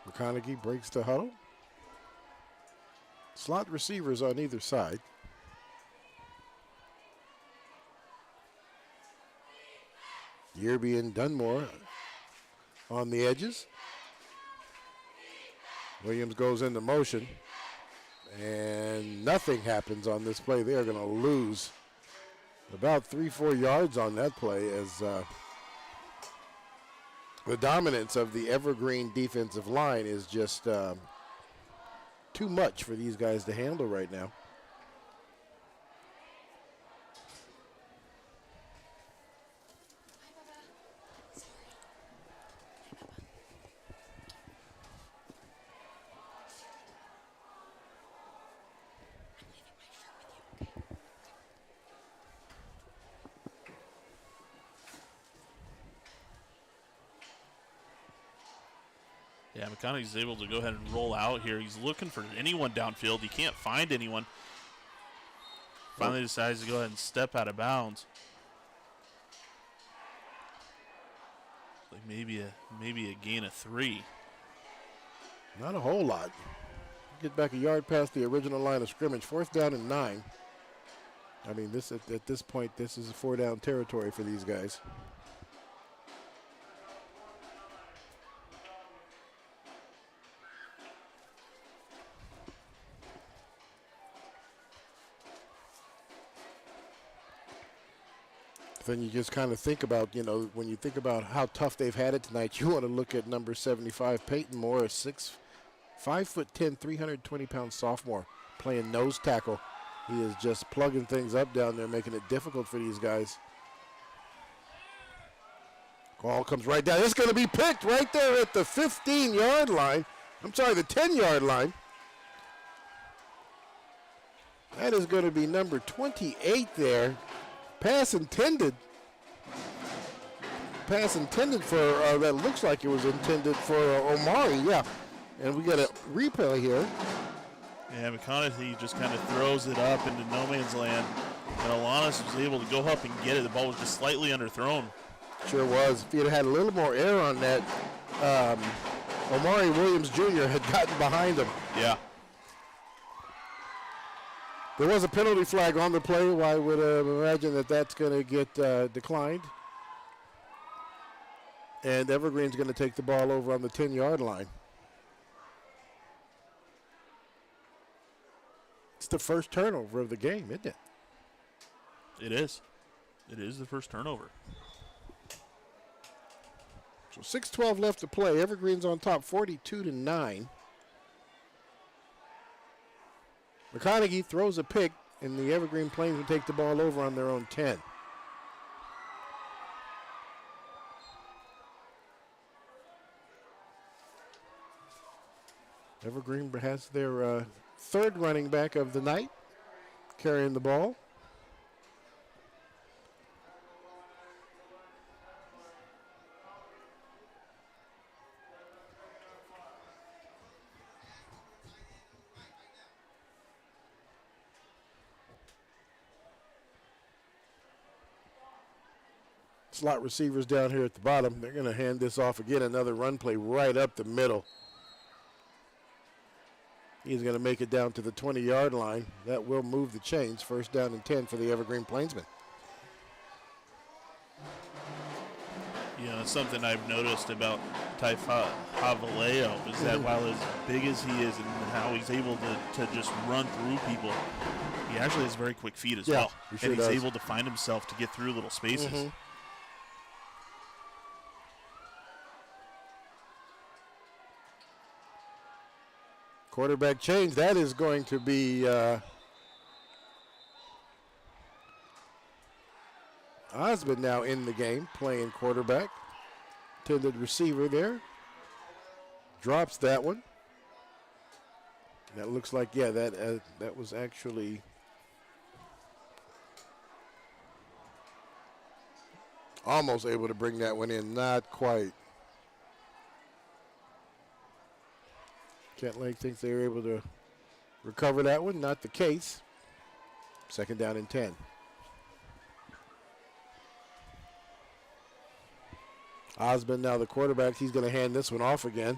McConaughey breaks the huddle. Slot receivers on either side. Yerby and Dunmore on the edges. Williams goes into motion, and nothing happens on this play. They are going to lose about 3-4 yards on that play as the dominance of the Evergreen defensive line is just too much for these guys to handle right now. Yeah, McConaughey's able to go ahead and roll out here. He's looking for anyone downfield. He can't find anyone. Finally decides to go ahead and step out of bounds. Like maybe a gain of 3. Not a whole lot. Get back a yard past the original line of scrimmage. 4th down and 9. I mean, this at this point, this is a 4-down territory for these guys. Then you just kind of think about, when you think about how tough they've had it tonight, you want to look at number 75, Peyton Moore, a 5'10", 320-pound sophomore playing nose tackle. He is just plugging things up down there, making it difficult for these guys. Ball comes right down. It's going to be picked right there at the 15-yard line. I'm sorry, the 10-yard line. That is going to be number 28 there. Pass intended. Pass intended for, that looks like it was intended for Omari, yeah. And we got a replay here. Yeah, McConaughey just kind of throws it up into no man's land. And Alanis was able to go up and get it. The ball was just slightly underthrown. Sure was. If he had had a little more air on that, Omari Williams Jr. had gotten behind him. Yeah. There was a penalty flag on the play. I would imagine that that's going to get declined. And Evergreen's going to take the ball over on the 10-yard line. It's the first turnover of the game, isn't it? It is. It is the first turnover. So 6:12 left to play. Evergreen's on top, 42-9. McConaughey throws a pick, and the Evergreen Plains will take the ball over on their own 10. Evergreen has their third running back of the night carrying the ball. Slot receivers down here at the bottom. They're going to hand this off again. Another run play right up the middle. He's going to make it down to the 20-yard line. That will move the chains. First down and 10 for the Evergreen Plainsmen. It's something I've noticed about Ty Havaleo is that while as big as he is and how he's able to just run through people, he actually has very quick feet as well. Sure and he's does. able to find himself to get through little spaces. Quarterback change. That is going to be Osmond now in the game, playing quarterback. Intended receiver there. Drops that one. That looks like, that was actually almost able to bring that one in. Not quite. Kentlake thinks they were able to recover that one. Not the case. Second down and 10. Osmond now the quarterback. He's going to hand this one off again.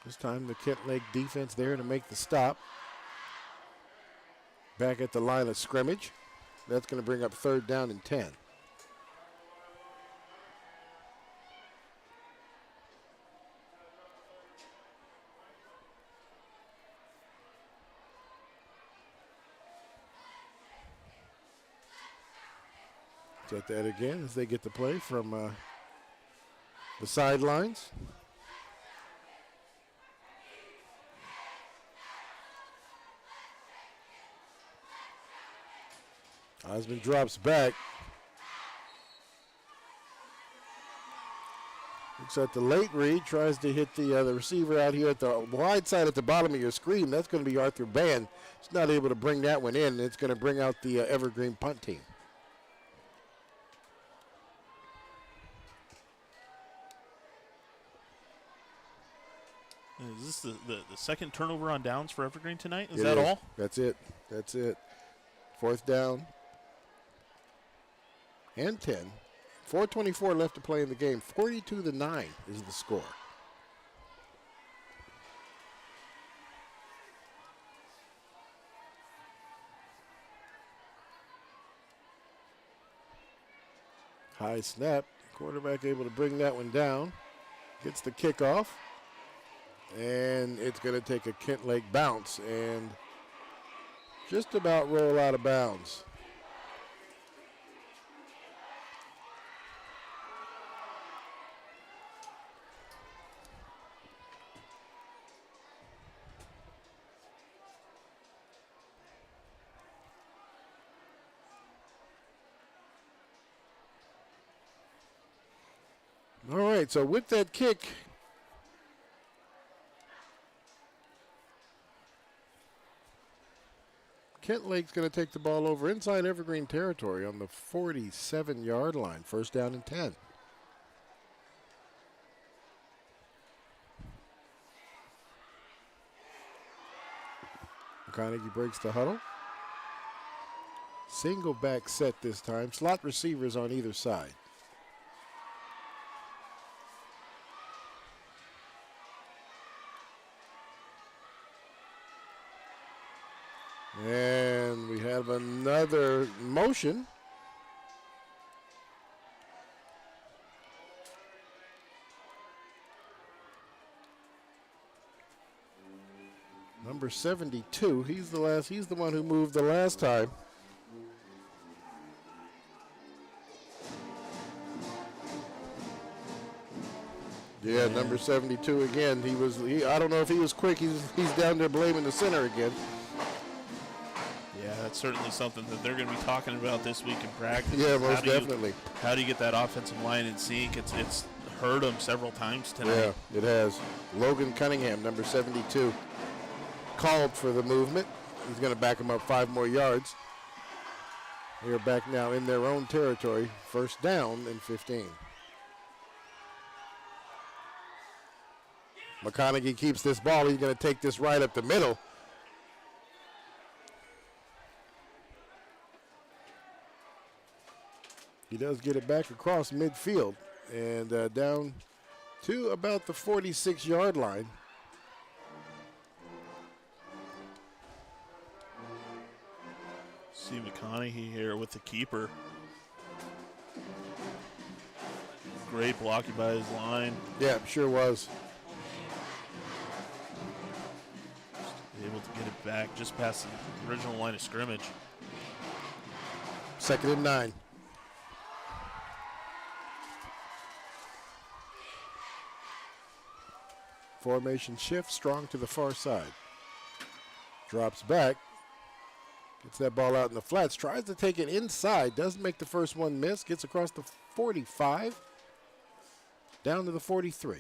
This time the Kentlake defense there to make the stop. Back at the line of scrimmage. That's going to bring up third down and 10. Set that again as they get the play from the sidelines. Osmond drops back. Looks at the late read, tries to hit the receiver out here at the wide side at the bottom of your screen. That's going to be Arthur Band. He's not able to bring that one in. It's going to bring out the Evergreen punt team. Is this the second turnover on downs for Evergreen tonight? Is that all? That's it. That's it. Fourth down and 10. 4:24 left to play in the game. 42-9 is the score. High snap. Quarterback able to bring that one down. Gets the kickoff. And it's going to take a Kentlake bounce and just about roll out of bounds. All right, so with that kick, Kentlake's going to take the ball over inside Evergreen territory on the 47-yard line. First down and 10. McConaughey breaks the huddle. Single back set this time. Slot receivers on either side. And we have another motion. Number 72, he's the one who moved the last time. Yeah, number 72 again. I don't know if he was quick. He's down there blaming the center again. Yeah, that's certainly something that they're going to be talking about this week in practice. Yeah, most definitely. How do you get that offensive line in sync? It's hurt them several times tonight. Yeah, it has. Logan Cunningham, number 72, called for the movement. He's going to back him up 5 more yards. They're back now in their own territory. First down and 15. McConaughey keeps this ball. He's going to take this right up the middle. He does get it back across midfield and down to about the 46-yard line. See McConaughey here with the keeper. Great blocking by his line. Yeah, sure was. Able to get it back just past the original line of scrimmage. 2nd and 9. Formation shift, Strong to the far side. Drops back. Gets that ball out in the flats. Tries to take it inside. Doesn't make the first one miss. Gets across the 45. Down to the 43.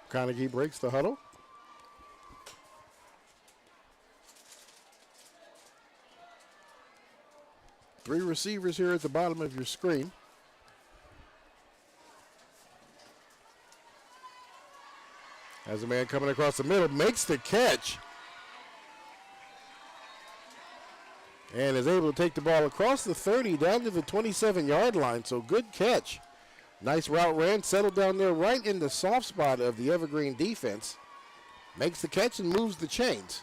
Carnegie breaks the huddle. Three receivers here at the bottom of your screen. As a man coming across the middle, makes the catch. And is able to take the ball across the 30 down to the 27-yard line. So good catch. Nice route ran, settled down there right in the soft spot of the Evergreen defense. Makes the catch and moves the chains.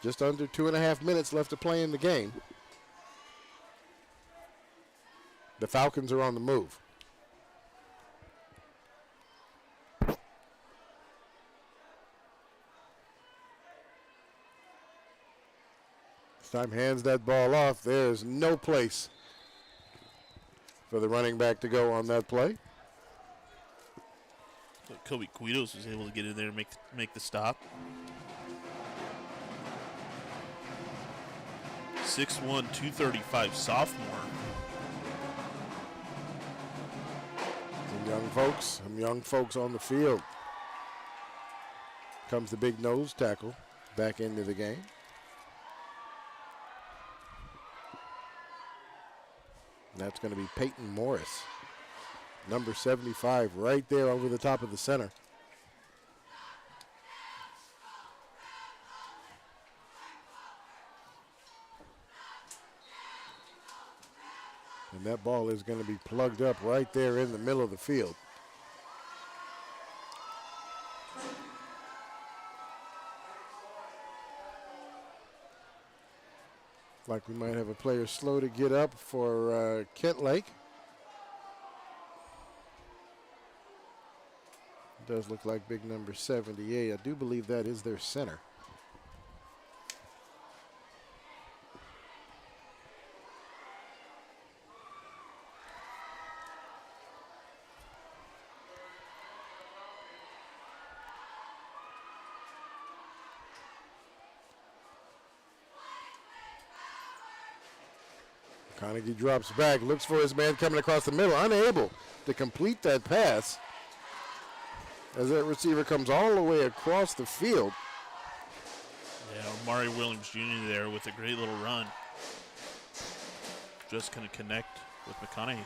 Just under 2.5 minutes left to play in the game. The Falcons are on the move. Time hands that ball off. There's no place for the running back to go on that play. Kobe Guidos was able to get in there and make the stop. 6'1", 235 sophomore. Some young folks on the field. Comes the big nose tackle back into the game. That's going to be Peyton Morris, number 75, right there over the top of the center. And that ball is going to be plugged up right there in the middle of the field. Like we might have a player slow to get up for Kentlake. Does look like big number 78. I do believe that is their center. Carnegie drops back, looks for his man coming across the middle, unable to complete that pass as that receiver comes all the way across the field. Yeah, Mari Williams Jr. there with a great little run. Just going to connect with McConaughey.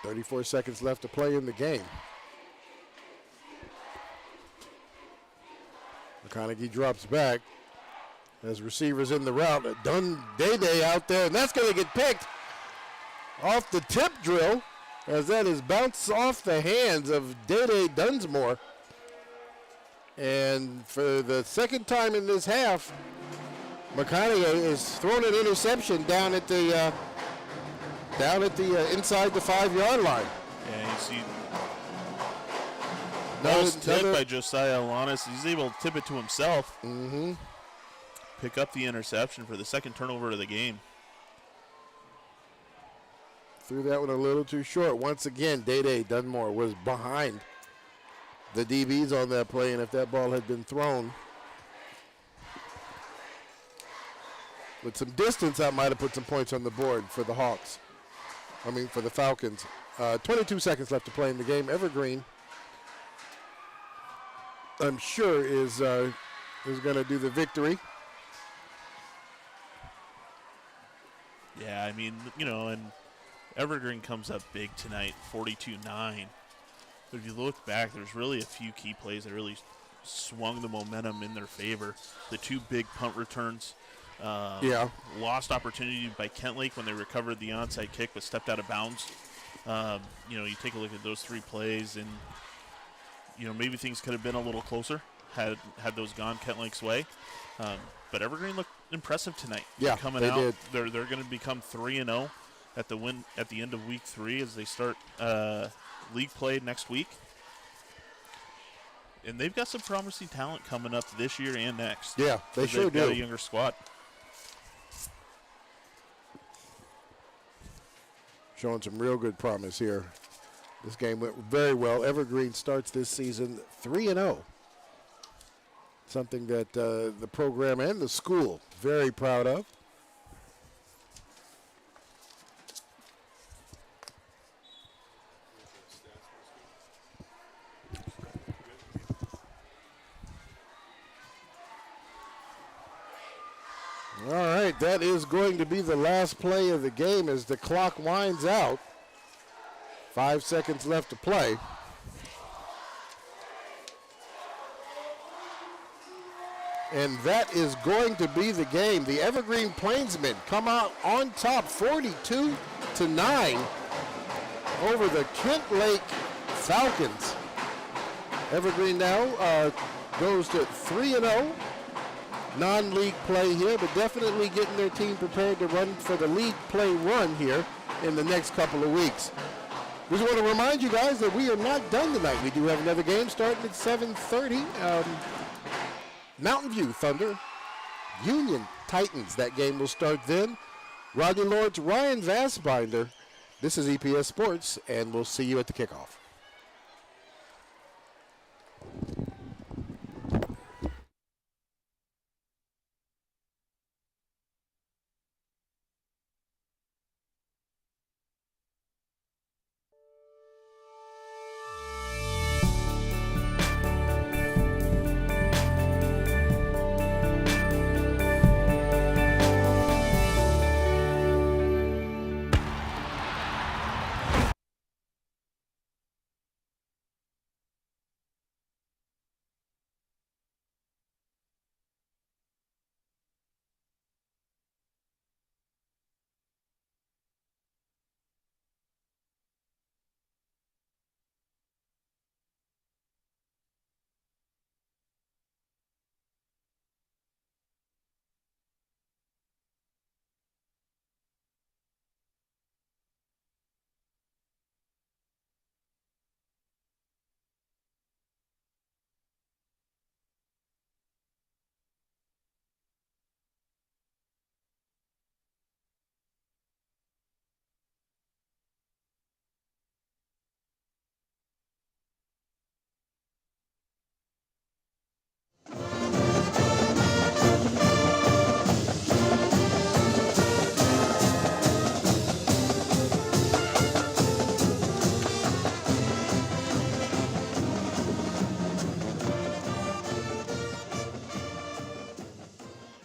.34 seconds left to play in the game. McConaughey drops back as receivers in the route. Day out there, and that's going to get picked off the tip drill as that is bounced off the hands of Day Dunsmore. And for the second time in this half, McConaughey is throwing an interception down at the inside the 5-yard line. Yeah, you see nice tip by Josiah Alanis. He's able to tip it to himself. Mm-hmm. Pick up the interception for the second turnover of the game. Threw that one a little too short. Once again, Day Dunmore was behind the DBs on that play, and if that ball had been thrown with some distance, that might have put some points on the board for the Hawks. For the Falcons. 22 seconds left to play in the game. Evergreen, I'm sure, is going to do the victory. Yeah, and Evergreen comes up big tonight, 42-9. But if you look back, there's really a few key plays that really swung the momentum in their favor. The two big punt returns. Lost opportunity by Kentlake when they recovered the onside kick but stepped out of bounds. You take a look at those three plays, and maybe things could have been a little closer had those gone Kentlake's way. But Evergreen looked impressive tonight. Yeah, coming they out, did. They're going to become 3-0 at the end of week 3 as they start league play next week. And they've got some promising talent coming up this year and next. Yeah, they sure they've got do. a younger squad. Showing some real good promise here. This game went very well. Evergreen starts this season 3-0. Something that the program and the school very proud of. All right, that is going to be the last play of the game as the clock winds out. 5 seconds left to play. And that is going to be the game. The Evergreen Plainsmen come out on top 42-9 over the Kentlake Falcons. Evergreen now goes to 3-0. Non-league play here, but definitely getting their team prepared to run for the league play run here in the next couple of weeks. We just want to remind you guys that we are not done tonight. We do have another game starting at 7:30. Mountain View Thunder, Union Titans. That game will start then. Rodney Lawrence, Ryan Vassbinder. This is EPS Sports, and we'll see you at the kickoff.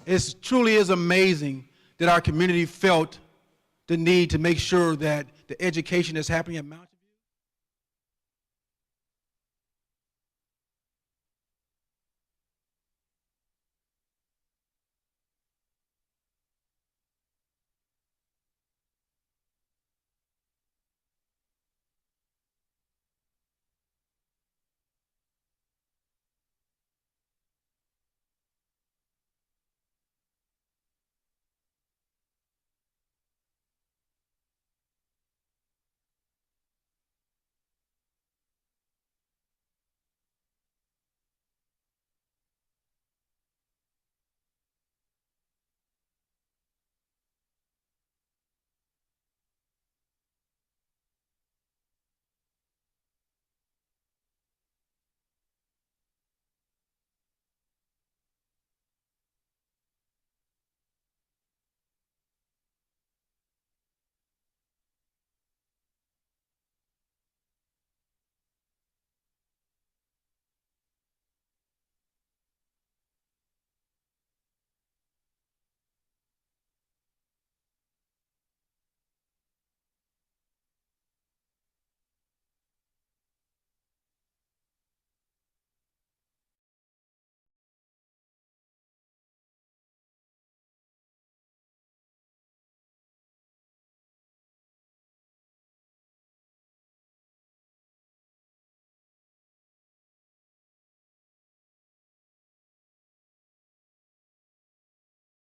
It truly is amazing that our community felt the need to make sure that the education that's happening at Mountain